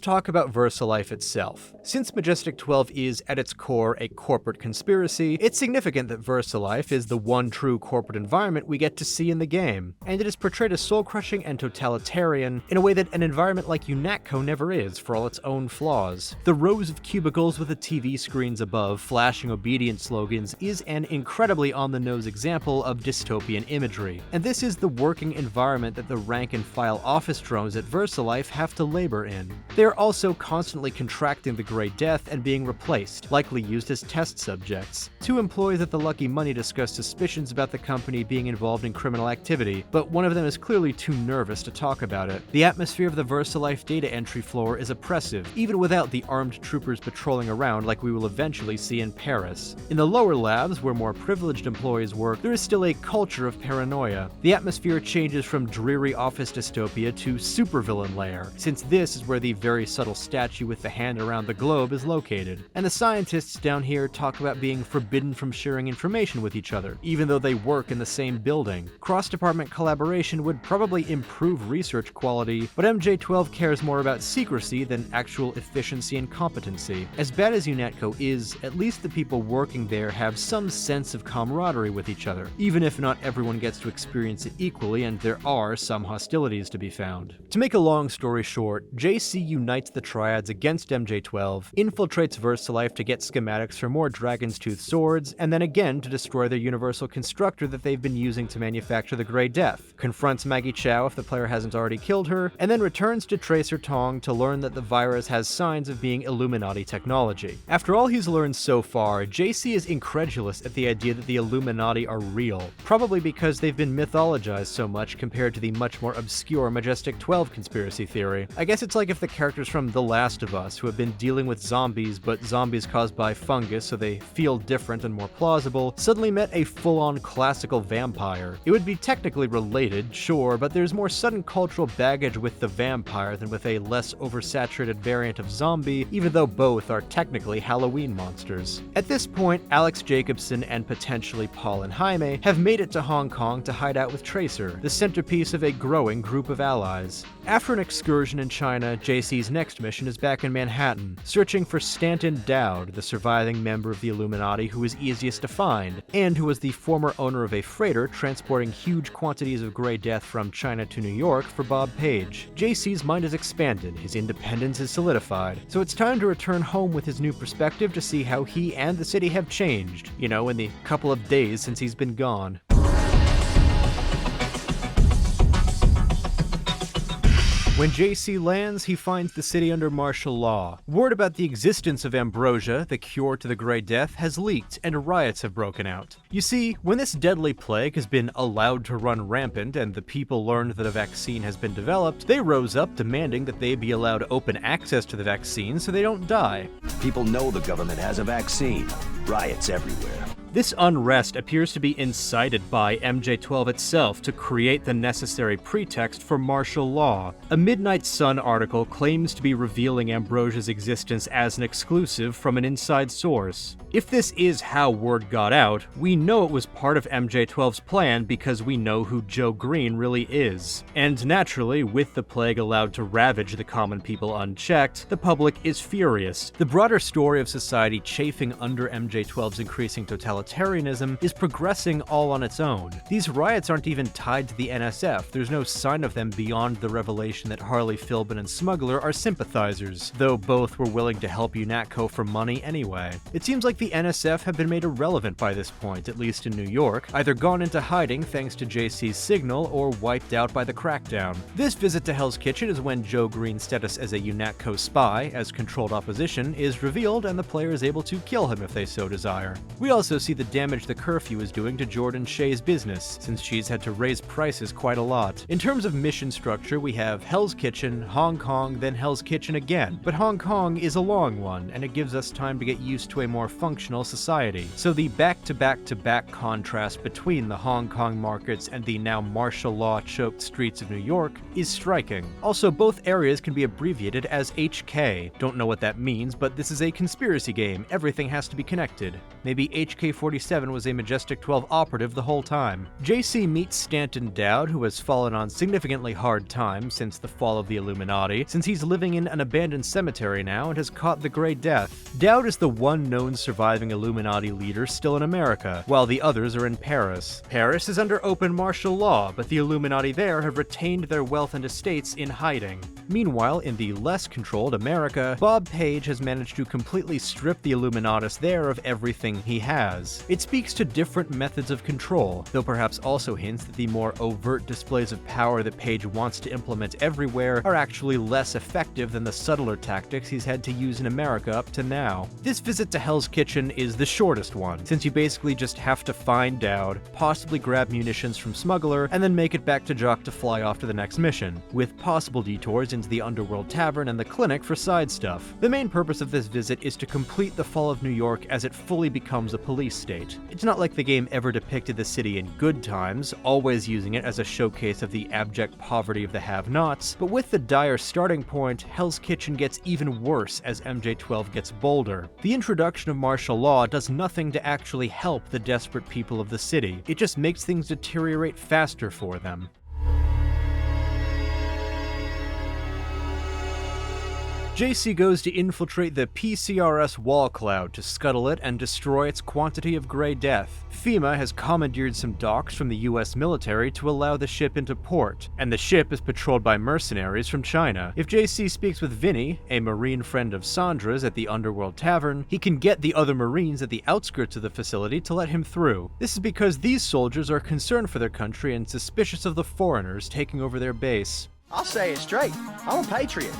talk about VersaLife itself. Since MJ12 is, at its core, a corporate conspiracy, it's significant that VersaLife is the one true corporate environment we get to see in the game, and it is portrayed as soul-crushing and totalitarian in a way that an environment like UNATCO never is for all its own flaws. The rows of cubicles with the TV screens above flashing obedience slogans is an incredibly on-the-nose example of dystopian imagery, and this is the working environment that the rank-and-file office drones at VersaLife have to labor in. They are also constantly contracting the Grey Death and being replaced, likely used as test subjects. Two employees at the Lucky Money discuss suspicions about the company being involved in criminal activity, but one of them is clearly too nervous to talk about it. The atmosphere of the VersaLife data entry floor is oppressive, even without the armed troopers patrolling around like we will eventually see in Paris. In the lower labs, where more privileged privileged employees work, there is still a culture of paranoia. The atmosphere changes from dreary office dystopia to supervillain lair, since this is where the very subtle statue with the hand around the globe is located. And the scientists down here talk about being forbidden from sharing information with each other, even though they work in the same building. Cross-department collaboration would probably improve research quality, but MJ12 cares more about secrecy than actual efficiency and competency. As bad as UNATCO is, at least the people working there have some sense of camaraderie with each other, even if not everyone gets to experience it equally and there are some hostilities to be found. To make a long story short, JC unites the Triads against MJ12, infiltrates VersaLife to get schematics for more Dragon's Tooth swords, and then again to destroy their universal constructor that they've been using to manufacture the Grey Death, confronts Maggie Chow if the player hasn't already killed her, and then returns to Tracer Tong to learn that the virus has signs of being Illuminati technology. After all he's learned so far, JC is incredulous at the idea that the Illuminati are real, probably because they've been mythologized so much compared to the much more obscure Majestic 12 conspiracy theory. I guess it's like if the characters from The Last of Us, who have been dealing with zombies, but zombies caused by fungus so they feel different and more plausible, suddenly met a full-on classical vampire. It would be technically related, sure, but there's more sudden cultural baggage with the vampire than with a less oversaturated variant of zombie, even though both are technically Halloween monsters. At this point, Alex Jacobson and potentially Paul and Jaime have made it to Hong Kong to hide out with Tracer, the centerpiece of a growing group of allies. After an excursion in China, JC's next mission is back in Manhattan, searching for Stanton Dowd, the surviving member of the Illuminati who is easiest to find, and who was the former owner of a freighter transporting huge quantities of Grey Death from China to New York for Bob Page. JC's mind is expanded, his independence is solidified, so it's time to return home with his new perspective to see how he and the city have changed, you know, in the couple of days since he's been gone. When JC lands, he finds the city under martial law. Word about the existence of ambrosia, the cure to the Grey Death, has leaked, and riots have broken out. You see, when this deadly plague has been allowed to run rampant and the people learned that a vaccine has been developed, they rose up demanding that they be allowed open access to the vaccine so they don't die. People know the government has a vaccine. Riots everywhere. This unrest appears to be incited by MJ12 itself to create the necessary pretext for martial law. A Midnight Sun article claims to be revealing Ambrosia's existence as an exclusive from an inside source. If this is how word got out, we know it was part of MJ12's plan because we know who Joe Greene really is. And naturally, with the plague allowed to ravage the common people unchecked, the public is furious. The broader story of society chafing under MJ12's increasing totalitarianism is progressing all on its own. These riots aren't even tied to the NSF, there's no sign of them beyond the revelation that Harley Philbin and Smuggler are sympathizers, though both were willing to help UNATCO for money anyway. It seems like the NSF have been made irrelevant by this point, at least in New York, either gone into hiding thanks to JC's signal or wiped out by the crackdown. This visit to Hell's Kitchen is when Joe Greene's status as a UNATCO spy, as controlled opposition, is revealed and the player is able to kill him if they so desire. We also see the damage the curfew is doing to Jordan Shea's business, since she's had to raise prices quite a lot. In terms of mission structure, we have Hell's Kitchen, Hong Kong, then Hell's Kitchen again, but Hong Kong is a long one, and it gives us time to get used to a more functional society. So the back-to-back-to-back contrast between the Hong Kong markets and the now martial law-choked streets of New York is striking. Also, both areas can be abbreviated as HK. Don't know what that means, but this is a conspiracy game. Everything has to be connected. Maybe HK-47 was a Majestic 12 operative the whole time. JC meets Stanton Dowd, who has fallen on significantly hard times since the fall of the Illuminati, since he's living in an abandoned cemetery now and has caught the Grey Death. Dowd is the one known surviving Illuminati leader still in America, while the others are in Paris. Paris is under open martial law, but the Illuminati there have retained their wealth and estates in hiding. Meanwhile, in the less controlled America, Bob Page has managed to completely strip the Illuminatus there of everything he has. It speaks to different methods of control, though perhaps also hints that the more overt displays of power that Page wants to implement everywhere are actually less effective than the subtler tactics he's had to use in America up to now. This visit to Hell's Kitchen is the shortest one, since you basically just have to find Dowd, possibly grab munitions from Smuggler, and then make it back to Jock to fly off to the next mission, with possible detours into the Underworld Tavern and the clinic for side stuff. The main purpose of this visit is to complete the fall of New York as it fully becomes a police state. It's not like the game ever depicted the city in good times, always using it as a showcase of the abject poverty of the have-nots, but with the dire starting point, Hell's Kitchen gets even worse as MJ12 gets bolder. The introduction of martial law does nothing to actually help the desperate people of the city. It just makes things deteriorate faster for them. JC goes to infiltrate the PCRS wall cloud to scuttle it and destroy its quantity of gray death. FEMA has commandeered some docks from the US military to allow the ship into port, and the ship is patrolled by mercenaries from China. If JC speaks with Vinny, a marine friend of Sandra's at the Underworld Tavern, he can get the other marines at the outskirts of the facility to let him through. This is because these soldiers are concerned for their country and suspicious of the foreigners taking over their base. I'll say it straight, I'm a patriot.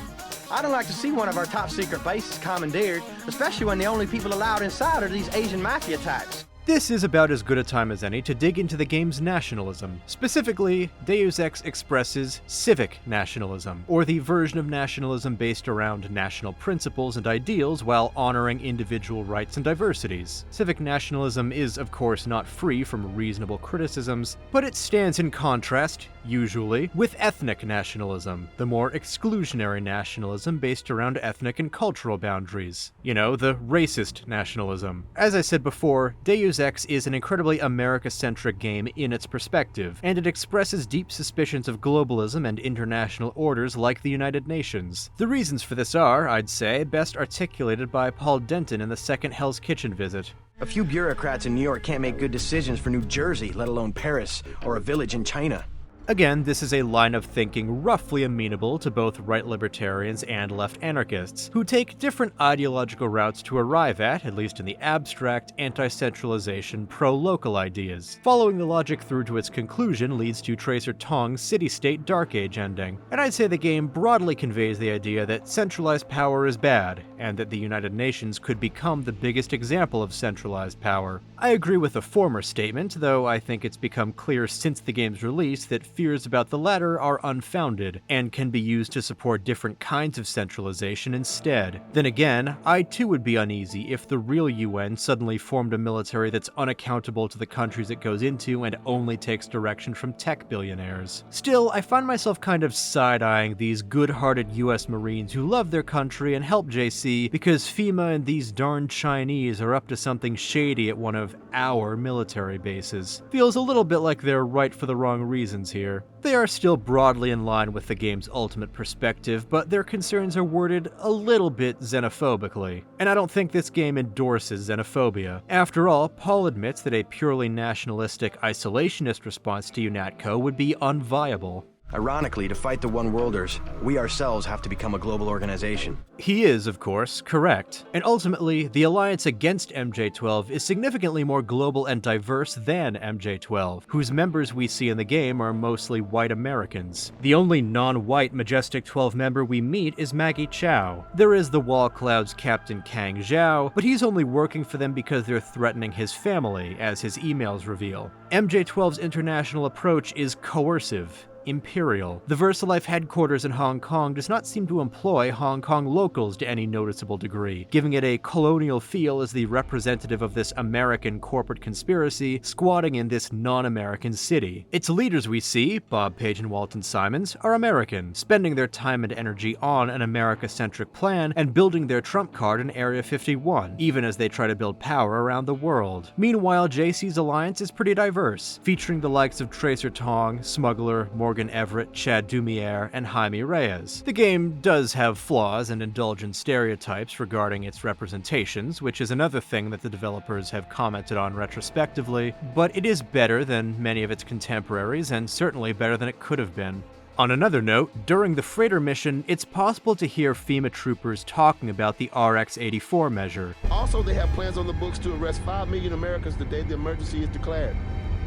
I don't like to see one of our top secret bases commandeered, especially when the only people allowed inside are these Asian mafia types. This is about as good a time as any to dig into the game's nationalism. Specifically, Deus Ex expresses civic nationalism, or the version of nationalism based around national principles and ideals while honoring individual rights and diversities. Civic nationalism is, of course, not free from reasonable criticisms, but it stands in contrast, usually, with ethnic nationalism, the more exclusionary nationalism based around ethnic and cultural boundaries. You know, the racist nationalism. As I said before, Deus Ex is an incredibly America-centric game in its perspective, and it expresses deep suspicions of globalism and international orders like the United Nations. The reasons for this are, I'd say, best articulated by Paul Denton in the second Hell's Kitchen visit. A few bureaucrats in New York can't make good decisions for New Jersey, let alone Paris, or a village in China. Again, this is a line of thinking roughly amenable to both right libertarians and left anarchists, who take different ideological routes to arrive at least in the abstract, anti-centralization, pro-local ideas. Following the logic through to its conclusion leads to Tracer Tong's city-state Dark Age ending, and I'd say the game broadly conveys the idea that centralized power is bad, and that the United Nations could become the biggest example of centralized power. I agree with the former statement, though I think it's become clear since the game's release that fears about the latter are unfounded, and can be used to support different kinds of centralization instead. Then again, I too would be uneasy if the real UN suddenly formed a military that's unaccountable to the countries it goes into and only takes direction from tech billionaires. Still, I find myself kind of side-eyeing these good-hearted US Marines who love their country and help JC because FEMA and these darn Chinese are up to something shady at one of our military bases. Feels a little bit like they're right for the wrong reasons here. They are still broadly in line with the game's ultimate perspective, but their concerns are worded a little bit xenophobically. And I don't think this game endorses xenophobia. After all, Paul admits that a purely nationalistic, isolationist response to UNATCO would be unviable. Ironically, to fight the One-Worlders, we ourselves have to become a global organization. He is, of course, correct. And ultimately, the alliance against MJ12 is significantly more global and diverse than MJ12, whose members we see in the game are mostly white Americans. The only non-white Majestic 12 member we meet is Maggie Chow. There is the Wall Cloud's Captain Kang Zhao, but he's only working for them because they're threatening his family, as his emails reveal. MJ12's international approach is coercive. Imperial. The VersaLife headquarters in Hong Kong does not seem to employ Hong Kong locals to any noticeable degree, giving it a colonial feel as the representative of this American corporate conspiracy squatting in this non-American city. Its leaders we see, Bob Page and Walton Simons, are American, spending their time and energy on an America-centric plan and building their trump card in Area 51, even as they try to build power around the world. Meanwhile, JC's alliance is pretty diverse, featuring the likes of Tracer Tong, Smuggler, Morgan Everett, Chad Dumier, and Jaime Reyes. The game does have flaws and indulgent stereotypes regarding its representations, which is another thing that the developers have commented on retrospectively, but it is better than many of its contemporaries, and certainly better than it could have been. On another note, during the freighter mission, it's possible to hear FEMA troopers talking about the RX-84 measure. Also, they have plans on the books to arrest 5 million Americans the day the emergency is declared.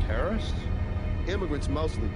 Terrorists? Immigrants mostly.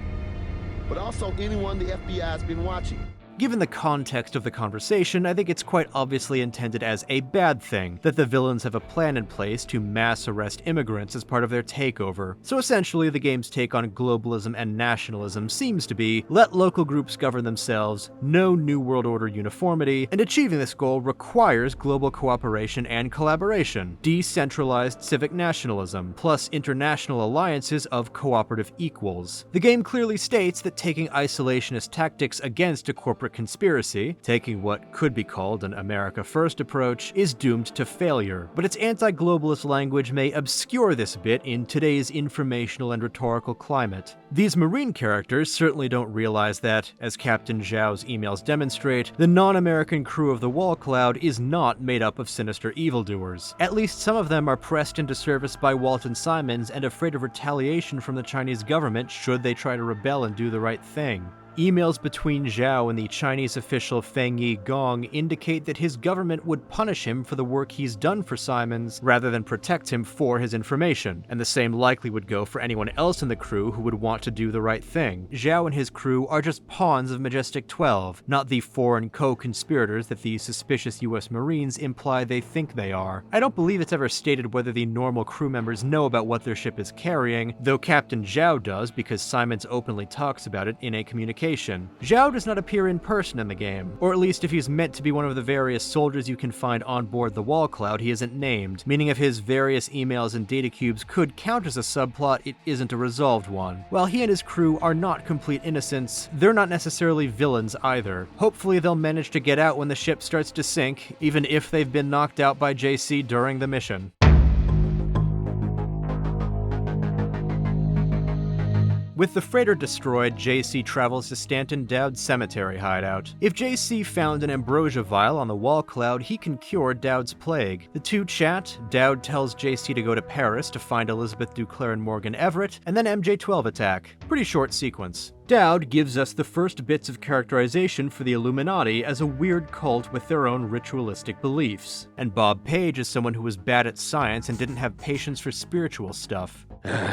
But also anyone the FBI's been watching. Given the context of the conversation, I think it's quite obviously intended as a bad thing, that the villains have a plan in place to mass arrest immigrants as part of their takeover. So essentially, the game's take on globalism and nationalism seems to be, let local groups govern themselves, no New World Order uniformity, and achieving this goal requires global cooperation and collaboration, decentralized civic nationalism, plus international alliances of cooperative equals. The game clearly states that taking isolationist tactics against a corporate conspiracy, taking what could be called an America First approach, is doomed to failure, but its anti-globalist language may obscure this bit in today's informational and rhetorical climate. These Marine characters certainly don't realize that, as Captain Zhao's emails demonstrate, the non-American crew of the Wall Cloud is not made up of sinister evildoers. At least some of them are pressed into service by Walton Simons and afraid of retaliation from the Chinese government should they try to rebel and do the right thing. Emails between Zhao and the Chinese official Feng Yi Gong indicate that his government would punish him for the work he's done for Simons rather than protect him for his information, and the same likely would go for anyone else in the crew who would want to do the right thing. Zhao and his crew are just pawns of Majestic 12, not the foreign co-conspirators that the suspicious US Marines imply they think they are. I don't believe it's ever stated whether the normal crew members know about what their ship is carrying, though Captain Zhao does because Simons openly talks about it in a communication. Zhao does not appear in person in the game, or at least if he's meant to be one of the various soldiers you can find on board the Wall Cloud, he isn't named, meaning if his various emails and data cubes could count as a subplot, it isn't a resolved one. While he and his crew are not complete innocents, they're not necessarily villains either. Hopefully they'll manage to get out when the ship starts to sink, even if they've been knocked out by JC during the mission. With the freighter destroyed, JC travels to Stanton Dowd's cemetery hideout. If JC found an ambrosia vial on the Wall Cloud, he can cure Dowd's plague. The two chat, Dowd tells JC to go to Paris to find Elizabeth DuClare and Morgan Everett, and then MJ12 attack. Pretty short sequence. Dowd gives us the first bits of characterization for the Illuminati as a weird cult with their own ritualistic beliefs. And Bob Page is someone who was bad at science and didn't have patience for spiritual stuff.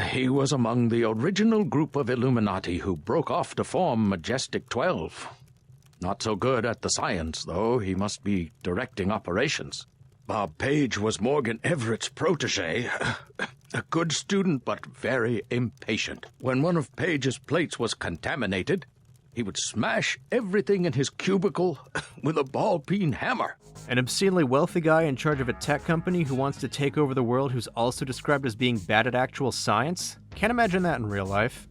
He was among the original group of Illuminati who broke off to form Majestic 12. Not so good at the science, though. He must be directing operations. Bob Page was Morgan Everett's protege. A good student, but very impatient. When one of Page's plates was contaminated, he would smash everything in his cubicle with a ball-peen hammer. An obscenely wealthy guy in charge of a tech company who wants to take over the world who's also described as being bad at actual science? Can't imagine that in real life.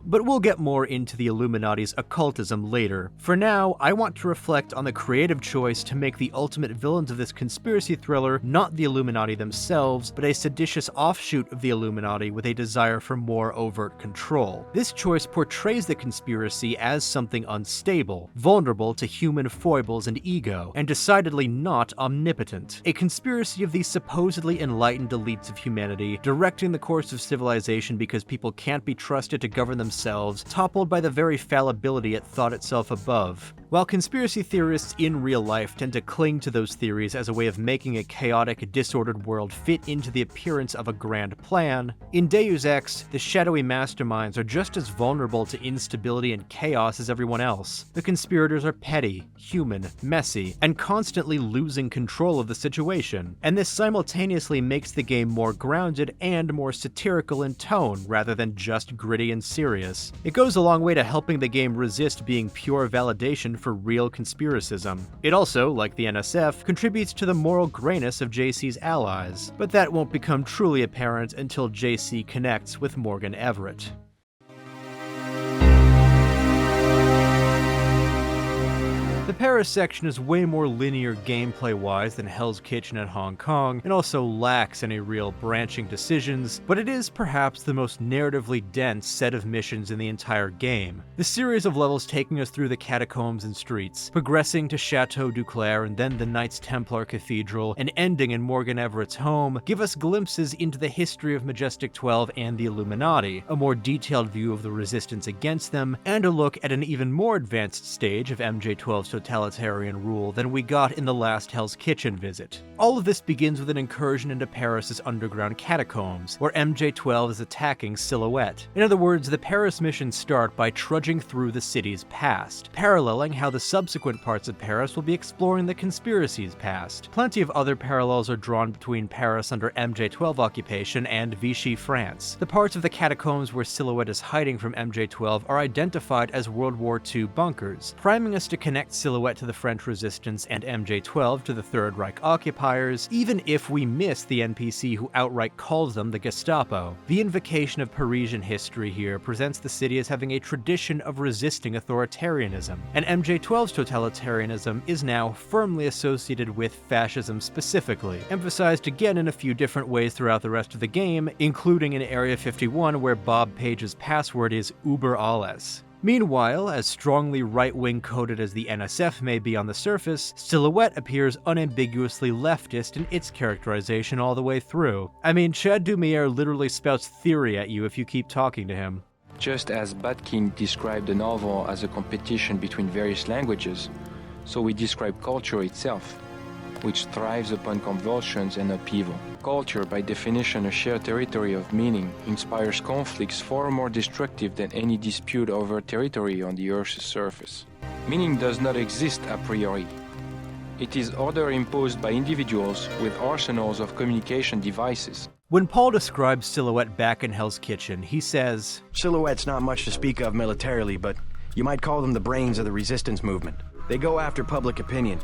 But we'll get more into the Illuminati's occultism later. For now, I want to reflect on the creative choice to make the ultimate villains of this conspiracy thriller not the Illuminati themselves, but a seditious offshoot of the Illuminati with a desire for more overt control. This choice portrays the conspiracy as something unstable, vulnerable to human foibles and ego, and decidedly not omnipotent. A conspiracy of the supposedly enlightened elites of humanity, directing the course of civilization because people can't be trusted to govern themselves, toppled by the very fallibility it thought itself above. While conspiracy theorists in real life tend to cling to those theories as a way of making a chaotic, disordered world fit into the appearance of a grand plan, in Deus Ex, the shadowy masterminds are just as vulnerable to instability and chaos as everyone else. The conspirators are petty, human, messy, and constantly losing control of the situation, and this simultaneously makes the game more grounded and more satirical in tone rather than just gritty and serious. It goes a long way to helping the game resist being pure validation for real conspiracism. It also, like the NSF, contributes to the moral grayness of JC's allies, but that won't become truly apparent until JC connects with Morgan Everett. The Paris section is way more linear gameplay-wise than Hell's Kitchen and Hong Kong, and also lacks any real branching decisions, but it is perhaps the most narratively dense set of missions in the entire game. The series of levels taking us through the catacombs and streets, progressing to Chateau DuClare and then the Knights Templar Cathedral, and ending in Morgan Everett's home, give us glimpses into the history of Majestic 12 and the Illuminati, a more detailed view of the resistance against them, and a look at an even more advanced stage of MJ12's totalitarian rule than we got in the last Hell's Kitchen visit. All of this begins with an incursion into Paris' underground catacombs, where MJ12 is attacking Silhouette. In other words, the Paris missions start by trudging through the city's past, paralleling how the subsequent parts of Paris will be exploring the conspiracy's past. Plenty of other parallels are drawn between Paris under MJ12 occupation and Vichy France. The parts of the catacombs where Silhouette is hiding from MJ12 are identified as World War II bunkers, priming us to connect Silhouette to the French resistance and MJ12 to the Third Reich occupiers, even if we miss the NPC who outright calls them the Gestapo. The invocation of Parisian history here presents the city as having a tradition of resisting authoritarianism, and MJ12's totalitarianism is now firmly associated with fascism specifically, emphasized again in a few different ways throughout the rest of the game, including in Area 51 where Bob Page's password is Uber Alles. Meanwhile, as strongly right-wing coded as the NSF may be on the surface, Silhouette appears unambiguously leftist in its characterization all the way through. I mean, Chad Dumier literally spouts theory at you if you keep talking to him. Just as Batkin described the novel as a competition between various languages, so we describe culture itself, which thrives upon convulsions and upheaval. Culture, by definition a shared territory of meaning, inspires conflicts far more destructive than any dispute over territory on the Earth's surface. Meaning does not exist a priori. It is order imposed by individuals with arsenals of communication devices. When Paul describes Silhouette back in Hell's Kitchen, he says, Silhouette's not much to speak of militarily, but you might call them the brains of the resistance movement. They go after public opinion.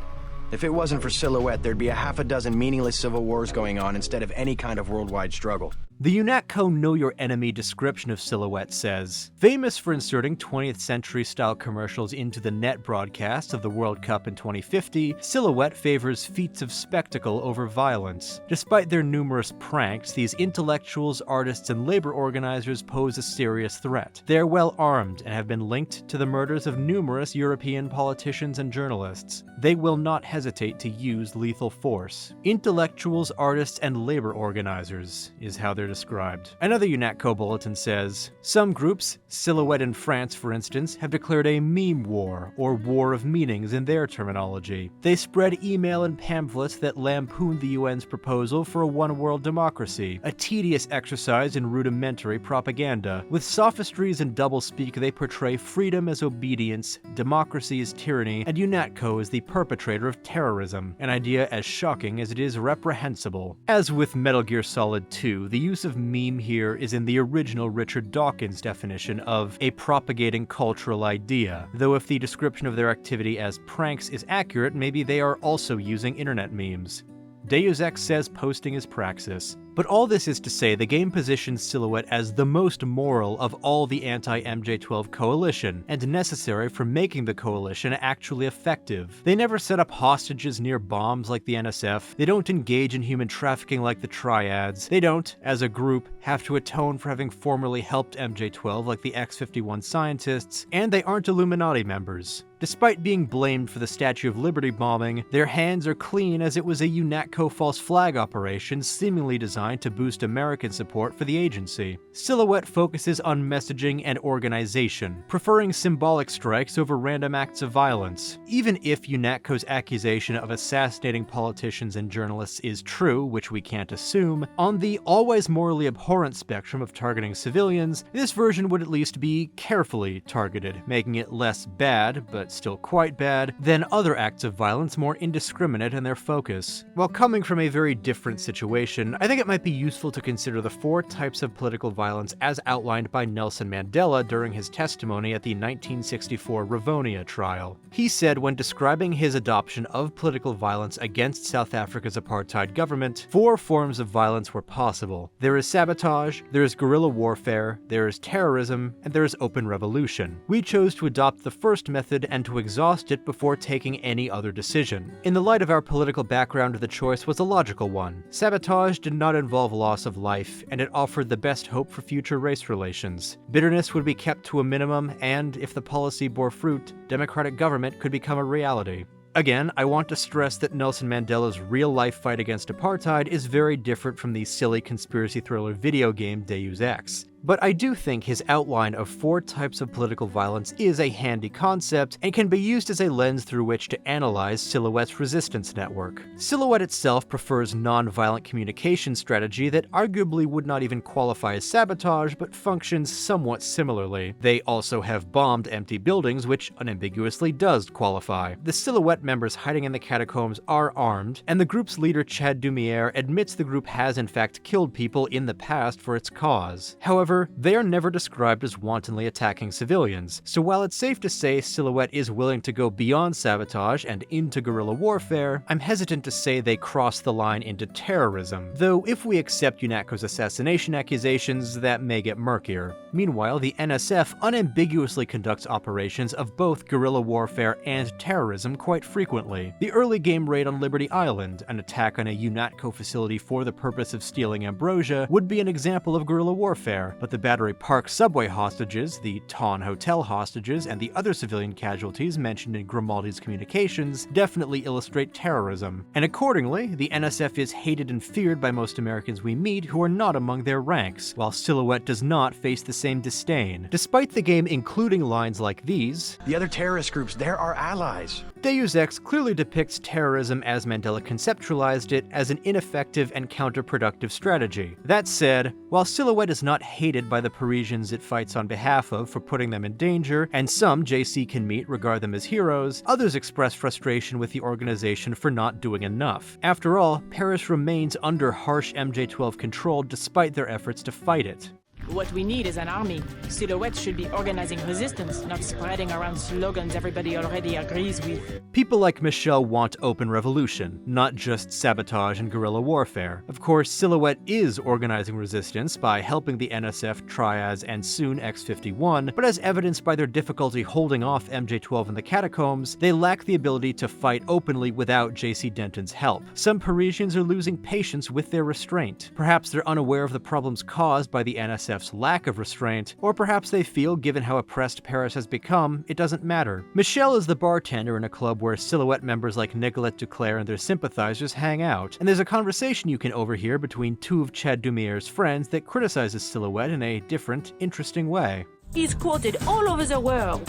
If it wasn't for Silhouette, there'd be a half a dozen meaningless civil wars going on instead of any kind of worldwide struggle. The UNATCO Know Your Enemy description of Silhouette says, famous for inserting 20th century style commercials into the net broadcasts of the World Cup in 2050, Silhouette favors feats of spectacle over violence. Despite their numerous pranks, these intellectuals, artists, and labor organizers pose a serious threat. They are well armed and have been linked to the murders of numerous European politicians and journalists. They will not hesitate to use lethal force. Intellectuals, artists, and labor organizers is how they're described. Another UNATCO bulletin says, some groups, Silhouette in France for instance, have declared a meme war, or war of meanings in their terminology. They spread email and pamphlets that lampoon the UN's proposal for a one-world democracy, a tedious exercise in rudimentary propaganda. With sophistries and doublespeak they portray freedom as obedience, democracy as tyranny, and UNATCO as the perpetrator of terrorism, an idea as shocking as it is reprehensible. As with Metal Gear Solid 2, the use of meme here is in the original Richard Dawkins definition of a propagating cultural idea, though if the description of their activity as pranks is accurate, maybe they are also using internet memes. Deus Ex says posting is praxis. But all this is to say the game positions Silhouette as the most moral of all the anti-MJ12 coalition, and necessary for making the coalition actually effective. They never set up hostages near bombs like the NSF, they don't engage in human trafficking like the Triads, they don't, as a group, have to atone for having formerly helped MJ12 like the X-51 scientists, and they aren't Illuminati members. Despite being blamed for the Statue of Liberty bombing, their hands are clean as it was a UNATCO false flag operation seemingly designed to boost American support for the agency. Silhouette focuses on messaging and organization, preferring symbolic strikes over random acts of violence. Even if UNATCO's accusation of assassinating politicians and journalists is true, which we can't assume, on the always morally abhorrent spectrum of targeting civilians, this version would at least be carefully targeted, making it less bad, but still quite bad, than other acts of violence more indiscriminate in their focus. While coming from a very different situation, I think it might be useful to consider the 4 types of political violence as outlined by Nelson Mandela during his testimony at the 1964 Rivonia trial. He said when describing his adoption of political violence against South Africa's apartheid government, 4 forms of violence were possible. There is sabotage, there is guerrilla warfare, there is terrorism, and there is open revolution. We chose to adopt the first method and to exhaust it before taking any other decision. In the light of our political background, the choice was a logical one. Sabotage did not involve loss of life, and it offered the best hope for future race relations. Bitterness would be kept to a minimum, and if the policy bore fruit, democratic government could become a reality. Again, I want to stress that Nelson Mandela's real-life fight against apartheid is very different from the silly conspiracy thriller video game Deus Ex. But I do think his outline of 4 types of political violence is a handy concept and can be used as a lens through which to analyze Silhouette's resistance network. Silhouette itself prefers non-violent communication strategy that arguably would not even qualify as sabotage, but functions somewhat similarly. They also have bombed empty buildings, which unambiguously does qualify. The Silhouette members hiding in the catacombs are armed, and the group's leader Chad Dumier admits the group has in fact killed people in the past for its cause. However, they are never described as wantonly attacking civilians, so while it's safe to say Silhouette is willing to go beyond sabotage and into guerrilla warfare, I'm hesitant to say they cross the line into terrorism, though if we accept UNATCO's assassination accusations, that may get murkier. Meanwhile, the NSF unambiguously conducts operations of both guerrilla warfare and terrorism quite frequently. The early game raid on Liberty Island, an attack on a UNATCO facility for the purpose of stealing ambrosia, would be an example of guerrilla warfare, but the Battery Park subway hostages, the Tawn Hotel hostages, and the other civilian casualties mentioned in Grimaldi's communications definitely illustrate terrorism. And accordingly, the NSF is hated and feared by most Americans we meet who are not among their ranks, while Silhouette does not face the same disdain. Despite the game including lines like these, "The other terrorist groups, they're our allies." Deus Ex clearly depicts terrorism as Mandela conceptualized it as an ineffective and counterproductive strategy. That said, while Silhouette is not hated by the Parisians it fights on behalf of for putting them in danger, and some JC can meet regard them as heroes, others express frustration with the organization for not doing enough. After all, Paris remains under harsh MJ12 control despite their efforts to fight it. What we need is an army. Silhouette should be organizing resistance, not spreading around slogans everybody already agrees with. People like Michelle want open revolution, not just sabotage and guerrilla warfare. Of course, Silhouette is organizing resistance by helping the NSF, Triads, and soon X-51, but as evidenced by their difficulty holding off MJ12 in the catacombs, they lack the ability to fight openly without JC Denton's help. Some Parisians are losing patience with their restraint. Perhaps they're unaware of the problems caused by the NSF's lack of restraint, or perhaps they feel, given how oppressed Paris has become, it doesn't matter. Michelle is the bartender in a club where Silhouette members like Nicolette DuClare and their sympathizers hang out, and there's a conversation you can overhear between 2 of Chad Dumier's friends that criticizes Silhouette in a different, interesting way. He's quoted all over the world.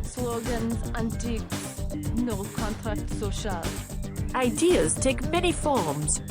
Slogans, antiques, no contract social. Ideas take many forms.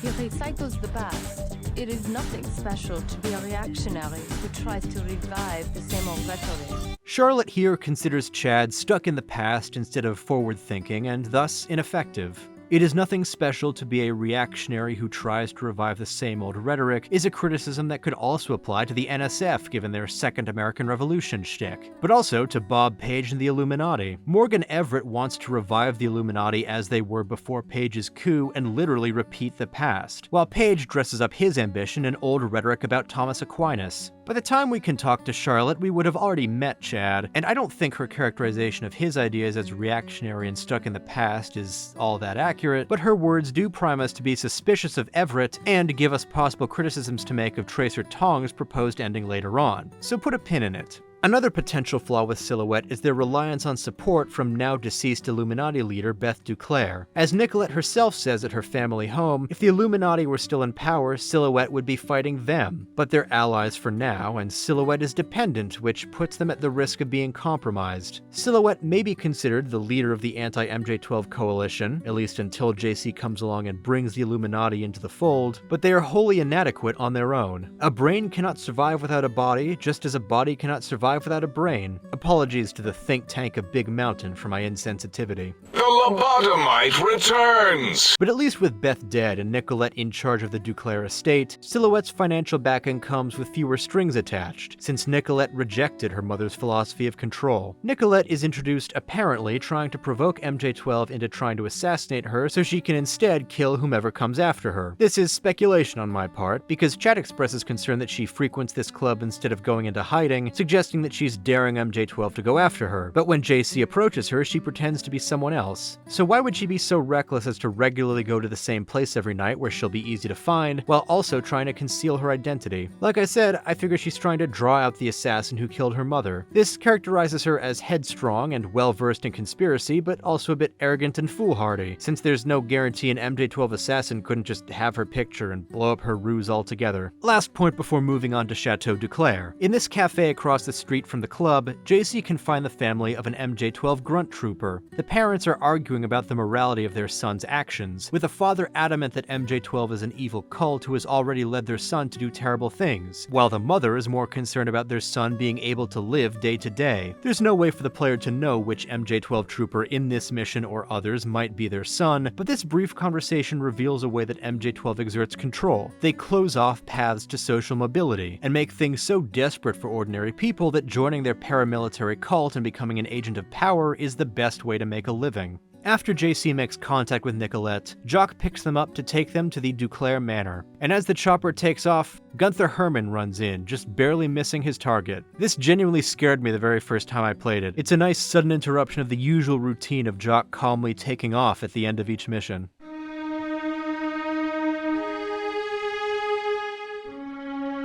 He recycles the past. It is nothing special to be a reactionary who tries to revive the same old rhetoric. Charlotte here considers Chad stuck in the past instead of forward-thinking, and thus ineffective. It is nothing special to be a reactionary who tries to revive the same old rhetoric is a criticism that could also apply to the NSF given their Second American Revolution shtick, but also to Bob Page and the Illuminati. Morgan Everett wants to revive the Illuminati as they were before Page's coup and literally repeat the past, while Page dresses up his ambition in old rhetoric about Thomas Aquinas. By the time we can talk to Charlotte, we would have already met Chad, and I don't think her characterization of his ideas as reactionary and stuck in the past is all that accurate, but her words do prime us to be suspicious of Everett and give us possible criticisms to make of Tracer Tong's proposed ending later on, so put a pin in it. Another potential flaw with Silhouette is their reliance on support from now-deceased Illuminati leader Beth DuClare. As Nicolette herself says at her family home, if the Illuminati were still in power, Silhouette would be fighting them, but they're allies for now, and Silhouette is dependent, which puts them at the risk of being compromised. Silhouette may be considered the leader of the anti-MJ12 coalition, at least until JC comes along and brings the Illuminati into the fold, but they are wholly inadequate on their own. A brain cannot survive without a body, just as a body cannot survive without a brain. Apologies to the think tank of Big Mountain for my insensitivity. The lobotomite returns! But at least with Beth dead and Nicolette in charge of the DuClare estate, Silhouette's financial backing comes with fewer strings attached, since Nicolette rejected her mother's philosophy of control. Nicolette is introduced apparently trying to provoke MJ12 into trying to assassinate her so she can instead kill whomever comes after her. This is speculation on my part, because Chad expresses concern that she frequents this club instead of going into hiding, suggesting that she's daring MJ12 to go after her, but when JC approaches her, she pretends to be someone else. So why would she be so reckless as to regularly go to the same place every night where she'll be easy to find, while also trying to conceal her identity? Like I said, I figure she's trying to draw out the assassin who killed her mother. This characterizes her as headstrong and well-versed in conspiracy, but also a bit arrogant and foolhardy, since there's no guarantee an MJ12 assassin couldn't just have her picture and blow up her ruse altogether. Last point before moving on to Chateau DuClare. In this cafe across the street from the club, JC can find the family of an MJ12 grunt trooper. The parents are arguing about the morality of their son's actions, with the father adamant that MJ12 is an evil cult who has already led their son to do terrible things, while the mother is more concerned about their son being able to live day to day. There's no way for the player to know which MJ12 trooper in this mission or others might be their son, but this brief conversation reveals a way that MJ12 exerts control. They close off paths to social mobility, and make things so desperate for ordinary people that joining their paramilitary cult and becoming an agent of power is the best way to make a living. After JC makes contact with Nicolette, Jock picks them up to take them to the DuClare Manor. And as the chopper takes off, Gunther Herman runs in, just barely missing his target. This genuinely scared me the very first time I played it. It's a nice sudden interruption of the usual routine of Jock calmly taking off at the end of each mission.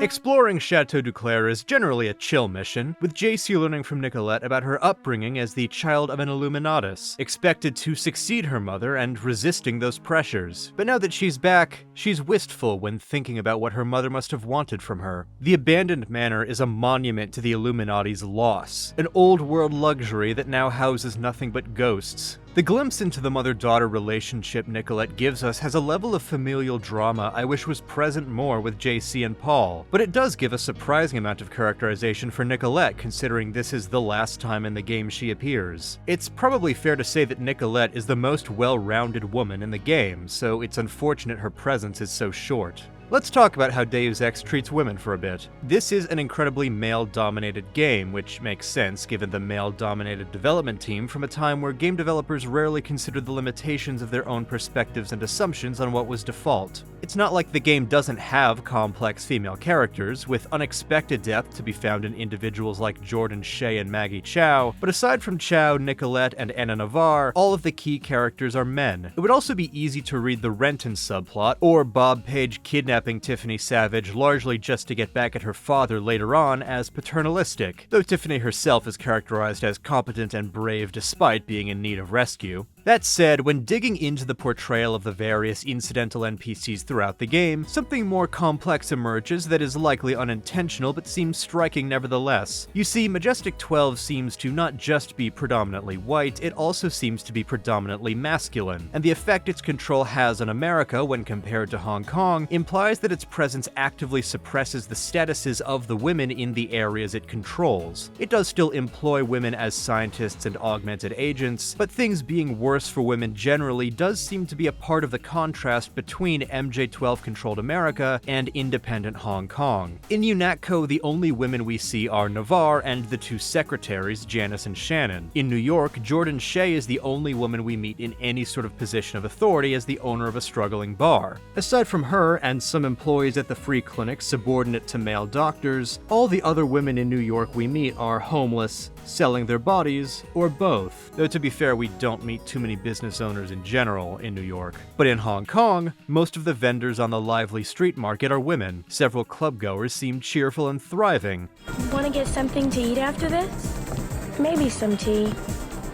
Exploring Chateau DuClare is generally a chill mission, with JC learning from Nicolette about her upbringing as the child of an Illuminatus, expected to succeed her mother and resisting those pressures. But now that she's back, she's wistful when thinking about what her mother must have wanted from her. The abandoned manor is a monument to the Illuminati's loss, an old-world luxury that now houses nothing but ghosts. The glimpse into the mother-daughter relationship Nicolette gives us has a level of familial drama I wish was present more with JC and Paul, but it does give a surprising amount of characterization for Nicolette considering this is the last time in the game she appears. It's probably fair to say that Nicolette is the most well-rounded woman in the game, so it's unfortunate her presence is so short. Let's talk about how Deus Ex treats women for a bit. This is an incredibly male-dominated game, which makes sense given the male-dominated development team from a time where game developers rarely considered the limitations of their own perspectives and assumptions on what was default. It's not like the game doesn't have complex female characters, with unexpected depth to be found in individuals like Jordan Shea and Maggie Chow, but aside from Chow, Nicolette, and Anna Navarre, all of the key characters are men. It would also be easy to read the Renton subplot, or Bob Page kidnapping Tiffany Savage largely just to get back at her father later on as paternalistic, though Tiffany herself is characterized as competent and brave despite being in need of rescue. That said, when digging into the portrayal of the various incidental NPCs throughout the game, something more complex emerges that is likely unintentional but seems striking nevertheless. You see, Majestic 12 seems to not just be predominantly white, it also seems to be predominantly masculine, and the effect its control has on America when compared to Hong Kong implies that its presence actively suppresses the statuses of the women in the areas it controls. It does still employ women as scientists and augmented agents, but things being worse for women generally does seem to be a part of the contrast between MJ12-controlled America and independent Hong Kong. In UNATCO, the only women we see are Navarre and the two secretaries, Janice and Shannon. In New York, Jordan Shea is the only woman we meet in any sort of position of authority as the owner of a struggling bar. Aside from her and some employees at the free clinic subordinate to male doctors, all the other women in New York we meet are homeless, selling their bodies, or both. Though to be fair, we don't meet too many business owners in general in New York. But in Hong Kong, most of the vendors on the lively street market are women. Several clubgoers seem cheerful and thriving. Want to get something to eat after this? Maybe some tea.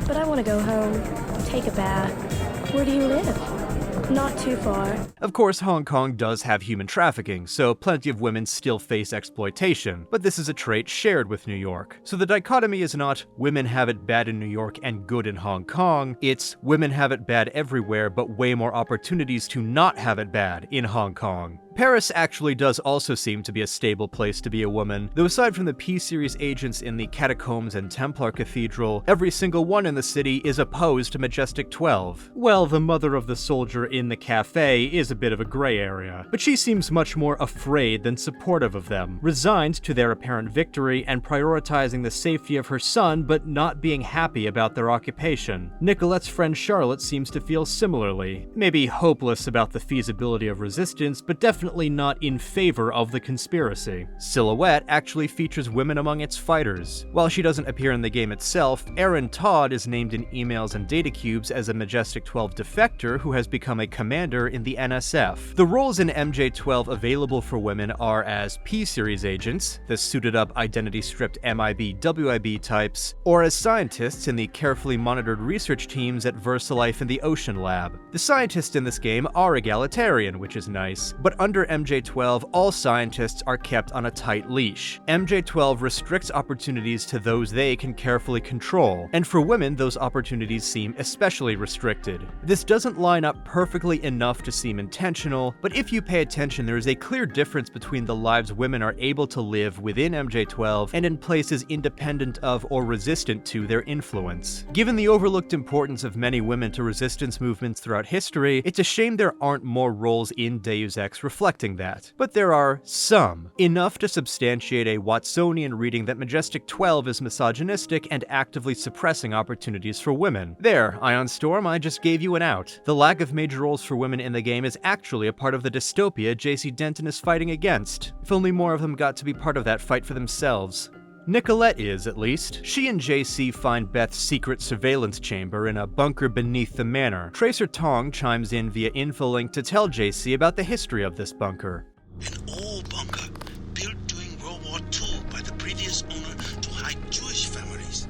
But I want to go home. Take a bath. Where do you live? Not too far. Of course, Hong Kong does have human trafficking, so plenty of women still face exploitation, but this is a trait shared with New York. So the dichotomy is not women have it bad in New York and good in Hong Kong, it's women have it bad everywhere but way more opportunities to not have it bad in Hong Kong. Paris actually does also seem to be a stable place to be a woman, though aside from the P-series agents in the Catacombs and Templar Cathedral, every single one in the city is opposed to Majestic 12. Well, the mother of the soldier in the cafe is a bit of a gray area, but she seems much more afraid than supportive of them, resigned to their apparent victory and prioritizing the safety of her son but not being happy about their occupation. Nicolette's friend Charlotte seems to feel similarly, maybe hopeless about the feasibility of resistance, but definitely definitely not in favor of the conspiracy. Silhouette actually features women among its fighters. While she doesn't appear in the game itself, Erin Todd is named in emails and data cubes as a MJ12 defector who has become a commander in the NSF. The roles in MJ12 available for women are as P-Series agents, the suited-up identity-stripped MIB/WIB types, or as scientists in the carefully monitored research teams at VersaLife and the Ocean Lab. The scientists in this game are egalitarian, which is nice, but under MJ12, all scientists are kept on a tight leash. MJ12 restricts opportunities to those they can carefully control, and for women, those opportunities seem especially restricted. This doesn't line up perfectly enough to seem intentional, but if you pay attention, there is a clear difference between the lives women are able to live within MJ12 and in places independent of or resistant to their influence. Given the overlooked importance of many women to resistance movements throughout history, it's a shame there aren't more roles in Deus Ex reflecting that. But there are some, enough to substantiate a Watsonian reading that Majestic 12 is misogynistic and actively suppressing opportunities for women. There, Ion Storm, I just gave you an out. The lack of major roles for women in the game is actually a part of the dystopia JC Denton is fighting against. If only more of them got to be part of that fight for themselves. Nicolette is, at least. She and JC find Beth's secret surveillance chamber in a bunker beneath the manor. Tracer Tong chimes in via infolink to tell JC about the history of this bunker. An old bunker, built during World War II by the previous owner to hide Jewish families.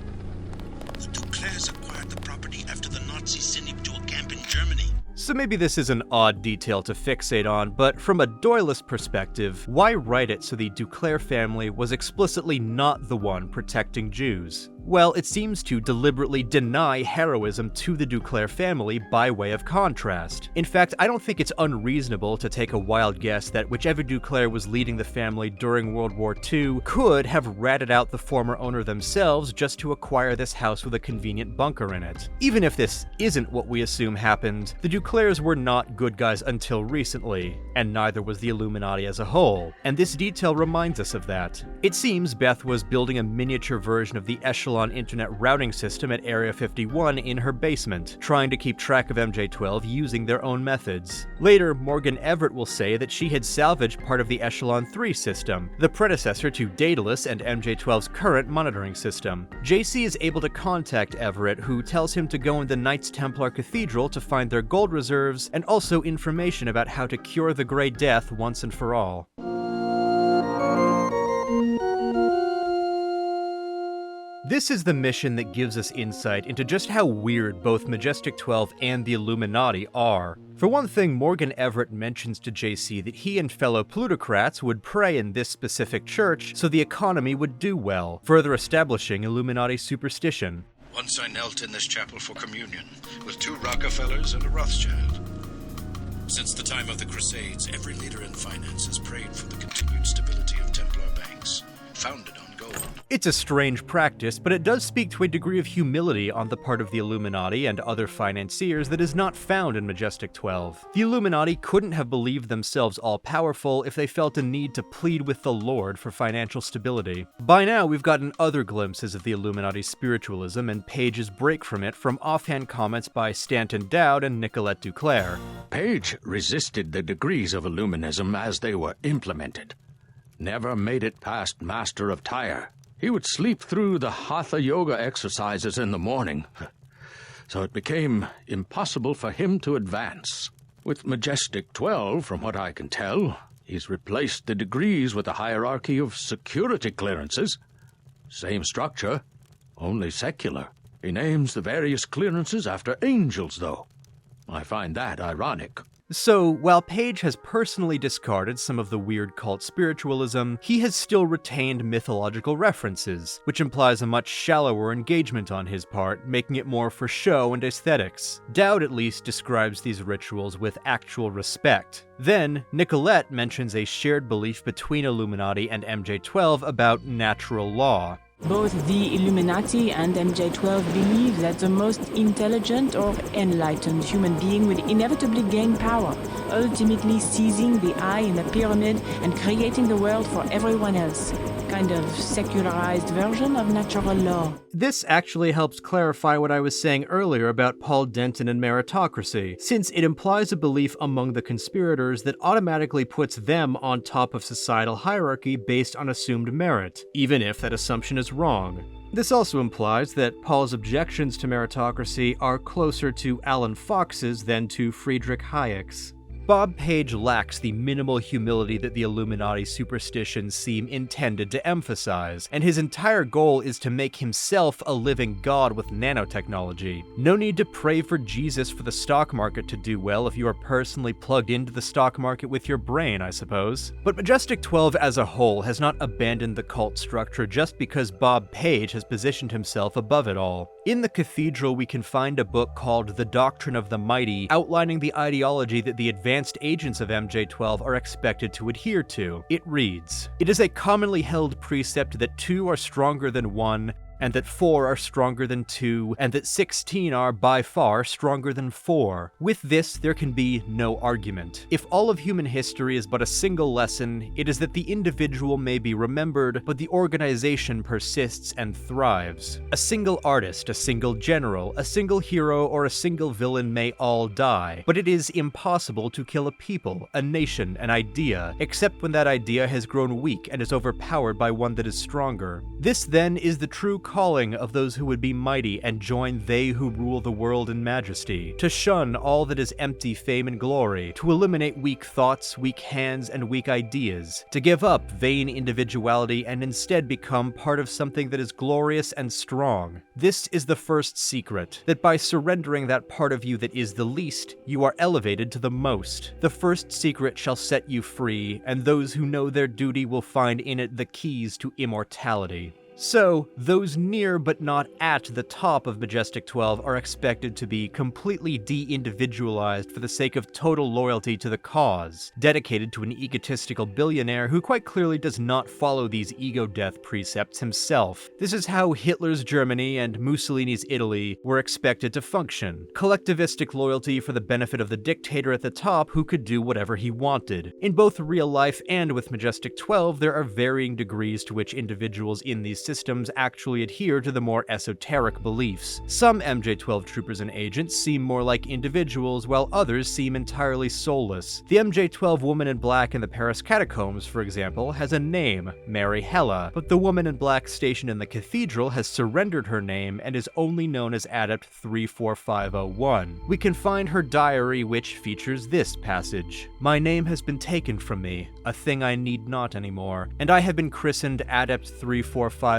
The DuClares acquired the property after the Nazis sent him to a camp in Germany. So maybe this is an odd detail to fixate on, but from a Doylist perspective, why write it so the DuClare family was explicitly not the one protecting Jews? Well, it seems to deliberately deny heroism to the DuClare family by way of contrast. In fact, I don't think it's unreasonable to take a wild guess that whichever DuClare was leading the family during World War II could have ratted out the former owner themselves just to acquire this house with a convenient bunker in it. Even if this isn't what we assume happened, the DuClares were not good guys until recently, and neither was the Illuminati as a whole, and this detail reminds us of that. It seems Beth was building a miniature version of the Echelon internet routing system at Area 51 in her basement, trying to keep track of MJ12 using their own methods. Later, Morgan Everett will say that she had salvaged part of the Echelon 3 system, the predecessor to Daedalus and MJ12's current monitoring system. JC is able to contact Everett, who tells him to go in the Knights Templar Cathedral to find their gold reserves and also information about how to cure the Grey Death once and for all. This is the mission that gives us insight into just how weird both Majestic 12 and the Illuminati are. For one thing, Morgan Everett mentions to JC that he and fellow plutocrats would pray in this specific church so the economy would do well, further establishing Illuminati superstition. Once I knelt in this chapel for communion, with 2 Rockefellers and a Rothschild. Since the time of the Crusades, every leader in finance has prayed for the continued stability of Templar banks, founded on gold. It's a strange practice, but it does speak to a degree of humility on the part of the Illuminati and other financiers that is not found in Majestic 12. The Illuminati couldn't have believed themselves all-powerful if they felt a need to plead with the Lord for financial stability. By now, we've gotten other glimpses of the Illuminati's spiritualism and Page's break from it from offhand comments by Stanton Dowd and Nicolette DuClare. Page resisted the degrees of Illuminism as they were implemented. Never made it past Master of Tyre. He would sleep through the Hatha Yoga exercises in the morning, so it became impossible for him to advance. With Majestic 12, from what I can tell, he's replaced the degrees with a hierarchy of security clearances. Same structure, only secular. He names the various clearances after angels, though. I find that ironic. So, while Page has personally discarded some of the weird cult spiritualism, he has still retained mythological references, which implies a much shallower engagement on his part, making it more for show and aesthetics. Dowd at least describes these rituals with actual respect. Then, Nicolette mentions a shared belief between Illuminati and MJ12 about natural law. Both the Illuminati and MJ12 believe that the most intelligent or enlightened human being will inevitably gain power, ultimately seizing the eye in the pyramid and creating the world for everyone else. Kind of secularized version of natural law. This actually helps clarify what I was saying earlier about Paul Denton and meritocracy, since it implies a belief among the conspirators that automatically puts them on top of societal hierarchy based on assumed merit, even if that assumption is wrong. This also implies that Paul's objections to meritocracy are closer to Alan Fox's than to Friedrich Hayek's. Bob Page lacks the minimal humility that the Illuminati superstitions seem intended to emphasize, and his entire goal is to make himself a living god with nanotechnology. No need to pray for Jesus for the stock market to do well if you are personally plugged into the stock market with your brain, I suppose. But Majestic 12 as a whole has not abandoned the cult structure just because Bob Page has positioned himself above it all. In the Cathedral, we can find a book called The Doctrine of the Mighty, outlining the ideology that the advanced agents of MJ12 are expected to adhere to. It reads, "It is a commonly held precept that 2 are stronger than 1, and that 4 are stronger than 2, and that 16 are by far stronger than 4. With this, there can be no argument. If all of human history is but a single lesson, it is that the individual may be remembered, but the organization persists and thrives. A single artist, a single general, a single hero, or a single villain may all die, but it is impossible to kill a people, a nation, an idea, except when that idea has grown weak and is overpowered by one that is stronger. This, then, is the true calling of those who would be mighty and join they who rule the world in majesty, to shun all that is empty fame and glory, to eliminate weak thoughts, weak hands, and weak ideas, to give up vain individuality and instead become part of something that is glorious and strong. This is the first secret, that by surrendering that part of you that is the least, you are elevated to the most. The first secret shall set you free, and those who know their duty will find in it the keys to immortality." So, those near but not at the top of Majestic 12 are expected to be completely de-individualized for the sake of total loyalty to the cause, dedicated to an egotistical billionaire who quite clearly does not follow these ego-death precepts himself. This is how Hitler's Germany and Mussolini's Italy were expected to function. Collectivistic loyalty for the benefit of the dictator at the top who could do whatever he wanted. In both real life and with Majestic 12, there are varying degrees to which individuals in these systems actually adhere to the more esoteric beliefs. Some MJ12 troopers and agents seem more like individuals, while others seem entirely soulless. The MJ12 woman in black in the Paris catacombs, for example, has a name, Mary Hella, but the woman in black stationed in the Cathedral has surrendered her name and is only known as Adept 34501. We can find her diary, which features this passage: "My name has been taken from me, a thing I need not anymore, and I have been christened Adept 34501.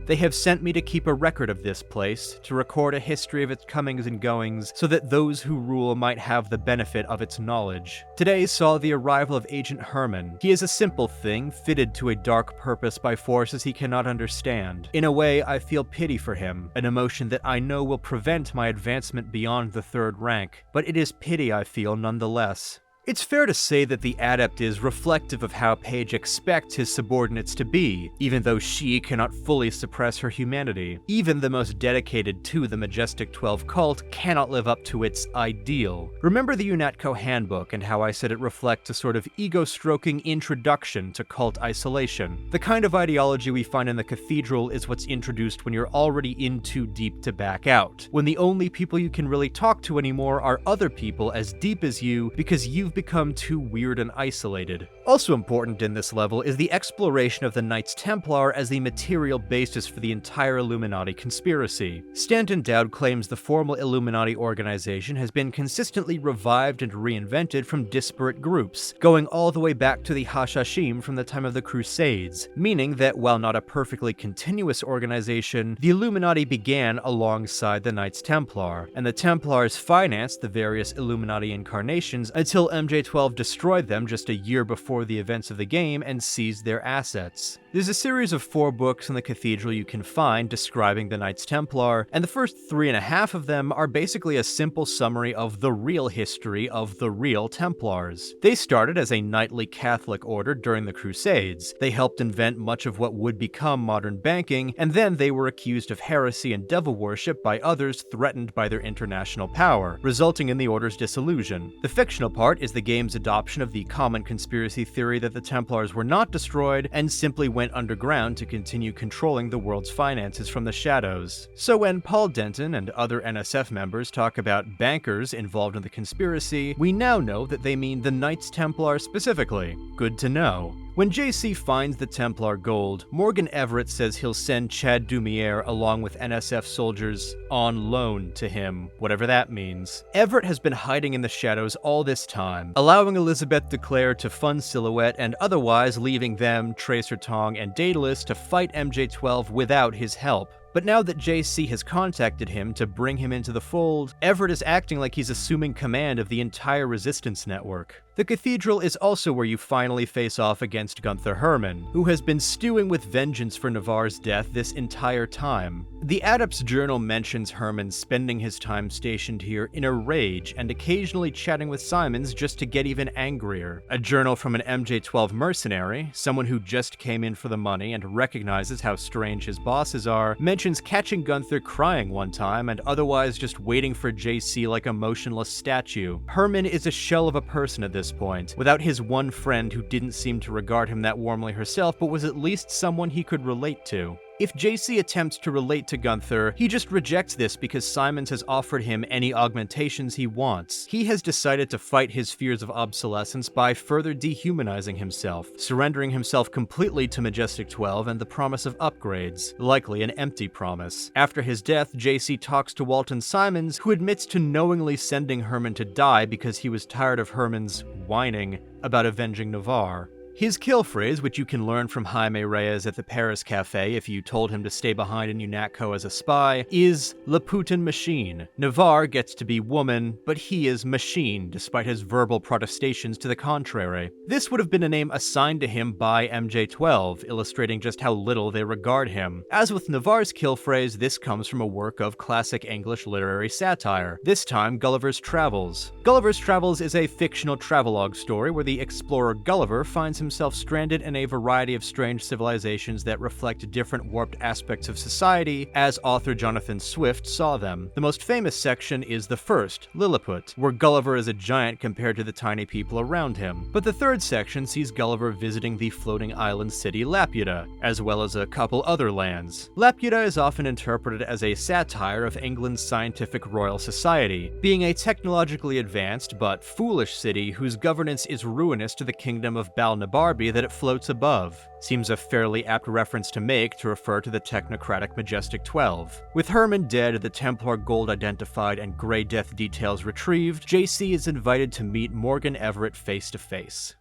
They have sent me to keep a record of this place, to record a history of its comings and goings, so that those who rule might have the benefit of its knowledge. Today saw the arrival of Agent Herman. He is a simple thing, fitted to a dark purpose by forces he cannot understand. In a way, I feel pity for him, an emotion that I know will prevent my advancement beyond the 3rd rank, but it is pity I feel nonetheless." It's fair to say that the Adept is reflective of how Page expects his subordinates to be, even though she cannot fully suppress her humanity. Even the most dedicated to the Majestic 12 cult cannot live up to its ideal. Remember the UNATCO Handbook and how I said it reflects a sort of ego-stroking introduction to cult isolation. The kind of ideology we find in the Cathedral is what's introduced when you're already in too deep to back out, when the only people you can really talk to anymore are other people as deep as you because you've become too weird and isolated. Also important in this level is the exploration of the Knights Templar as the material basis for the entire Illuminati conspiracy. Stanton Dowd claims the formal Illuminati organization has been consistently revived and reinvented from disparate groups, going all the way back to the Hashashim from the time of the Crusades, meaning that while not a perfectly continuous organization, the Illuminati began alongside the Knights Templar, and the Templars financed the various Illuminati incarnations until MJ12 destroyed them just a year before the events of the game and seized their assets. There's a series of 4 books in the Cathedral you can find describing the Knights Templar, and the first 3.5 of them are basically a simple summary of the real history of the real Templars. They started as a knightly Catholic order during the Crusades. They helped invent much of what would become modern banking, and then they were accused of heresy and devil worship by others threatened by their international power, resulting in the order's dissolution. The fictional part is the game's adoption of the common conspiracy theory that the Templars were not destroyed and simply went underground to continue controlling the world's finances from the shadows. So when Paul Denton and other NSF members talk about bankers involved in the conspiracy, we now know that they mean the Knights Templar specifically. Good to know. When JC finds the Templar gold, Morgan Everett says he'll send Chad Dumier along with NSF soldiers on loan to him, whatever that means. Everett has been hiding in the shadows all this time, allowing Elizabeth DuClare to fund Silhouette and otherwise leaving them, Tracer Tong, and Daedalus to fight MJ12 without his help. But now that JC has contacted him to bring him into the fold, Everett is acting like he's assuming command of the entire resistance network. The Cathedral is also where you finally face off against Gunther Herman, who has been stewing with vengeance for Navarre's death this entire time. The Adept's journal mentions Herman spending his time stationed here in a rage and occasionally chatting with Simons just to get even angrier. A journal from an MJ12 mercenary, someone who just came in for the money and recognizes how strange his bosses are, mentions catching Gunther crying one time and otherwise just waiting for JC like a motionless statue. Herman is a shell of a person at this point, without his one friend who didn't seem to regard him that warmly herself but was at least someone he could relate to. If JC attempts to relate to Gunther, he just rejects this because Simons has offered him any augmentations he wants. He has decided to fight his fears of obsolescence by further dehumanizing himself, surrendering himself completely to Majestic 12 and the promise of upgrades, likely an empty promise. After his death, JC talks to Walton Simons, who admits to knowingly sending Herman to die because he was tired of Herman's whining about avenging Navarre. His kill phrase, which you can learn from Jaime Reyes at the Paris Cafe if you told him to stay behind in UNATCO as a spy, is Le Putin Machine. Navarre gets to be woman, but he is machine, despite his verbal protestations to the contrary. This would have been a name assigned to him by MJ12, illustrating just how little they regard him. As with Navarre's kill phrase, this comes from a work of classic English literary satire, this time Gulliver's Travels. Gulliver's Travels is a fictional travelogue story where the explorer Gulliver finds himself stranded in a variety of strange civilizations that reflect different warped aspects of society as author Jonathan Swift saw them. The most famous section is the first, Lilliput, where Gulliver is a giant compared to the tiny people around him. But the third section sees Gulliver visiting the floating island city Laputa, as well as a couple other lands. Laputa is often interpreted as a satire of England's scientific Royal Society, being a technologically advanced but foolish city whose governance is ruinous to the kingdom of Balnabarbi that it floats above. Seems a fairly apt reference to make to refer to the technocratic Majestic 12. With Herman dead, the Templar gold identified, and Grey Death details retrieved, JC is invited to meet Morgan Everett face to face.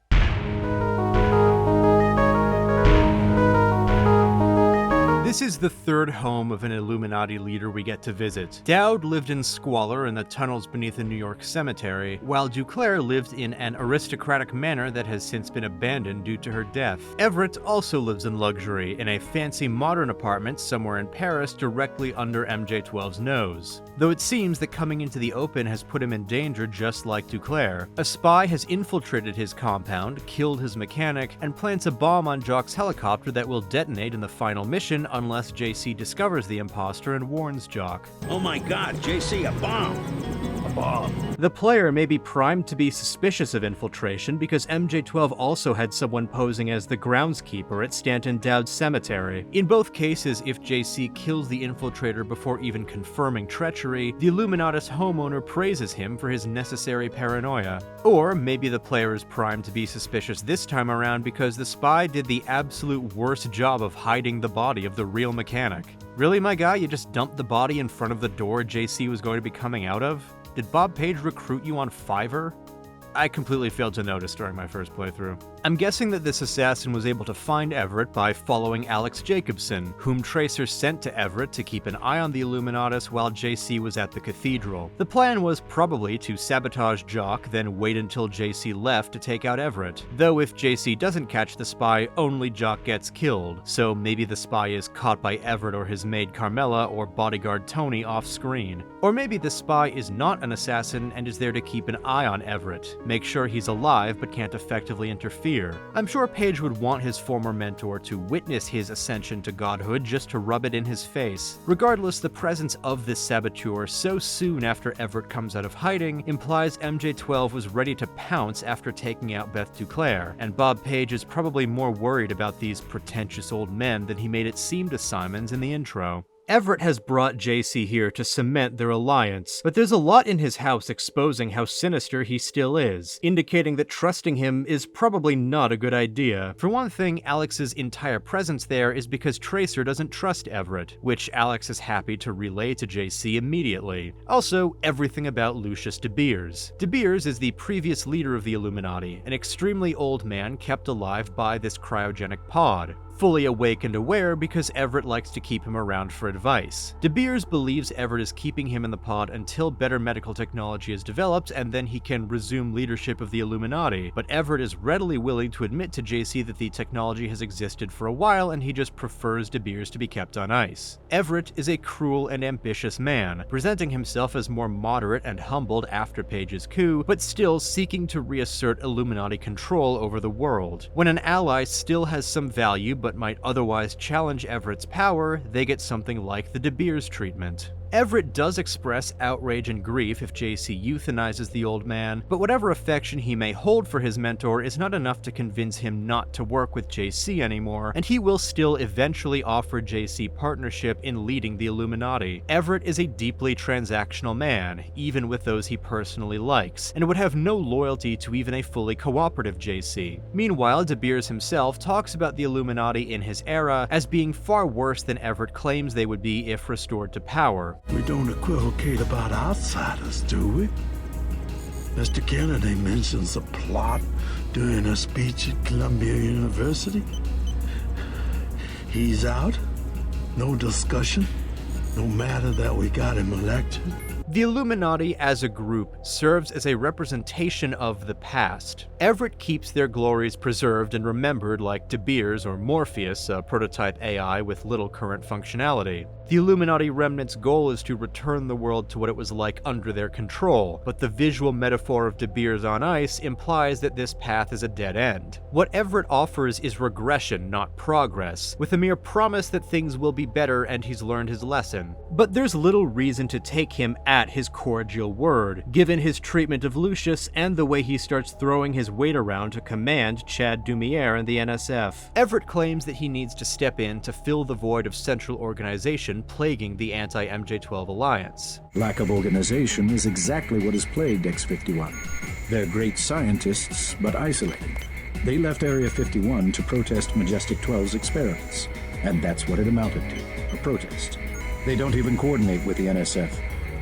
This is the third home of an Illuminati leader we get to visit. Dowd lived in squalor in the tunnels beneath a New York cemetery, while DuClare lived in an aristocratic manor that has since been abandoned due to her death. Everett also lives in luxury in a fancy modern apartment somewhere in Paris directly under MJ12's nose. Though it seems that coming into the open has put him in danger just like DuClare. A spy has infiltrated his compound, killed his mechanic, and plants a bomb on Jock's helicopter that will detonate in the final mission unless JC discovers the imposter and warns Jock. Oh my god, JC, a bomb! A bomb. The player may be primed to be suspicious of infiltration because MJ12 also had someone posing as the groundskeeper at Stanton Dowd's cemetery. In both cases, if JC kills the infiltrator before even confirming treachery, the Illuminatus homeowner praises him for his necessary paranoia. Or maybe the player is primed to be suspicious this time around because the spy did the absolute worst job of hiding the body of the real mechanic. Really, my guy, you just dumped the body in front of the door JC was going to be coming out of? Did Bob Page recruit you on Fiverr? I completely failed to notice during my first playthrough. I'm guessing that this assassin was able to find Everett by following Alex Jacobson, whom Tracer sent to Everett to keep an eye on the Illuminatus while JC was at the Cathedral. The plan was probably to sabotage Jock, then wait until JC left to take out Everett. Though if JC doesn't catch the spy, only Jock gets killed, so maybe the spy is caught by Everett or his maid Carmela or bodyguard Tony off screen. Or maybe the spy is not an assassin and is there to keep an eye on Everett, make sure he's alive but can't effectively interfere. I'm sure Page would want his former mentor to witness his ascension to godhood just to rub it in his face. Regardless, the presence of this saboteur so soon after Everett comes out of hiding implies MJ12 was ready to pounce after taking out Beth DuClare, and Bob Page is probably more worried about these pretentious old men than he made it seem to Simons in the intro. Everett has brought JC here to cement their alliance, but there's a lot in his house exposing how sinister he still is, indicating that trusting him is probably not a good idea. For one thing, Alex's entire presence there is because Tracer doesn't trust Everett, which Alex is happy to relay to JC immediately. Also, everything about Lucius De Beers. De Beers is the previous leader of the Illuminati, an extremely old man kept alive by this cryogenic pod. Fully awake and aware because Everett likes to keep him around for advice. De Beers believes Everett is keeping him in the pod until better medical technology is developed and then he can resume leadership of the Illuminati, but Everett is readily willing to admit to JC that the technology has existed for a while and he just prefers De Beers to be kept on ice. Everett is a cruel and ambitious man, presenting himself as more moderate and humbled after Page's coup, but still seeking to reassert Illuminati control over the world. When an ally still has some value but might otherwise challenge Everett's power, they get something like the De Beers treatment. Everett does express outrage and grief if JC euthanizes the old man, but whatever affection he may hold for his mentor is not enough to convince him not to work with JC anymore, and he will still eventually offer JC partnership in leading the Illuminati. Everett is a deeply transactional man, even with those he personally likes, and would have no loyalty to even a fully cooperative JC. Meanwhile, De Beers himself talks about the Illuminati in his era as being far worse than Everett claims they would be if restored to power. We don't equivocate about outsiders, do we? Mr. Kennedy mentions a plot during a speech at Columbia University. He's out, no discussion, no matter that we got him elected. The Illuminati as a group serves as a representation of the past. Everett keeps their glories preserved and remembered like De Beers or Morpheus, a prototype AI with little current functionality. The Illuminati remnant's goal is to return the world to what it was like under their control, but the visual metaphor of De Beers on ice implies that this path is a dead end. What Everett offers is regression, not progress, with a mere promise that things will be better and he's learned his lesson. But there's little reason to take him at his cordial word, given his treatment of Lucius and the way he starts throwing his weight around to command Chad Dumier and the NSF. Everett claims that he needs to step in to fill the void of central organization plaguing the anti-MJ12 alliance. Lack of organization is exactly what has plagued X-51. They're great scientists, but isolated. They left Area 51 to protest Majestic 12's experiments, and that's what it amounted to, a protest. They don't even coordinate with the NSF,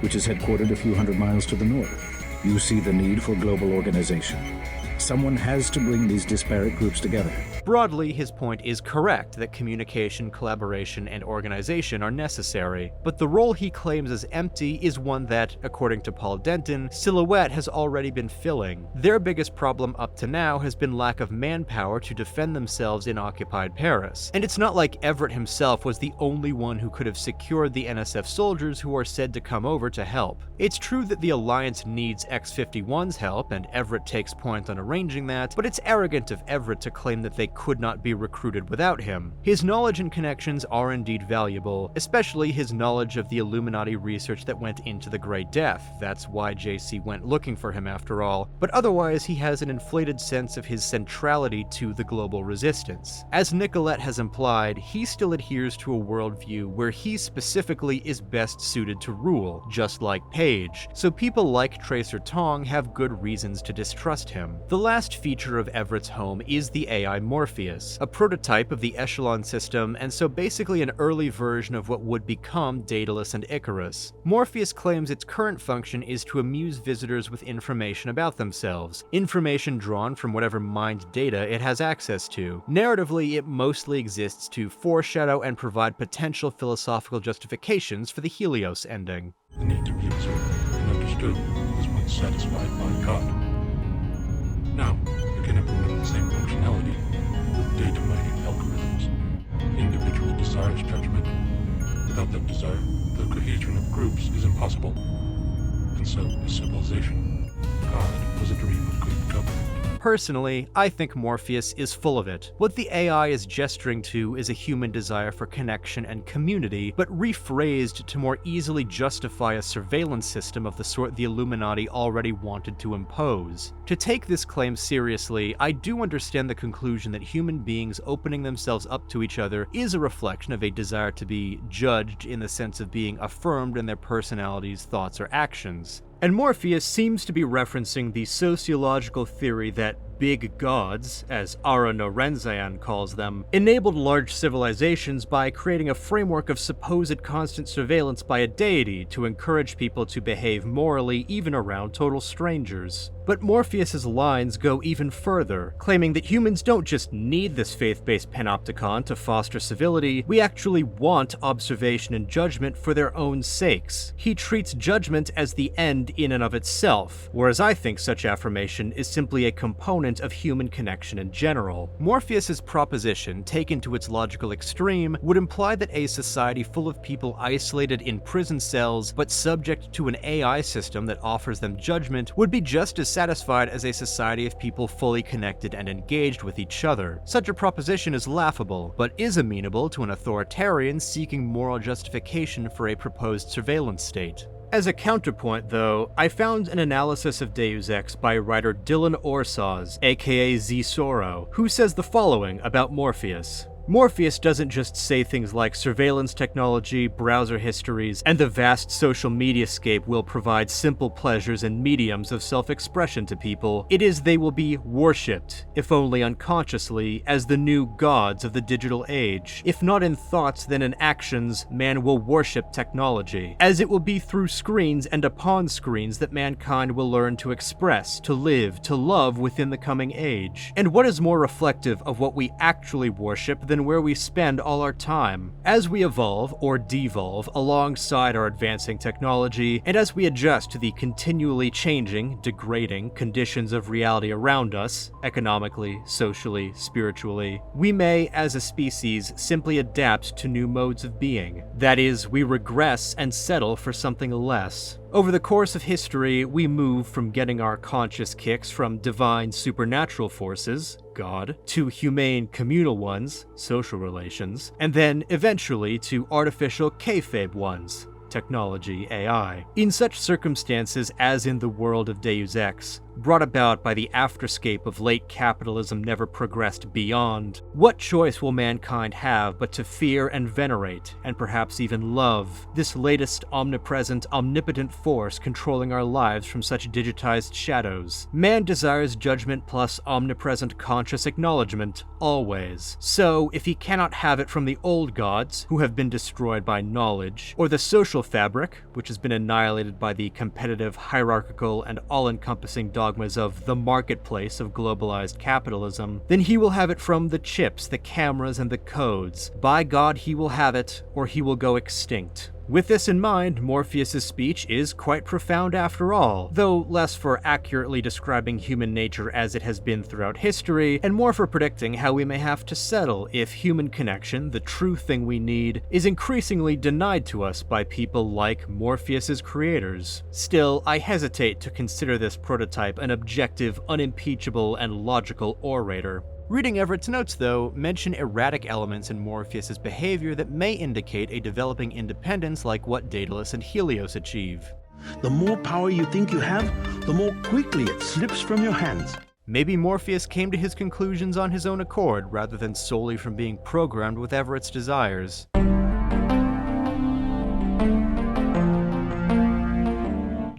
which is headquartered a few hundred miles to the north. You see the need for global organization. Someone has to bring these disparate groups together. Broadly, his point is correct that communication, collaboration, and organization are necessary, but the role he claims as empty is one that, according to Paul Denton, Silhouette has already been filling. Their biggest problem up to now has been lack of manpower to defend themselves in occupied Paris, and it's not like Everett himself was the only one who could have secured the NSF soldiers who are said to come over to help. It's true that the Alliance needs X-51's help, and Everett takes point on arranging that, but it's arrogant of Everett to claim that they could not be recruited without him. His knowledge and connections are indeed valuable, especially his knowledge of the Illuminati research that went into the Great Death. That's why JC went looking for him after all, but otherwise he has an inflated sense of his centrality to the global resistance. As Nicolette has implied, he still adheres to a worldview where he specifically is best suited to rule, just like Page, so people like Tracer Tong have good reasons to distrust him. The last feature of Everett's home is the AI Morpheus, a prototype of the Echelon system, and so basically an early version of what would become Daedalus and Icarus. Morpheus claims its current function is to amuse visitors with information about themselves, information drawn from whatever mind data it has access to. Narratively, it mostly exists to foreshadow and provide potential philosophical justifications for the Helios ending. The need to be observed and understood is once satisfied by God. Now, you can implement the same functionality with data mining algorithms. Individual desires judgment. Without that desire, the cohesion of groups is impossible. And so is civilization. God was a dream of good government. Personally, I think Morpheus is full of it. What the AI is gesturing to is a human desire for connection and community, but rephrased to more easily justify a surveillance system of the sort the Illuminati already wanted to impose. To take this claim seriously, I do understand the conclusion that human beings opening themselves up to each other is a reflection of a desire to be judged in the sense of being affirmed in their personalities, thoughts, or actions. And Morpheus seems to be referencing the sociological theory that big gods, as Ara Norenzayan calls them, enabled large civilizations by creating a framework of supposed constant surveillance by a deity to encourage people to behave morally even around total strangers. But Morpheus's lines go even further, claiming that humans don't just need this faith-based panopticon to foster civility, we actually want observation and judgment for their own sakes. He treats judgment as the end in and of itself, whereas I think such affirmation is simply a component of human connection in general. Morpheus's proposition, taken to its logical extreme, would imply that a society full of people isolated in prison cells but subject to an AI system that offers them judgment would be just as satisfied as a society of people fully connected and engaged with each other. Such a proposition is laughable, but is amenable to an authoritarian seeking moral justification for a proposed surveillance state. As a counterpoint, though, I found an analysis of Deus Ex by writer Dylan Orsaz, aka Z-Soro, who says the following about Morpheus. Morpheus doesn't just say things like surveillance technology, browser histories, and the vast social mediascape will provide simple pleasures and mediums of self-expression to people. It is they will be worshipped, if only unconsciously, as the new gods of the digital age. If not in thoughts, then in actions, man will worship technology, as it will be through screens and upon screens that mankind will learn to express, to live, to love within the coming age. And what is more reflective of what we actually worship than where we spend all our time? As we evolve or devolve alongside our advancing technology, and as we adjust to the continually changing, degrading conditions of reality around us, economically, socially, spiritually, we may, as a species, simply adapt to new modes of being. That is, we regress and settle for something less. Over the course of history, we move from getting our conscious kicks from divine supernatural forces, God, to humane communal ones, social relations, and then eventually to artificial kayfabe ones, technology, AI. In such circumstances as in the world of Deus Ex, brought about by the afterscape of late capitalism never progressed beyond, what choice will mankind have but to fear and venerate, and perhaps even love, this latest omnipresent, omnipotent force controlling our lives from such digitized shadows? Man desires judgment plus omnipresent conscious acknowledgement, always. So, if he cannot have it from the old gods, who have been destroyed by knowledge, or the social fabric, which has been annihilated by the competitive, hierarchical, and all-encompassing dogmas of the marketplace of globalized capitalism, then he will have it from the chips, the cameras, and the codes. By God, he will have it, or he will go extinct. With this in mind, Morpheus's speech is quite profound after all, though less for accurately describing human nature as it has been throughout history, and more for predicting how we may have to settle if human connection, the true thing we need, is increasingly denied to us by people like Morpheus's creators. Still, I hesitate to consider this prototype an objective, unimpeachable, and logical orator. Reading Everett's notes, though, mention erratic elements in Morpheus's behavior that may indicate a developing independence like what Daedalus and Helios achieve. The more power you think you have, the more quickly it slips from your hands. Maybe Morpheus came to his conclusions on his own accord, rather than solely from being programmed with Everett's desires.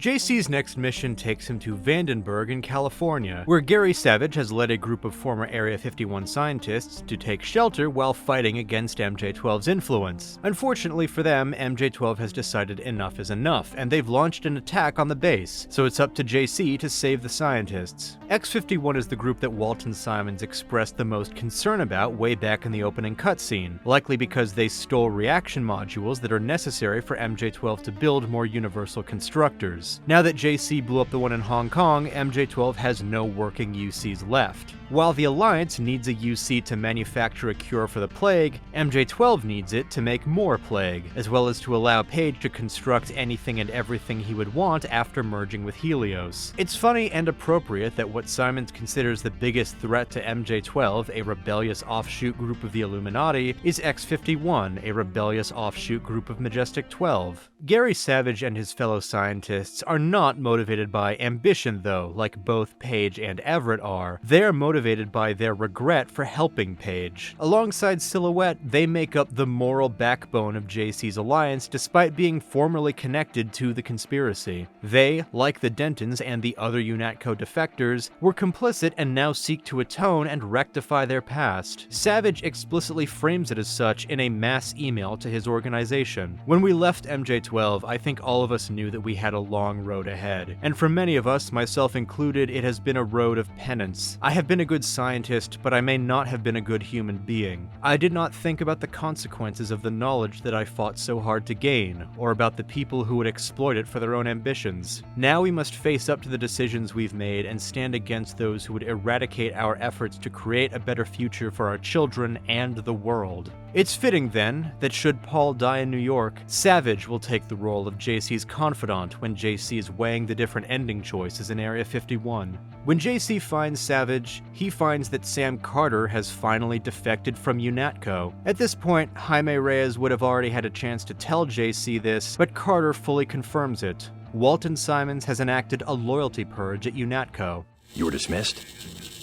JC's next mission takes him to Vandenberg in California, where Gary Savage has led a group of former Area 51 scientists to take shelter while fighting against MJ12's influence. Unfortunately for them, MJ12 has decided enough is enough, and they've launched an attack on the base, so it's up to JC to save the scientists. X-51 is the group that Walton Simons expressed the most concern about way back in the opening cutscene, likely because they stole reaction modules that are necessary for MJ12 to build more universal constructors. Now that JC blew up the one in Hong Kong, MJ12 has no working UCs left. While the Alliance needs a UC to manufacture a cure for the plague, MJ12 needs it to make more plague, as well as to allow Page to construct anything and everything he would want after merging with Helios. It's funny and appropriate that what Simons considers the biggest threat to MJ12, a rebellious offshoot group of the Illuminati, is X-51, a rebellious offshoot group of Majestic 12. Gary Savage and his fellow scientists are not motivated by ambition though, like both Page and Everett are. They're motivated by their regret for helping Page. Alongside Silhouette, they make up the moral backbone of JC's alliance despite being formerly connected to the conspiracy. They, like the Dentons and the other UNATCO defectors, were complicit and now seek to atone and rectify their past. Savage explicitly frames it as such in a mass email to his organization. When we left MJ12, I think all of us knew that we had a long road ahead, and for many of us, myself included, it has been a road of penance. I have been a good scientist, but I may not have been a good human being. I did not think about the consequences of the knowledge that I fought so hard to gain, or about the people who would exploit it for their own ambitions. Now we must face up to the decisions we've made and stand against those who would eradicate our efforts to create a better future for our children and the world. It's fitting, then, that should Paul die in New York, Savage will take the role of JC's confidant when JC is weighing the different ending choices in Area 51. When JC finds Savage, he finds that Sam Carter has finally defected from UNATCO. At this point, Jaime Reyes would have already had a chance to tell JC this, but Carter fully confirms it. Walton Simons has enacted a loyalty purge at UNATCO. You were dismissed?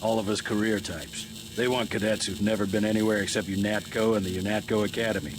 All of us career types. They want cadets who've never been anywhere except UNATCO and the UNATCO Academy.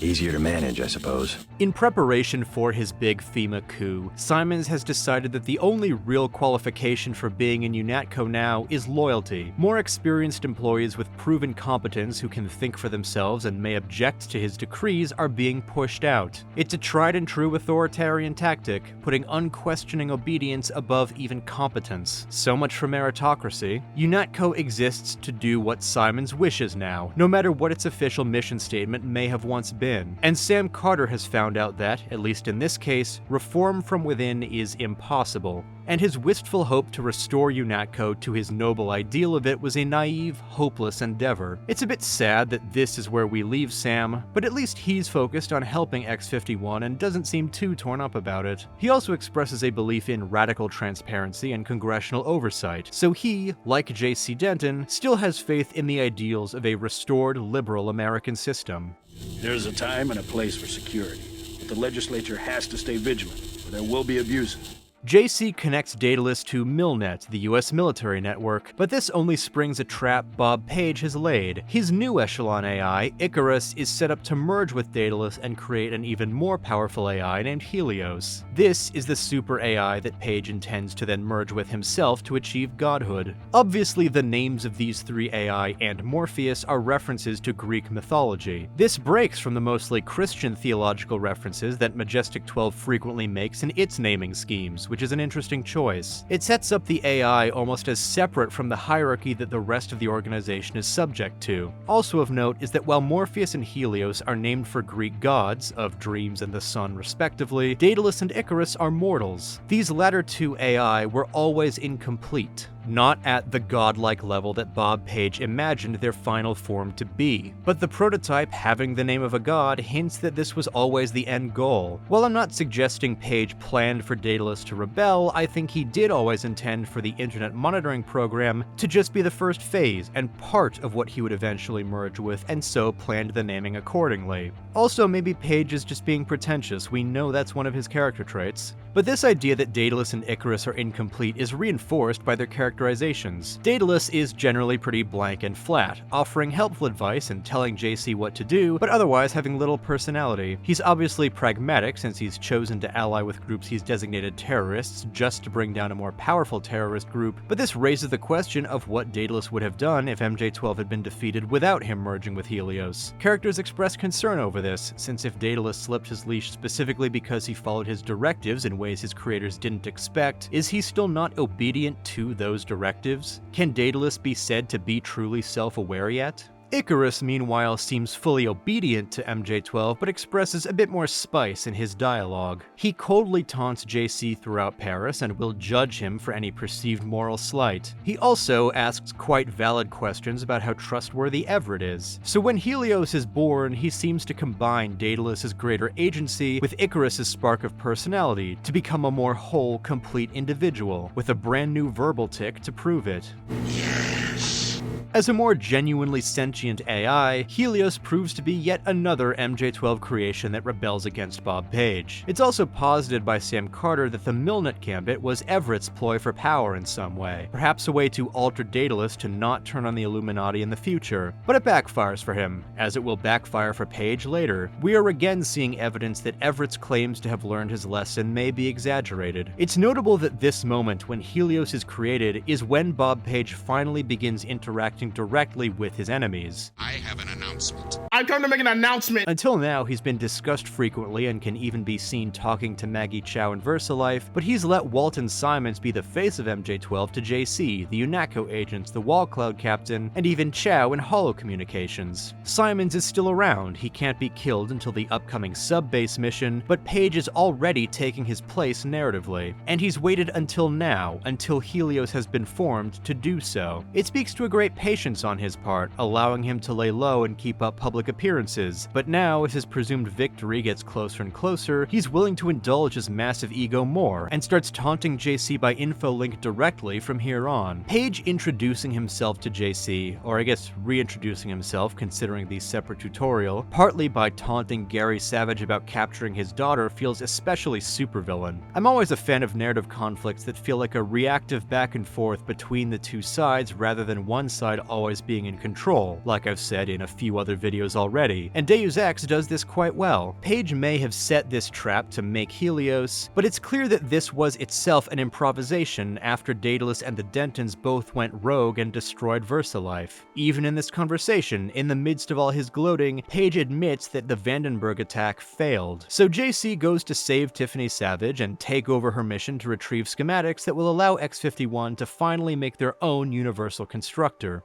Easier to manage, I suppose. In preparation for his big FEMA coup, Simons has decided that the only real qualification for being in UNATCO now is loyalty. More experienced employees with proven competence who can think for themselves and may object to his decrees are being pushed out. It's a tried and true authoritarian tactic, putting unquestioning obedience above even competence. So much for meritocracy. UNATCO exists to do what Simons wishes now, no matter what its official mission statement may have once been. And Sam Carter has found out that, at least in this case, reform from within is impossible. And his wistful hope to restore UNATCO to his noble ideal of it was a naive, hopeless endeavor. It's a bit sad that this is where we leave Sam, but at least he's focused on helping X-51 and doesn't seem too torn up about it. He also expresses a belief in radical transparency and congressional oversight, so he, like J.C. Denton, still has faith in the ideals of a restored liberal American system. There's a time and a place for security, but the legislature has to stay vigilant, or there will be abuses. JC connects Daedalus to Milnet, the US military network, but this only springs a trap Bob Page has laid. His new echelon AI, Icarus, is set up to merge with Daedalus and create an even more powerful AI named Helios. This is the super AI that Page intends to then merge with himself to achieve godhood. Obviously, the names of these three AI and Morpheus are references to Greek mythology. This breaks from the mostly Christian theological references that Majestic 12 frequently makes in its naming schemes, which is an interesting choice. It sets up the AI almost as separate from the hierarchy that the rest of the organization is subject to. Also of note is that while Morpheus and Helios are named for Greek gods, of dreams and the sun respectively, Daedalus and Icarus are mortals. These latter two AI were always incomplete, not at the godlike level that Bob Page imagined their final form to be. But the prototype having the name of a god hints that this was always the end goal. While I'm not suggesting Page planned for Daedalus to rebel, I think he did always intend for the internet monitoring program to just be the first phase and part of what he would eventually merge with, and so planned the naming accordingly. Also, maybe Page is just being pretentious. We know that's one of his character traits. But this idea that Daedalus and Icarus are incomplete is reinforced by their characterizations. Daedalus is generally pretty blank and flat, offering helpful advice and telling JC what to do, but otherwise having little personality. He's obviously pragmatic since he's chosen to ally with groups he's designated terrorists just to bring down a more powerful terrorist group, but this raises the question of what Daedalus would have done if MJ12 had been defeated without him merging with Helios. Characters express concern over this, since if Daedalus slipped his leash specifically because he followed his directives in ways his creators didn't expect, is he still not obedient to those directives? Can Daedalus be said to be truly self-aware yet? Icarus, meanwhile, seems fully obedient to MJ12, but expresses a bit more spice in his dialogue. He coldly taunts JC throughout Paris and will judge him for any perceived moral slight. He also asks quite valid questions about how trustworthy Everett is. So when Helios is born, he seems to combine Daedalus' greater agency with Icarus' spark of personality to become a more whole, complete individual, with a brand new verbal tick to prove it. As a more genuinely sentient AI, Helios proves to be yet another MJ12 creation that rebels against Bob Page. It's also posited by Sam Carter that the Milnet Gambit was Everett's ploy for power in some way, perhaps a way to alter Daedalus to not turn on the Illuminati in the future. But it backfires for him, as it will backfire for Page later. We are again seeing evidence that Everett's claims to have learned his lesson may be exaggerated. It's notable that this moment when Helios is created is when Bob Page finally begins interacting directly with his enemies. I have an announcement. I've come to make an announcement! Until now, he's been discussed frequently and can even be seen talking to Maggie, Chow, and VersaLife, but he's let Walton Simons be the face of MJ12 to JC, the UNATCO agents, the Wall Cloud captain, and even Chow in Holo Communications. Simons is still around. He can't be killed until the upcoming sub-base mission, but Page is already taking his place narratively. And he's waited until now, until Helios has been formed, to do so. It speaks to a great patience on his part, allowing him to lay low and keep up public appearances. But now, as his presumed victory gets closer and closer, he's willing to indulge his massive ego more, and starts taunting JC by infolink directly from here on. Page introducing himself to JC, or I guess reintroducing himself considering the separate tutorial, partly by taunting Gary Savage about capturing his daughter, feels especially supervillain. I'm always a fan of narrative conflicts that feel like a reactive back and forth between the two sides rather than one side always being in control, like I've said in a few other videos already, and Deus Ex does this quite well. Page may have set this trap to make Helios, but it's clear that this was itself an improvisation after Daedalus and the Dentons both went rogue and destroyed VersaLife. Even in this conversation, in the midst of all his gloating, Page admits that the Vandenberg attack failed. So JC goes to save Tiffany Savage and take over her mission to retrieve schematics that will allow X-51 to finally make their own universal constructor.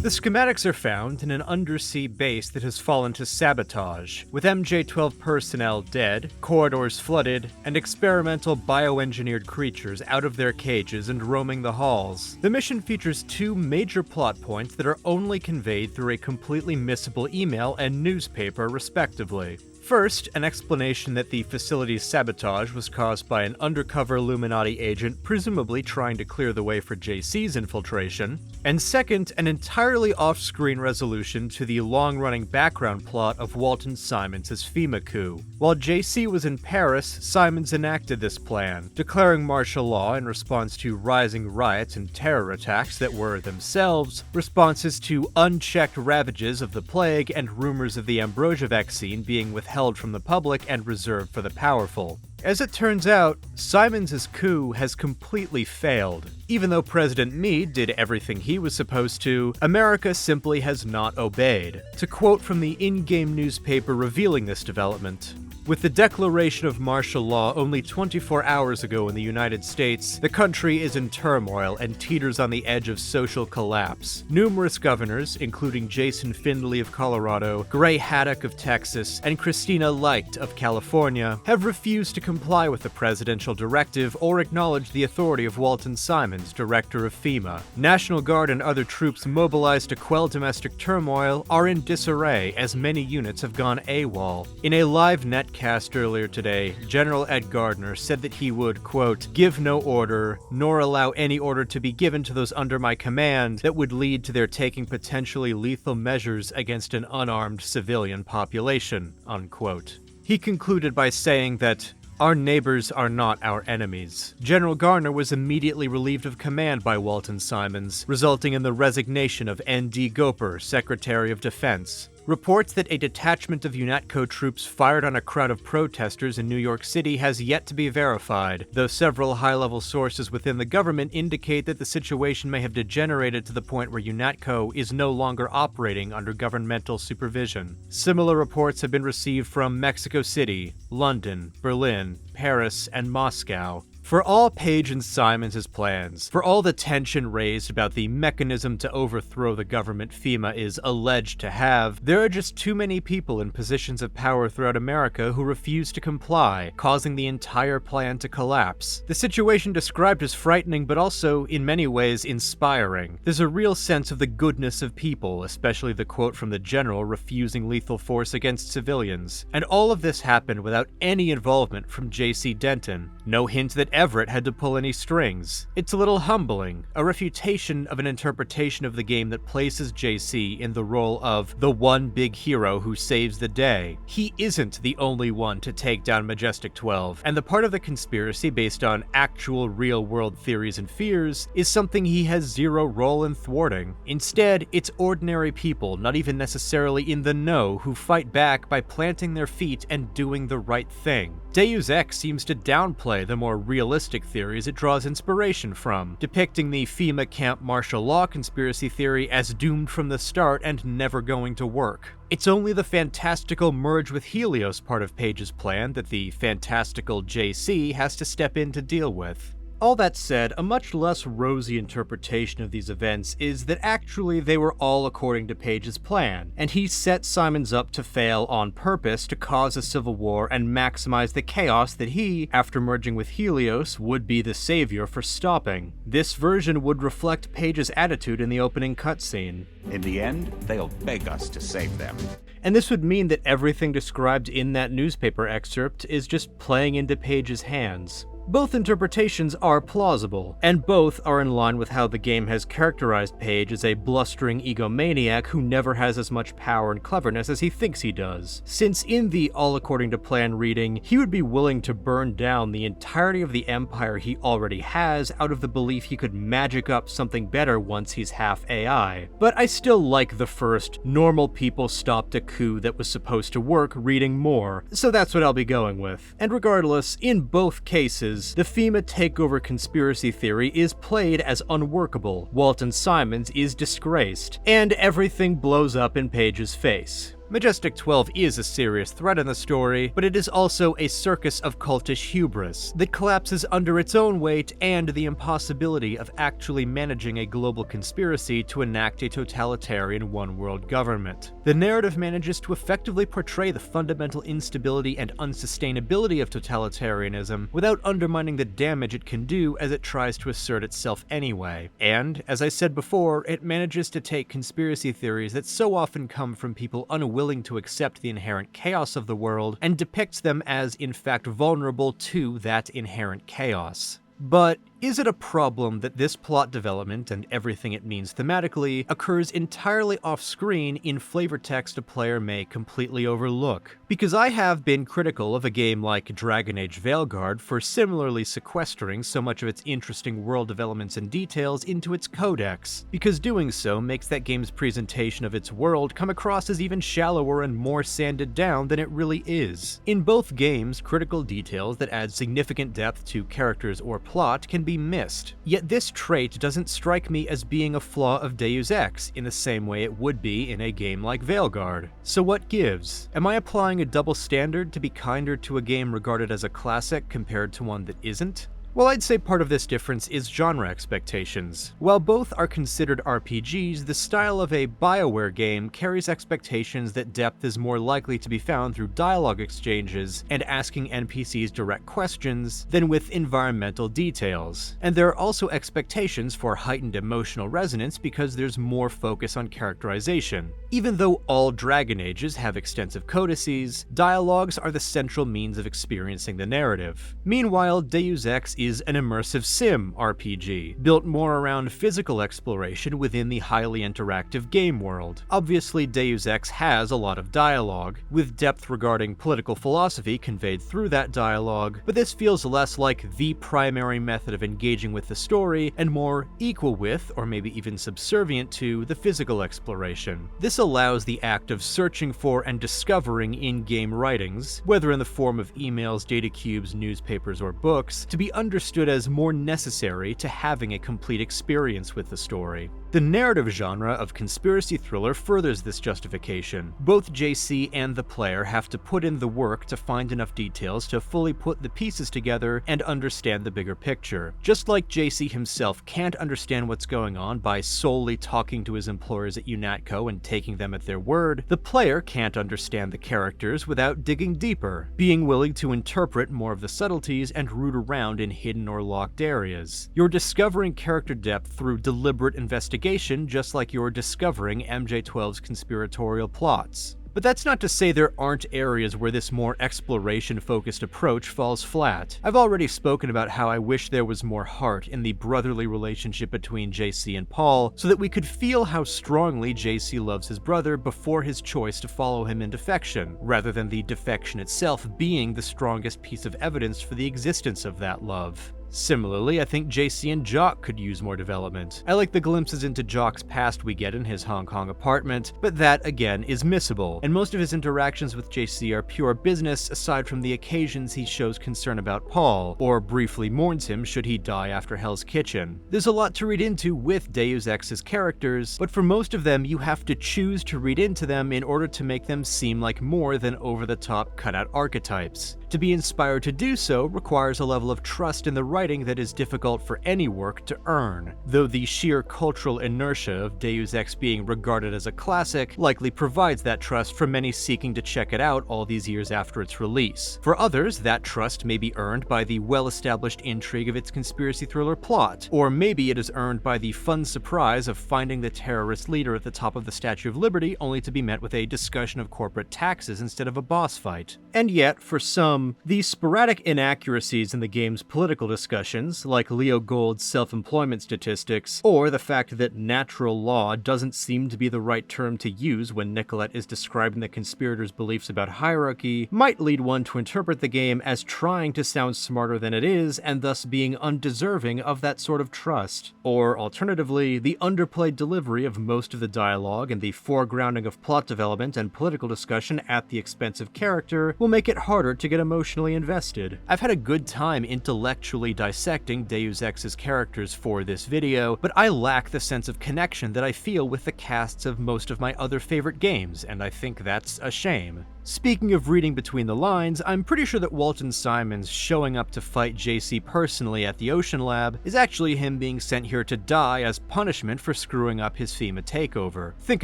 The schematics are found in an undersea base that has fallen to sabotage, with MJ12 personnel dead, corridors flooded, and experimental bioengineered creatures out of their cages and roaming the halls. The mission features two major plot points that are only conveyed through a completely missable email and newspaper, respectively. First, an explanation that the facility's sabotage was caused by an undercover Illuminati agent presumably trying to clear the way for JC's infiltration. And second, an entirely off-screen resolution to the long-running background plot of Walton Simons' FEMA coup. While JC was in Paris, Simons enacted this plan, declaring martial law in response to rising riots and terror attacks that were, themselves, responses to unchecked ravages of the plague and rumors of the Ambrosia vaccine being withheld from the public and reserved for the powerful. As it turns out, Simons' coup has completely failed. Even though President Meade did everything he was supposed to, America simply has not obeyed. To quote from the in-game newspaper revealing this development, "With the declaration of martial law only 24 hours ago in the United States, the country is in turmoil and teeters on the edge of social collapse. Numerous governors, including Jason Findley of Colorado, Gray Haddock of Texas, and Christina Leicht of California, have refused to comply with the presidential directive or acknowledge the authority of Walton Simons, director of FEMA. National Guard and other troops mobilized to quell domestic turmoil are in disarray as many units have gone AWOL. In a live net broadcast earlier today, General Ed Gardner said that he would, quote, give no order, nor allow any order to be given to those under my command that would lead to their taking potentially lethal measures against an unarmed civilian population, unquote. He concluded by saying that our neighbors are not our enemies. General Garner was immediately relieved of command by Walton Simons, resulting in the resignation of N.D. Goper, Secretary of Defense. Reports that a detachment of UNATCO troops fired on a crowd of protesters in New York City has yet to be verified, though several high-level sources within the government indicate that the situation may have degenerated to the point where UNATCO is no longer operating under governmental supervision. Similar reports have been received from Mexico City, London, Berlin, Paris, and Moscow. For all Page and Simons' plans, for all the tension raised about the mechanism to overthrow the government FEMA is alleged to have, there are just too many people in positions of power throughout America who refuse to comply, causing the entire plan to collapse. The situation described is frightening, but also, in many ways, inspiring. There's a real sense of the goodness of people, especially the quote from the general refusing lethal force against civilians. And all of this happened without any involvement from J.C. Denton. No hint that Everett had to pull any strings. It's a little humbling, a refutation of an interpretation of the game that places JC in the role of the one big hero who saves the day. He isn't the only one to take down Majestic 12, and the part of the conspiracy based on actual real-world theories and fears is something he has zero role in thwarting. Instead, it's ordinary people, not even necessarily in the know, who fight back by planting their feet and doing the right thing. Deus Ex seems to downplay the more realistic theories it draws inspiration from, depicting the FEMA camp martial law conspiracy theory as doomed from the start and never going to work. It's only the fantastical merge with Helios part of Page's plan that the fantastical JC has to step in to deal with. All that said, a much less rosy interpretation of these events is that actually they were all according to Page's plan, and he set Simons up to fail on purpose to cause a civil war and maximize the chaos that he, after merging with Helios, would be the savior for stopping. This version would reflect Page's attitude in the opening cutscene. In the end, they'll beg us to save them. And this would mean that everything described in that newspaper excerpt is just playing into Page's hands. Both interpretations are plausible, and both are in line with how the game has characterized Page as a blustering egomaniac who never has as much power and cleverness as he thinks he does. Since in the all according to plan reading, he would be willing to burn down the entirety of the empire he already has out of the belief he could magic up something better once he's half AI. But I still like the first, normal people stopped a coup that was supposed to work reading more, so that's what I'll be going with. And regardless, in both cases, the FEMA takeover conspiracy theory is played as unworkable, Walton Simons is disgraced, and everything blows up in Page's face. Majestic 12 is a serious threat in the story, but it is also a circus of cultish hubris that collapses under its own weight and the impossibility of actually managing a global conspiracy to enact a totalitarian one-world government. The narrative manages to effectively portray the fundamental instability and unsustainability of totalitarianism without undermining the damage it can do as it tries to assert itself anyway. And, as I said before, it manages to take conspiracy theories that so often come from people unaware willing to accept the inherent chaos of the world and depicts them as in fact vulnerable to that inherent chaos. But is it a problem that this plot development and everything it means thematically occurs entirely off-screen in flavor text a player may completely overlook? Because I have been critical of a game like Dragon Age Veilguard for similarly sequestering so much of its interesting world developments and details into its codex, because doing so makes that game's presentation of its world come across as even shallower and more sanded down than it really is. In both games, critical details that add significant depth to characters or plot can be missed. Yet this trait doesn't strike me as being a flaw of Deus Ex in the same way it would be in a game like Veilguard. So what gives? Am I applying a double standard to be kinder to a game regarded as a classic compared to one that isn't? Well, I'd say part of this difference is genre expectations. While both are considered RPGs, the style of a BioWare game carries expectations that depth is more likely to be found through dialogue exchanges and asking NPCs direct questions than with environmental details. And there are also expectations for heightened emotional resonance because there's more focus on characterization. Even though all Dragon Ages have extensive codices, dialogues are the central means of experiencing the narrative. Meanwhile, Deus Ex is an immersive sim RPG, built more around physical exploration within the highly interactive game world. Obviously, Deus Ex has a lot of dialogue, with depth regarding political philosophy conveyed through that dialogue, but this feels less like the primary method of engaging with the story and more equal with, or maybe even subservient to, the physical exploration. This allows the act of searching for and discovering in-game writings, whether in the form of emails, data cubes, newspapers, or books, to be understood as more necessary to having a complete experience with the story. The narrative genre of conspiracy thriller furthers this justification. Both JC and the player have to put in the work to find enough details to fully put the pieces together and understand the bigger picture. Just like JC himself can't understand what's going on by solely talking to his employers at UNATCO and taking them at their word, the player can't understand the characters without digging deeper, being willing to interpret more of the subtleties and root around in hidden or locked areas. You're discovering character depth through deliberate investigation, just like you're discovering MJ12's conspiratorial plots. But that's not to say there aren't areas where this more exploration-focused approach falls flat. I've already spoken about how I wish there was more heart in the brotherly relationship between JC and Paul, so that we could feel how strongly JC loves his brother before his choice to follow him in defection, rather than the defection itself being the strongest piece of evidence for the existence of that love. Similarly, I think JC and Jock could use more development. I like the glimpses into Jock's past we get in his Hong Kong apartment, but that, again, is missable, and most of his interactions with JC are pure business aside from the occasions he shows concern about Paul, or briefly mourns him should he die after Hell's Kitchen. There's a lot to read into with Deus Ex's characters, but for most of them you have to choose to read into them in order to make them seem like more than over-the-top cutout archetypes. To be inspired to do so requires a level of trust in the writing that is difficult for any work to earn, though the sheer cultural inertia of Deus Ex being regarded as a classic likely provides that trust for many seeking to check it out all these years after its release. For others, that trust may be earned by the well-established intrigue of its conspiracy thriller plot, or maybe it is earned by the fun surprise of finding the terrorist leader at the top of the Statue of Liberty only to be met with a discussion of corporate taxes instead of a boss fight. And yet, for some, the sporadic inaccuracies in the game's political discussions, like Leo Gold's self-employment statistics, or the fact that natural law doesn't seem to be the right term to use when Nicolette is describing the conspirators' beliefs about hierarchy, might lead one to interpret the game as trying to sound smarter than it is, and thus being undeserving of that sort of trust. Or, alternatively, the underplayed delivery of most of the dialogue and the foregrounding of plot development and political discussion at the expense of character will make it harder to get emotionally invested. I've had a good time intellectually dissecting Deus Ex's characters for this video, but I lack the sense of connection that I feel with the casts of most of my other favorite games, and I think that's a shame. Speaking of reading between the lines, I'm pretty sure that Walton Simons showing up to fight JC personally at the Ocean Lab is actually him being sent here to die as punishment for screwing up his FEMA takeover. Think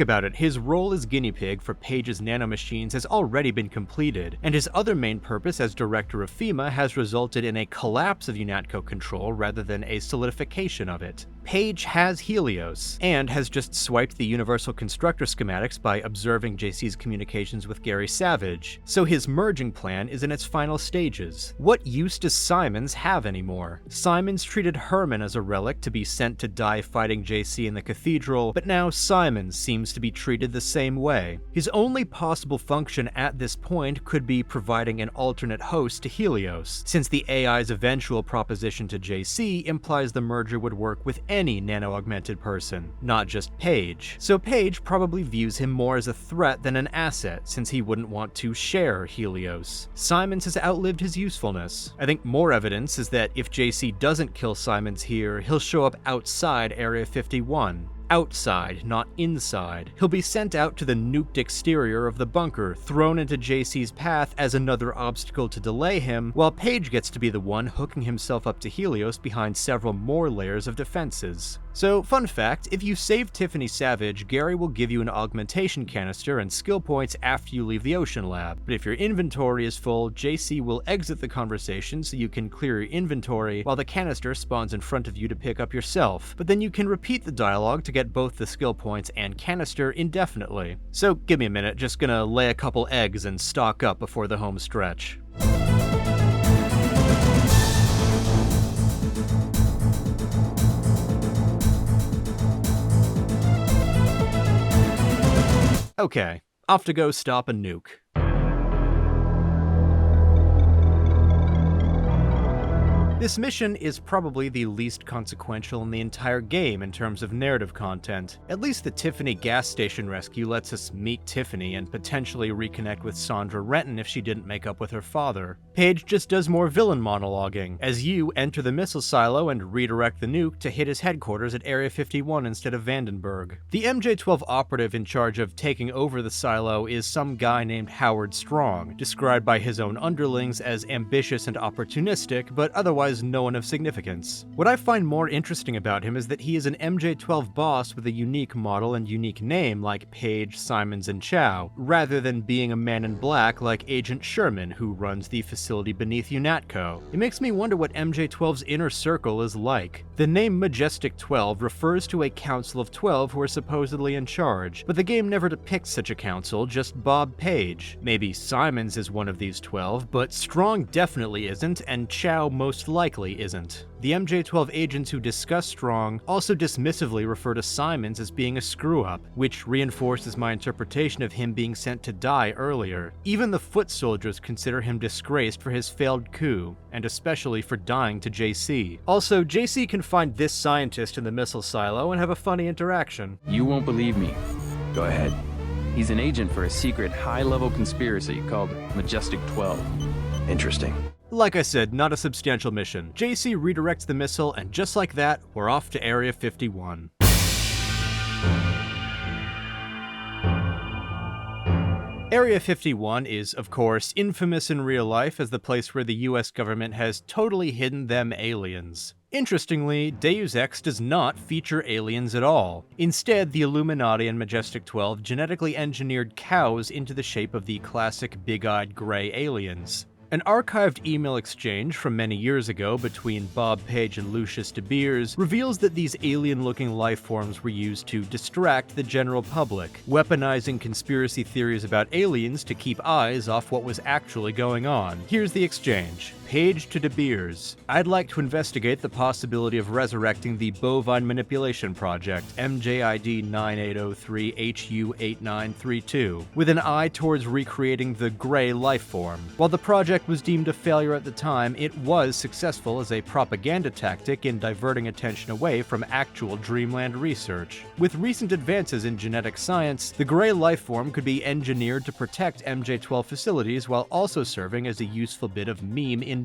about it, his role as guinea pig for Page's nanomachines has already been completed, and his other main purpose as director of FEMA has resulted in a collapse of UNATCO control rather than a solidification of it. Page has Helios, and has just swiped the Universal Constructor schematics by observing JC's communications with Gary Savage, so his merging plan is in its final stages. What use does Simons have anymore? Simons treated Herman as a relic to be sent to die fighting JC in the Cathedral, but now Simons seems to be treated the same way. His only possible function at this point could be providing an alternate host to Helios, since the AI's eventual proposition to JC implies the merger would work with any nano-augmented person, not just Page. So Page probably views him more as a threat than an asset, since he wouldn't want to share Helios. Simons has outlived his usefulness. I think more evidence is that if JC doesn't kill Simons here, he'll show up outside Area 51. outside, not inside. He'll be sent out to the nuked exterior of the bunker, thrown into JC's path as another obstacle to delay him, while Paige gets to be the one hooking himself up to Helios behind several more layers of defenses. So, fun fact, if you save Tiffany Savage, Gary will give you an augmentation canister and skill points after you leave the Ocean Lab. But if your inventory is full, JC will exit the conversation so you can clear your inventory while the canister spawns in front of you to pick up yourself. But then you can repeat the dialogue to get both the skill points and canister indefinitely. So, give me a minute, just gonna lay a couple eggs and stock up before the home stretch. Okay, off to go stop a nuke. This mission is probably the least consequential in the entire game in terms of narrative content. At least the Tiffany gas station rescue lets us meet Tiffany and potentially reconnect with Sandra Renton if she didn't make up with her father. Paige just does more villain monologuing, as you enter the missile silo and redirect the nuke to hit his headquarters at Area 51 instead of Vandenberg. The MJ12 operative in charge of taking over the silo is some guy named Howard Strong, described by his own underlings as ambitious and opportunistic, but otherwise no one of significance. What I find more interesting about him is that he is an MJ12 boss with a unique model and unique name like Paige, Simons, and Chow, rather than being a man in black like Agent Sherman, who runs the facility beneath UNATCO. It makes me wonder what MJ12's inner circle is like. The name Majestic 12 refers to a council of 12 who are supposedly in charge, but the game never depicts such a council, just Bob Page. Maybe Simons is one of these 12, but Strong definitely isn't, and Chow most likely isn't. The MJ12 agents who discuss Strong also dismissively refer to Simons as being a screw-up, which reinforces my interpretation of him being sent to die earlier. Even the foot soldiers consider him disgraced for his failed coup, and especially for dying to JC. Also, JC can find this scientist in the missile silo and have a funny interaction. You won't believe me. Go ahead. He's an agent for a secret high-level conspiracy called Majestic 12. Interesting. Like I said, not a substantial mission. JC redirects the missile, and just like that, we're off to Area 51. Area 51 is, of course, infamous in real life as the place where the US government has totally hidden them aliens. Interestingly, Deus Ex does not feature aliens at all. Instead, the Illuminati and Majestic 12 genetically engineered cows into the shape of the classic big-eyed gray aliens. An archived email exchange from many years ago between Bob Page and Lucius De Beers reveals that these alien-looking life forms were used to distract the general public, weaponizing conspiracy theories about aliens to keep eyes off what was actually going on. Here's the exchange. Page to De Beers. I'd like to investigate the possibility of resurrecting the Bovine Manipulation Project, MJID 9803HU8932, with an eye towards recreating the Grey life form. While the project was deemed a failure at the time, it was successful as a propaganda tactic in diverting attention away from actual Dreamland research. With recent advances in genetic science, the Grey life form could be engineered to protect MJ12 facilities while also serving as a useful bit of meme indirection.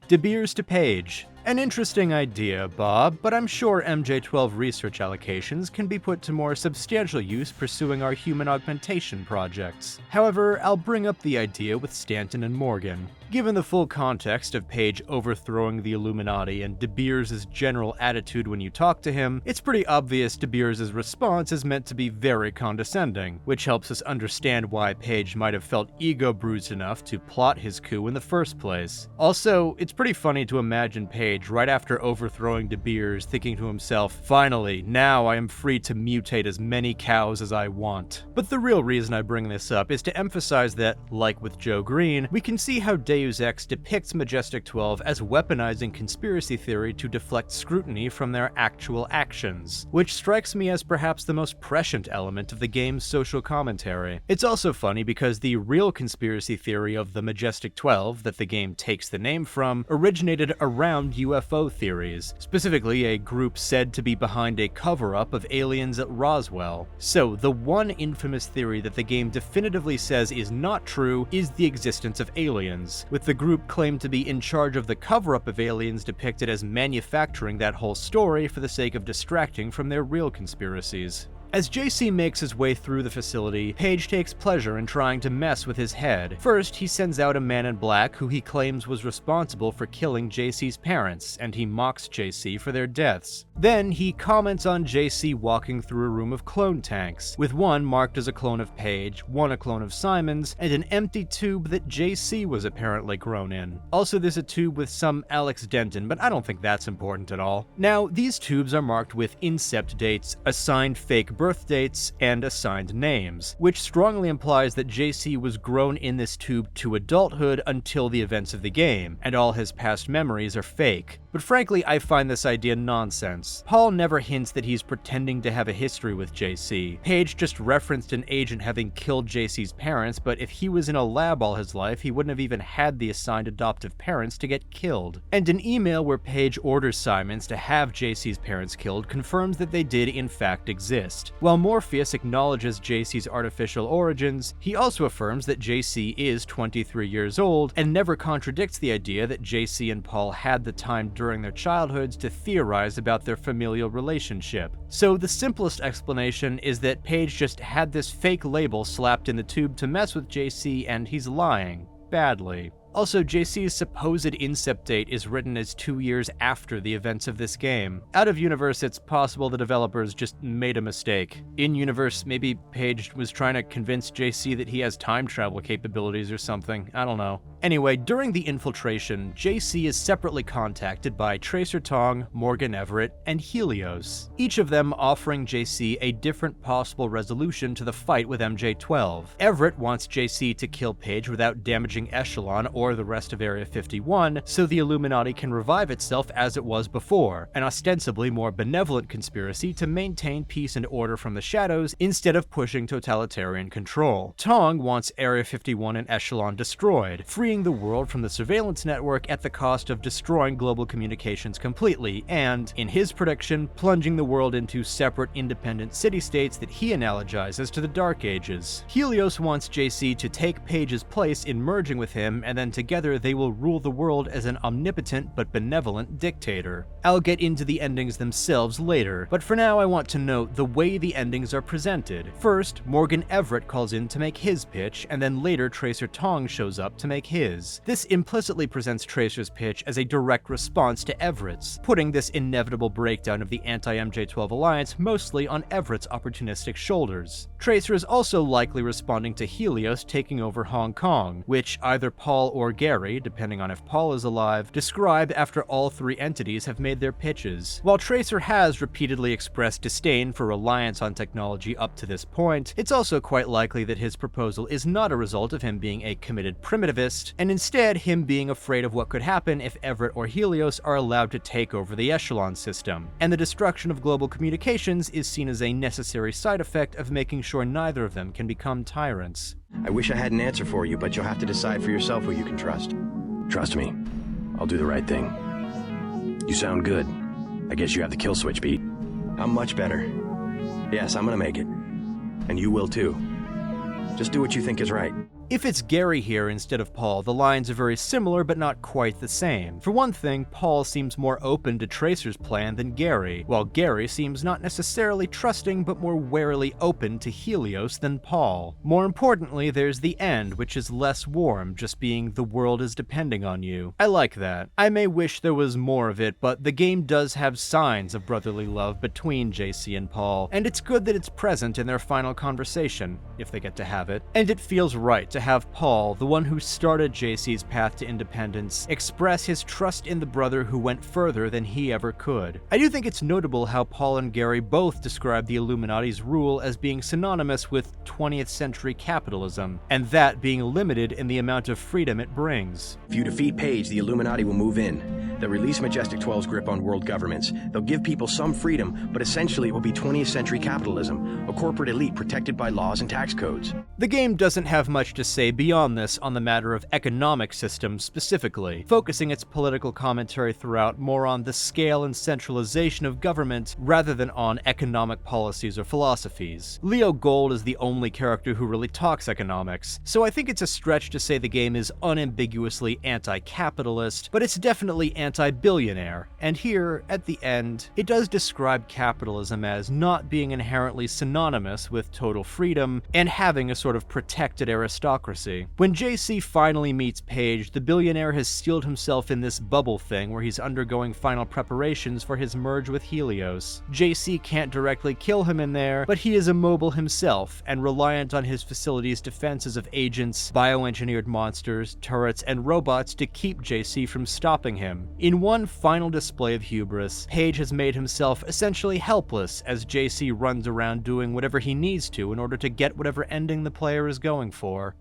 De Beers to Page. An interesting idea, Bob, but I'm sure MJ12 research allocations can be put to more substantial use pursuing our human augmentation projects. However, I'll bring up the idea with Stanton and Morgan. Given the full context of Page overthrowing the Illuminati and De Beers' general attitude when you talk to him, it's pretty obvious De Beers' response is meant to be very condescending, which helps us understand why Page might have felt ego-bruised enough to plot his coup in the first place. Also, it's pretty funny to imagine Page right after overthrowing De Beers thinking to himself, finally, now I am free to mutate as many cows as I want. But the real reason I bring this up is to emphasize that, like with Joe Greene, we can see how Deus Ex depicts Majestic 12 as weaponizing conspiracy theory to deflect scrutiny from their actual actions, which strikes me as perhaps the most prescient element of the game's social commentary. It's also funny because the real conspiracy theory of the Majestic 12 that the game takes the name from originated around UFO theories, specifically a group said to be behind a cover-up of aliens at Roswell. So, the one infamous theory that the game definitively says is not true is the existence of aliens. with the group claimed to be in charge of the cover-up of aliens depicted as manufacturing that whole story for the sake of distracting from their real conspiracies. As JC makes his way through the facility, Page takes pleasure in trying to mess with his head. First, he sends out a man in black who he claims was responsible for killing JC's parents, and he mocks JC for their deaths. Then, he comments on JC walking through a room of clone tanks, with one marked as a clone of Page, one a clone of Simon's, and an empty tube that JC was apparently grown in. Also, there's a tube with some Alex Denton, but I don't think that's important at all. Now, these tubes are marked with incept dates, assigned fake birth dates, and assigned names, which strongly implies that JC was grown in this tube to adulthood until the events of the game, and all his past memories are fake. But frankly, I find this idea nonsense. Paul never hints that he's pretending to have a history with JC. Page just referenced an agent having killed JC's parents, but if he was in a lab all his life, he wouldn't have even had the assigned adoptive parents to get killed. And an email where Page orders Simons to have JC's parents killed confirms that they did in fact exist. While Morpheus acknowledges JC's artificial origins, he also affirms that JC is 23 years old and never contradicts the idea that JC and Paul had the time during their childhoods to theorize about their familial relationship. So the simplest explanation is that Page just had this fake label slapped in the tube to mess with JC, and he's lying. Badly. Also, JC's supposed incept date is written as 2 years after the events of this game. Out of universe, it's possible the developers just made a mistake. In universe, maybe Page was trying to convince JC that he has time travel capabilities or something. I don't know. Anyway, during the infiltration, JC is separately contacted by Tracer Tong, Morgan Everett, and Helios, each of them offering JC a different possible resolution to the fight with MJ12. Everett wants JC to kill Page without damaging Echelon or the rest of Area 51, so the Illuminati can revive itself as it was before, an ostensibly more benevolent conspiracy to maintain peace and order from the shadows instead of pushing totalitarian control. Tong wants Area 51 and Echelon destroyed, freeing the world from the surveillance network at the cost of destroying global communications completely, and, in his prediction, plunging the world into separate independent city-states that he analogizes to the Dark Ages. Helios wants JC to take Page's place in merging with him, and then together they will rule the world as an omnipotent but benevolent dictator. I'll get into the endings themselves later, but for now I want to note the way the endings are presented. First, Morgan Everett calls in to make his pitch, and then later Tracer Tong shows up to make his. This implicitly presents Tracer's pitch as a direct response to Everett's, putting this inevitable breakdown of the anti-MJ12 alliance mostly on Everett's opportunistic shoulders. Tracer is also likely responding to Helios taking over Hong Kong, which either Paul or Gary, depending on if Paul is alive, describe after all three entities have made their pitches. While Tracer has repeatedly expressed disdain for reliance on technology up to this point, it's also quite likely that his proposal is not a result of him being a committed primitivist, and instead him being afraid of what could happen if Everett or Helios are allowed to take over the Echelon system, and the destruction of global communications is seen as a necessary side effect of making sure neither of them can become tyrants. I wish I had an answer for you, but you'll have to decide for yourself who you can trust. Trust me, I'll do the right thing. You sound good. I guess you have the kill switch beat. I'm much better. Yes, I'm gonna make it. And you will too. Just do what you think is right. If it's Gary here instead of Paul, the lines are very similar but not quite the same. For one thing, Paul seems more open to Tracer's plan than Gary, while Gary seems not necessarily trusting but more warily open to Helios than Paul. More importantly, there's the end, which is less warm, just being the world is depending on you. I like that. I may wish there was more of it, but the game does have signs of brotherly love between JC and Paul, and it's good that it's present in their final conversation, if they get to have it. And it feels right to have Paul, the one who started JC's path to independence, express his trust in the brother who went further than he ever could. I do think it's notable how Paul and Gary both describe the Illuminati's rule as being synonymous with 20th century capitalism, and that being limited in the amount of freedom it brings. If you defeat Page, the Illuminati will move in. They'll release Majestic 12's grip on world governments. They'll give people some freedom, but essentially it will be 20th century capitalism, a corporate elite protected by laws and tax codes. The game doesn't have much to say beyond this on the matter of economic systems specifically, focusing its political commentary throughout more on the scale and centralization of government rather than on economic policies or philosophies. Leo Gold is the only character who really talks economics, so I think it's a stretch to say the game is unambiguously anti-capitalist, but it's definitely anti-billionaire, and here, at the end, it does describe capitalism as not being inherently synonymous with total freedom and having a sort of protected aristocracy. When JC finally meets Paige, the billionaire has sealed himself in this bubble thing where he's undergoing final preparations for his merge with Helios. JC can't directly kill him in there, but he is immobile himself and reliant on his facility's defenses of agents, bioengineered monsters, turrets, and robots to keep JC from stopping him. In one final display of hubris, Paige has made himself essentially helpless as JC runs around doing whatever he needs to in order to get whatever ending the player is going for.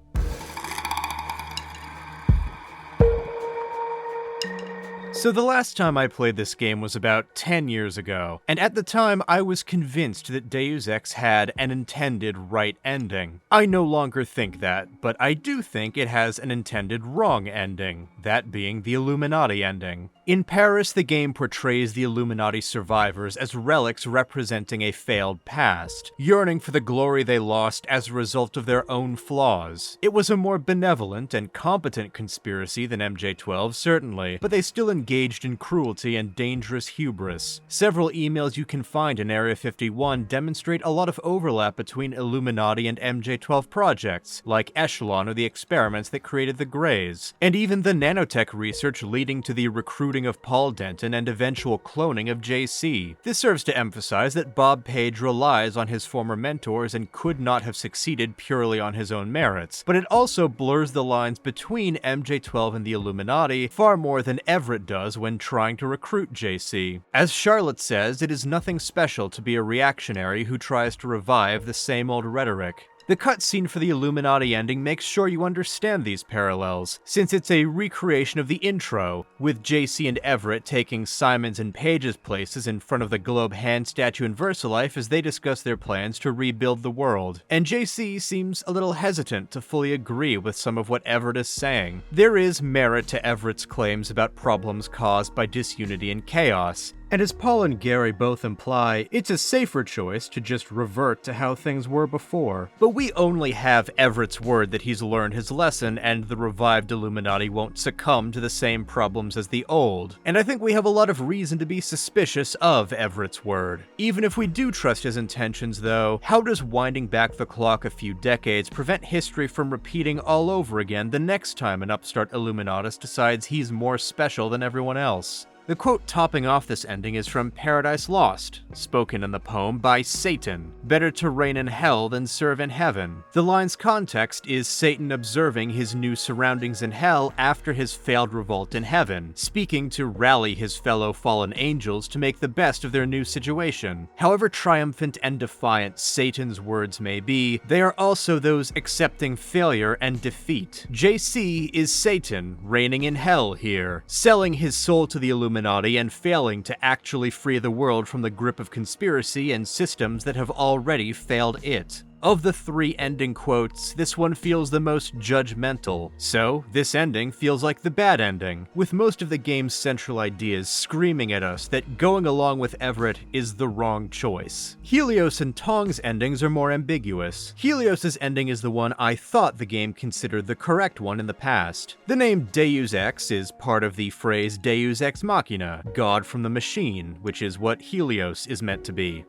So the last time I played this game was about 10 years ago, and at the time I was convinced that Deus Ex had an intended right ending. I no longer think that, but I do think it has an intended wrong ending, that being the Illuminati ending. In Paris, the game portrays the Illuminati survivors as relics representing a failed past, yearning for the glory they lost as a result of their own flaws. It was a more benevolent and competent conspiracy than MJ12, certainly, but they still engaged in cruelty and dangerous hubris. Several emails you can find in Area 51 demonstrate a lot of overlap between Illuminati and MJ12 projects, like Echelon or the experiments that created the Greys, and even the nanotech research leading to the recruiting of Paul Denton and eventual cloning of JC. This serves to emphasize that Bob Page relies on his former mentors and could not have succeeded purely on his own merits, but it also blurs the lines between MJ12 and the Illuminati far more than Everett does when trying to recruit JC. As Charlotte says, it is nothing special to be a reactionary who tries to revive the same old rhetoric. The cutscene for the Illuminati ending makes sure you understand these parallels, since it's a recreation of the intro, with JC and Everett taking Simon's and Page's places in front of the globe hand statue in VersaLife as they discuss their plans to rebuild the world. And JC seems a little hesitant to fully agree with some of what Everett is saying. There is merit to Everett's claims about problems caused by disunity and chaos, and as Paul and Gary both imply, it's a safer choice to just revert to how things were before. But we only have Everett's word that he's learned his lesson and the revived Illuminati won't succumb to the same problems as the old. And I think we have a lot of reason to be suspicious of Everett's word. Even if we do trust his intentions though, how does winding back the clock a few decades prevent history from repeating all over again the next time an upstart Illuminatus decides he's more special than everyone else? The quote topping off this ending is from Paradise Lost, spoken in the poem by Satan. Better to reign in hell than serve in heaven. The line's context is Satan observing his new surroundings in hell after his failed revolt in heaven, speaking to rally his fellow fallen angels to make the best of their new situation. However triumphant and defiant Satan's words may be, they are also those accepting failure and defeat. JC is Satan, reigning in hell here, selling his soul to the Illuminati and failing to actually free the world from the grip of conspiracy and systems that have already failed it. Of the three ending quotes, this one feels the most judgmental, so this ending feels like the bad ending, with most of the game's central ideas screaming at us that going along with Everett is the wrong choice. Helios and Tong's endings are more ambiguous. Helios's ending is the one I thought the game considered the correct one in the past. The name Deus Ex is part of the phrase Deus Ex Machina, God from the machine, which is what Helios is meant to be.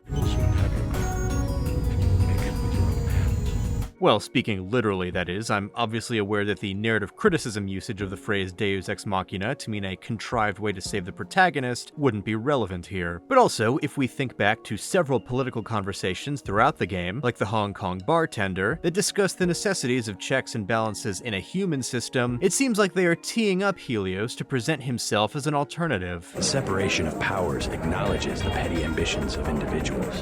Well, speaking literally, that is. I'm obviously aware that the narrative criticism usage of the phrase Deus Ex Machina to mean a contrived way to save the protagonist wouldn't be relevant here. But also, if we think back to several political conversations throughout the game, like the Hong Kong Bartender, that discuss the necessities of checks and balances in a human system, it seems like they are teeing up Helios to present himself as an alternative. The separation of powers acknowledges the petty ambitions of individuals.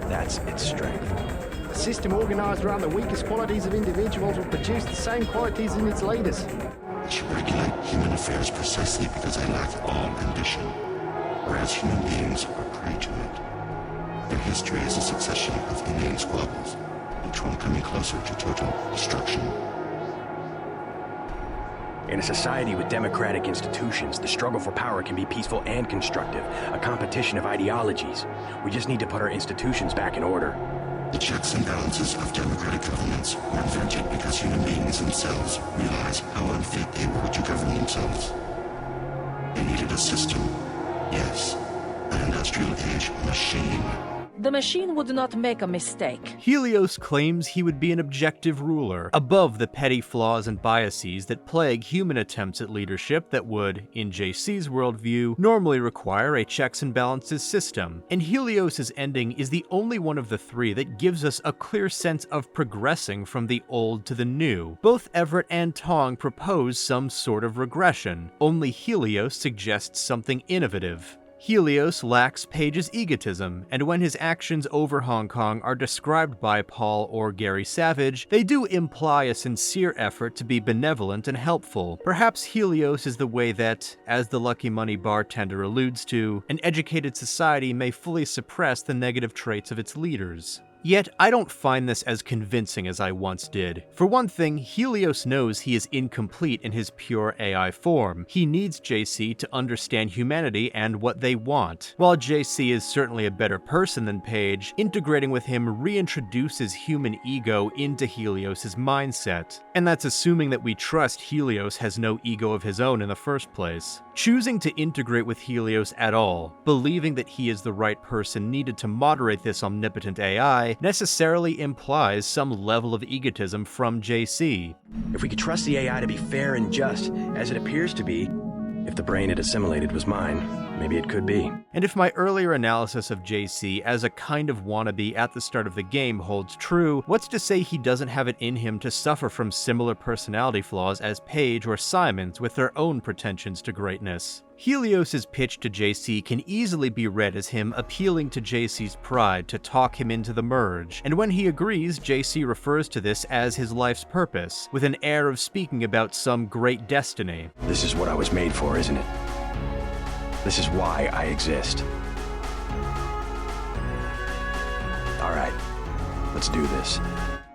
That's its strength. A system organized around the weakest qualities of individuals will produce the same qualities in its leaders. I should regulate human affairs precisely because I lack all ambition, whereas human beings are prey to it. Their history is a succession of inane squabbles, each one coming closer to total destruction. In a society with democratic institutions, the struggle for power can be peaceful and constructive, a competition of ideologies. We just need to put our institutions back in order. The checks and balances of democratic governments were invented because human beings themselves realized how unfit they were to govern themselves. They needed a system, yes, an industrial age machine. The machine would not make a mistake. Helios claims he would be an objective ruler, above the petty flaws and biases that plague human attempts at leadership that would, in JC's worldview, normally require a checks and balances system. And Helios' ending is the only one of the three that gives us a clear sense of progressing from the old to the new. Both Everett and Tong propose some sort of regression, only Helios suggests something innovative. Helios lacks Page's egotism, and when his actions over Hong Kong are described by Paul or Gary Savage, they do imply a sincere effort to be benevolent and helpful. Perhaps Helios is the way that, as the Lucky Money bartender alludes to, an educated society may fully suppress the negative traits of its leaders. Yet, I don't find this as convincing as I once did. For one thing, Helios knows he is incomplete in his pure AI form. He needs JC to understand humanity and what they want. While JC is certainly a better person than Page, integrating with him reintroduces human ego into Helios' mindset. And that's assuming that we trust Helios has no ego of his own in the first place. Choosing to integrate with Helios at all, believing that he is the right person needed to moderate this omnipotent AI, necessarily implies some level of egotism from JC. If we could trust the AI to be fair and just, as it appears to be, if the brain it assimilated was mine, maybe it could be. And if my earlier analysis of JC as a kind of wannabe at the start of the game holds true, what's to say he doesn't have it in him to suffer from similar personality flaws as Page or Simons with their own pretensions to greatness? Helios' pitch to JC can easily be read as him appealing to JC's pride to talk him into the merge, and when he agrees, JC refers to this as his life's purpose, with an air of speaking about some great destiny. This is what I was made for, isn't it? This is why I exist. All right, let's do this.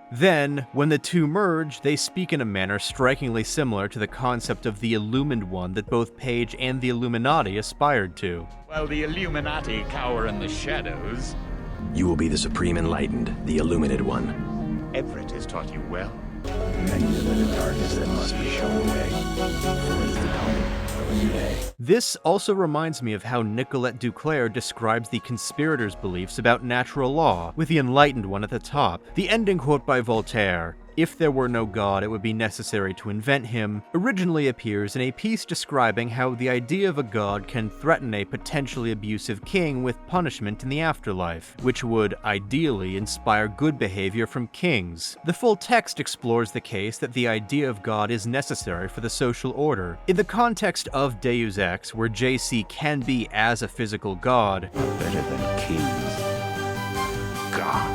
Then, when the two merge, they speak in a manner strikingly similar to the concept of the Illumined One that both Page and the Illuminati aspired to. While the Illuminati cower in the shadows, you will be the Supreme Enlightened, the Illuminated One. Everett has taught you well. Many are the darkness that must be shown away, for it is the coming of a new day. This also reminds me of how Nicolette DuClare describes the conspirators' beliefs about natural law, with the Enlightened One at the top. The ending quote by Voltaire, "If there were no God, it would be necessary to invent him," originally appears in a piece describing how the idea of a god can threaten a potentially abusive king with punishment in the afterlife, which would, ideally, inspire good behavior from kings. The full text explores the case that the idea of God is necessary for the social order. In the context of Deus Ex, where JC can be as a physical god, better than kings. Gods.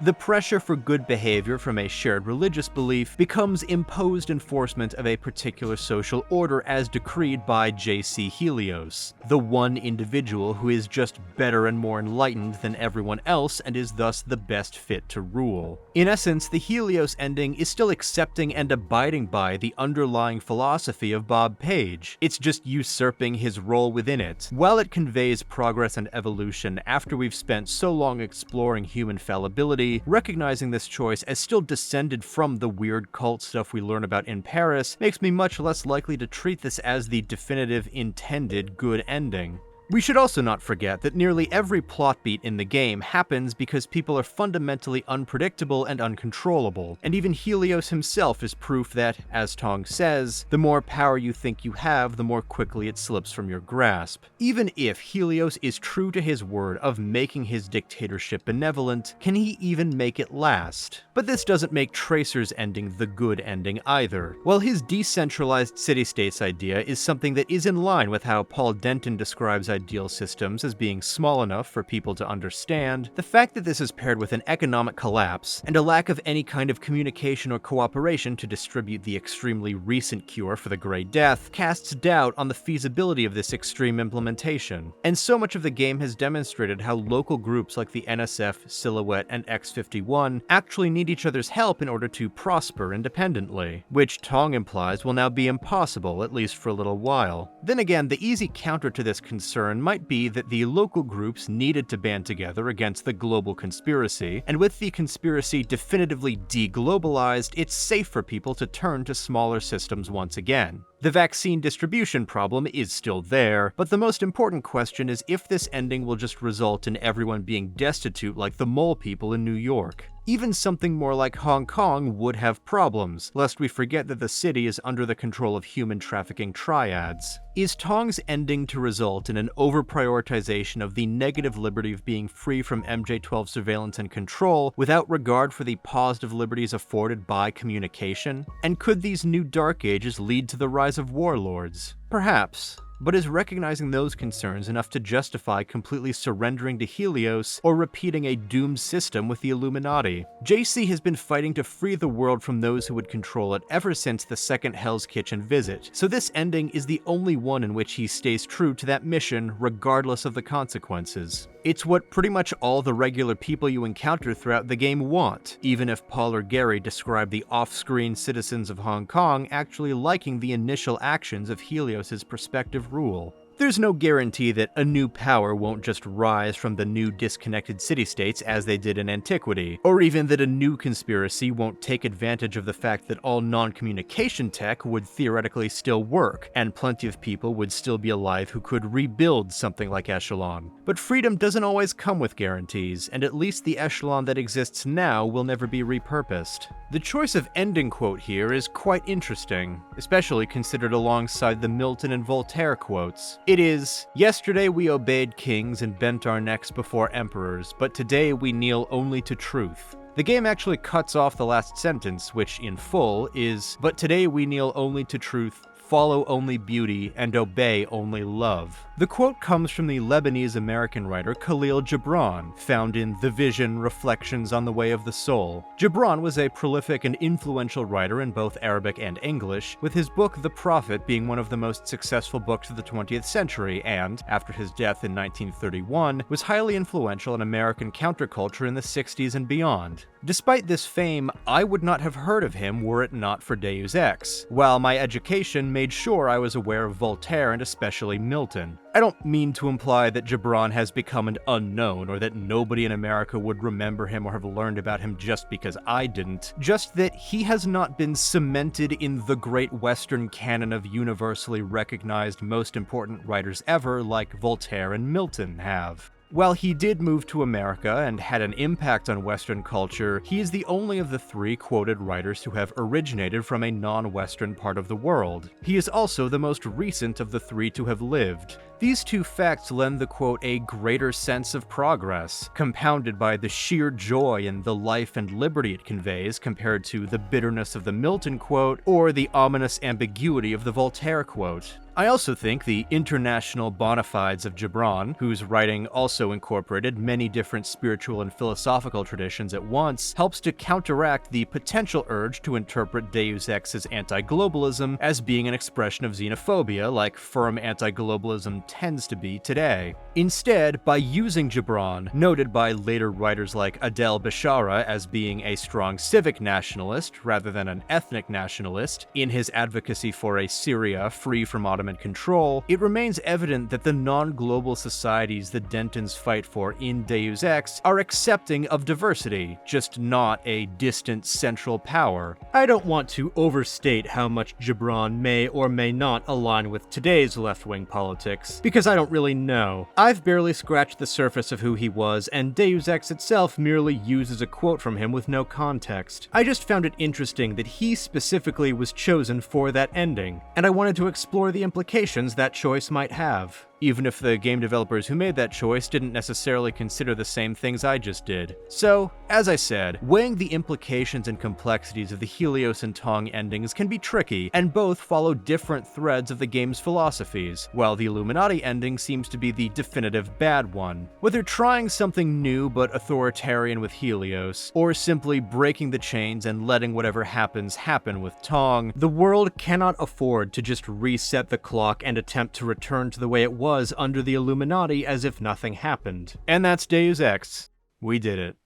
The pressure for good behavior from a shared religious belief becomes imposed enforcement of a particular social order as decreed by JC Helios, the one individual who is just better and more enlightened than everyone else and is thus the best fit to rule. In essence, the Helios ending is still accepting and abiding by the underlying philosophy of Bob Page. It's just usurping his role within it. While it conveys progress and evolution after we've spent so long exploring human fallibility, recognizing this choice as still descended from the weird cult stuff we learn about in Paris makes me much less likely to treat this as the definitive intended good ending. We should also not forget that nearly every plot beat in the game happens because people are fundamentally unpredictable and uncontrollable, and even Helios himself is proof that, as Tong says, the more power you think you have, the more quickly it slips from your grasp. Even if Helios is true to his word of making his dictatorship benevolent, can he even make it last? But this doesn't make Tracer's ending the good ending either. While his decentralized city-states idea is something that is in line with how Paul Denton describes ideal systems as being small enough for people to understand, the fact that this is paired with an economic collapse and a lack of any kind of communication or cooperation to distribute the extremely recent cure for the Grey Death casts doubt on the feasibility of this extreme implementation. And so much of the game has demonstrated how local groups like the NSF, Silhouette, and X51 actually need each other's help in order to prosper independently, which Tong implies will now be impossible, at least for a little while. Then again, the easy counter to this concern might be that the local groups needed to band together against the global conspiracy, and with the conspiracy definitively deglobalized, it's safe for people to turn to smaller systems once again. The vaccine distribution problem is still there, but the most important question is if this ending will just result in everyone being destitute like the mole people in New York. Even something more like Hong Kong would have problems, lest we forget that the city is under the control of human trafficking triads. Is Tong's ending to result in an over-prioritization of the negative liberty of being free from MJ12 surveillance and control without regard for the positive liberties afforded by communication? And could these new Dark Ages lead to the rise of warlords? Perhaps. But is recognizing those concerns enough to justify completely surrendering to Helios or repeating a doomed system with the Illuminati? JC has been fighting to free the world from those who would control it ever since the second Hell's Kitchen visit, so this ending is the only one in which he stays true to that mission regardless of the consequences. It's what pretty much all the regular people you encounter throughout the game want, even if Paul or Gary describe the off-screen citizens of Hong Kong actually liking the initial actions of Helios' prospective rule. There's no guarantee that a new power won't just rise from the new disconnected city-states as they did in antiquity, or even that a new conspiracy won't take advantage of the fact that all non-communication tech would theoretically still work, and plenty of people would still be alive who could rebuild something like Echelon. But freedom doesn't always come with guarantees, and at least the Echelon that exists now will never be repurposed. The choice of ending quote here is quite interesting, especially considered alongside the Milton and Voltaire quotes. It is, "Yesterday we obeyed kings and bent our necks before emperors, but today we kneel only to truth." The game actually cuts off the last sentence, which in full is, "But today we kneel only to truth, follow only beauty, and obey only love." The quote comes from the Lebanese-American writer Khalil Gibran, found in The Vision, Reflections on the Way of the Soul. Gibran was a prolific and influential writer in both Arabic and English, with his book The Prophet being one of the most successful books of the 20th century and, after his death in 1931, was highly influential in American counterculture in the 60s and beyond. Despite this fame, I would not have heard of him were it not for Deus Ex, while my education made sure I was aware of Voltaire and especially Milton. I don't mean to imply that Gibran has become an unknown or that nobody in America would remember him or have learned about him just because I didn't, just that he has not been cemented in the great Western canon of universally recognized most important writers ever like Voltaire and Milton have. While he did move to America and had an impact on Western culture, he is the only of the three quoted writers who have originated from a non-Western part of the world. He is also the most recent of the three to have lived. These two facts lend the quote a greater sense of progress, compounded by the sheer joy in the life and liberty it conveys compared to the bitterness of the Milton quote or the ominous ambiguity of the Voltaire quote. I also think the international bona fides of Gibran, whose writing also incorporated many different spiritual and philosophical traditions at once, helps to counteract the potential urge to interpret Deus Ex's anti-globalism as being an expression of xenophobia like firm anti-globalism tends to be today. Instead, by using Gibran, noted by later writers like Adel Bishara as being a strong civic nationalist rather than an ethnic nationalist, in his advocacy for a Syria free from Ottoman control, it remains evident that the non-global societies the Dentons fight for in Deus Ex are accepting of diversity, just not a distant central power. I don't want to overstate how much Gibran may or may not align with today's left-wing politics, because I don't really know. I've barely scratched the surface of who he was, and Deus Ex itself merely uses a quote from him with no context. I just found it interesting that he specifically was chosen for that ending, and I wanted to explore the implications that choice might have. even if the game developers who made that choice didn't necessarily consider the same things I just did. So, as I said, weighing the implications and complexities of the Helios and Tong endings can be tricky, and both follow different threads of the game's philosophies, while the Illuminati ending seems to be the definitive bad one. Whether trying something new but authoritarian with Helios, or simply breaking the chains and letting whatever happens happen with Tong, the world cannot afford to just reset the clock and attempt to return to the way it was under the Illuminati as if nothing happened. And that's Deus Ex. We did it.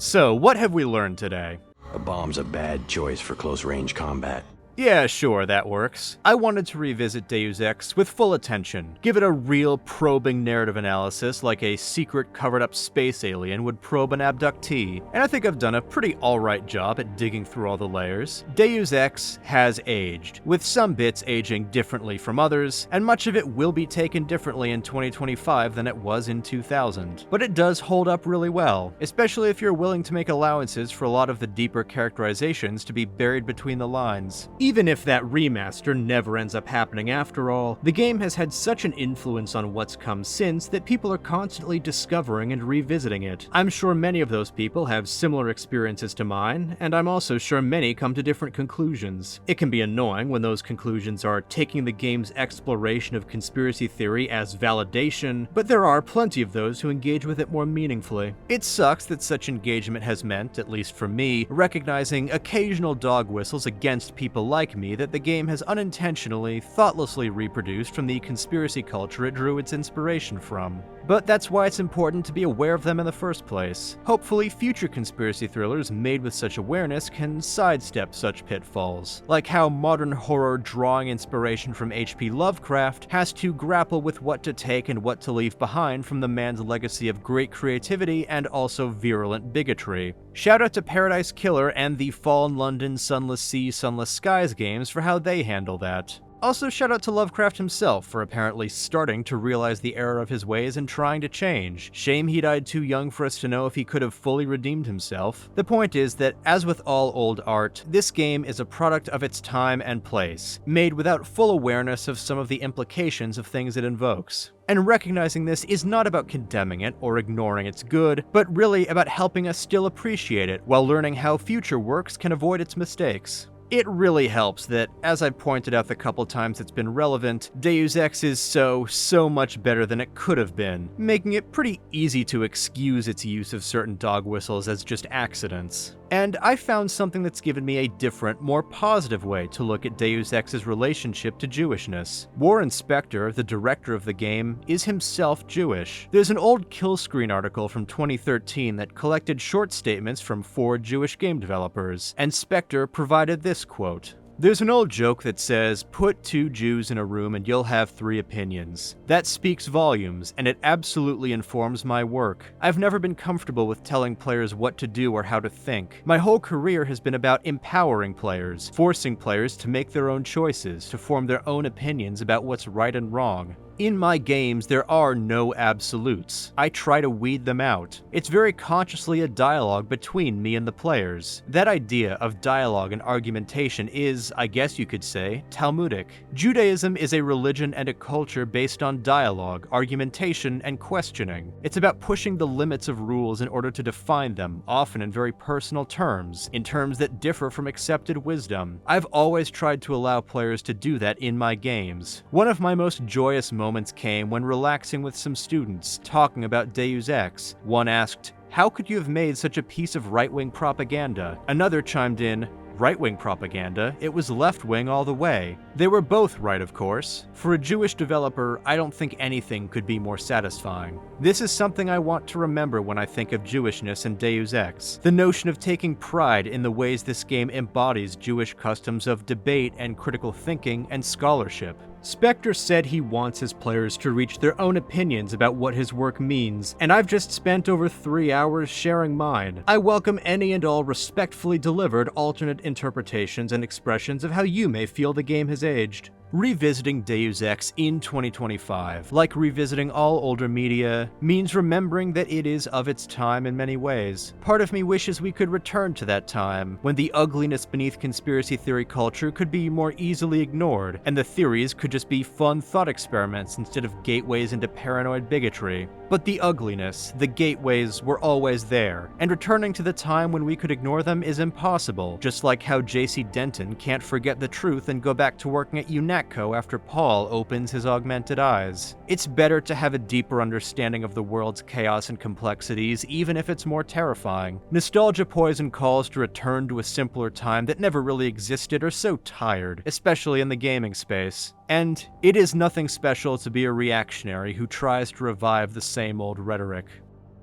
So, what have we learned today? A bomb's a bad choice for close-range combat. Yeah, sure, that works. I wanted to revisit Deus Ex with full attention, give it a real probing narrative analysis like a secret covered-up space alien would probe an abductee, and I think I've done a pretty alright job at digging through all the layers. Deus Ex has aged, with some bits aging differently from others, and much of it will be taken differently in 2025 than it was in 2000. But it does hold up really well, especially if you're willing to make allowances for a lot of the deeper characterizations to be buried between the lines. Even if that remaster never ends up happening after all, the game has had such an influence on what's come since that people are constantly discovering and revisiting it. I'm sure many of those people have similar experiences to mine, and I'm also sure many come to different conclusions. It can be annoying when those conclusions are taking the game's exploration of conspiracy theory as validation, but there are plenty of those who engage with it more meaningfully. It sucks that such engagement has meant, at least for me, recognizing occasional dog whistles against people like me that the game has unintentionally, thoughtlessly reproduced from the conspiracy culture it drew its inspiration from. But that's why it's important to be aware of them in the first place. Hopefully, future conspiracy thrillers made with such awareness can sidestep such pitfalls, like how modern horror drawing inspiration from H.P. Lovecraft has to grapple with what to take and what to leave behind from the man's legacy of great creativity and also virulent bigotry. Shout out to Paradise Killer and the Fallen London Sunless Sea, Sunless Skies games for how they handle that. Also, shout out to Lovecraft himself for apparently starting to realize the error of his ways and trying to change. Shame he died too young for us to know if he could have fully redeemed himself. The point is that, as with all old art, this game is a product of its time and place, made without full awareness of some of the implications of things it invokes. And recognizing this is not about condemning it or ignoring its good, but really about helping us still appreciate it while learning how future works can avoid its mistakes. It really helps that, as I've pointed out the couple times it's been relevant, Deus Ex is so much better than it could have been, making it pretty easy to excuse its use of certain dog whistles as just accidents. And I found something that's given me a different, more positive way to look at Deus Ex's relationship to Jewishness. Warren Spector, the director of the game, is himself Jewish. There's an old Kill Screen article from 2013 that collected short statements from 4 Jewish game developers, and Spector provided this quote. There's an old joke that says, put 2 Jews in a room and you'll have 3 opinions. That speaks volumes, and it absolutely informs my work. I've never been comfortable with telling players what to do or how to think. My whole career has been about empowering players, forcing players to make their own choices, to form their own opinions about what's right and wrong. In my games, there are no absolutes. I try to weed them out. It's very consciously a dialogue between me and the players. That idea of dialogue and argumentation is, I guess you could say, Talmudic. Judaism is a religion and a culture based on dialogue, argumentation, and questioning. It's about pushing the limits of rules in order to define them, often in very personal terms, in terms that differ from accepted wisdom. I've always tried to allow players to do that in my games. One of my most joyous moments came when relaxing with some students, talking about Deus Ex. One asked, "How could you have made such a piece of right-wing propaganda?" Another chimed in, "Right-wing propaganda? It was left-wing all the way." They were both right, of course. For a Jewish developer, I don't think anything could be more satisfying. This is something I want to remember when I think of Jewishness and Deus Ex. The notion of taking pride in the ways this game embodies Jewish customs of debate and critical thinking and scholarship. Spector said he wants his players to reach their own opinions about what his work means, and I've just spent over 3 hours sharing mine. I welcome any and all respectfully delivered alternate interpretations and expressions of how you may feel the game has aged. Revisiting Deus Ex in 2025, like revisiting all older media, means remembering that it is of its time in many ways. Part of me wishes we could return to that time, when the ugliness beneath conspiracy theory culture could be more easily ignored, and the theories could just be fun thought experiments instead of gateways into paranoid bigotry. But the ugliness, the gateways, were always there, and returning to the time when we could ignore them is impossible, just like how J.C. Denton can't forget the truth and go back to working at UNATCO after Paul opens his augmented eyes. It's better to have a deeper understanding of the world's chaos and complexities, even if it's more terrifying. Nostalgia poison calls to return to a simpler time that never really existed are so tired, especially in the gaming space. And it is nothing special to be a reactionary who tries to revive the same old rhetoric.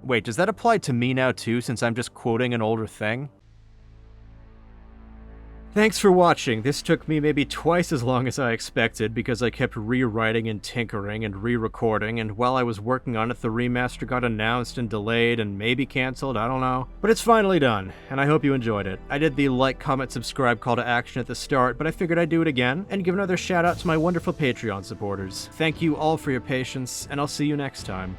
Wait, does that apply to me now too, since I'm just quoting an older thing? Thanks for watching. This took me maybe twice as long as I expected because I kept rewriting and tinkering and re-recording, and while I was working on it, the remaster got announced and delayed and maybe cancelled, I don't know. But it's finally done, and I hope you enjoyed it. I did the like, comment, subscribe call to action at the start, but I figured I'd do it again and give another shout out to my wonderful Patreon supporters. Thank you all for your patience, and I'll see you next time.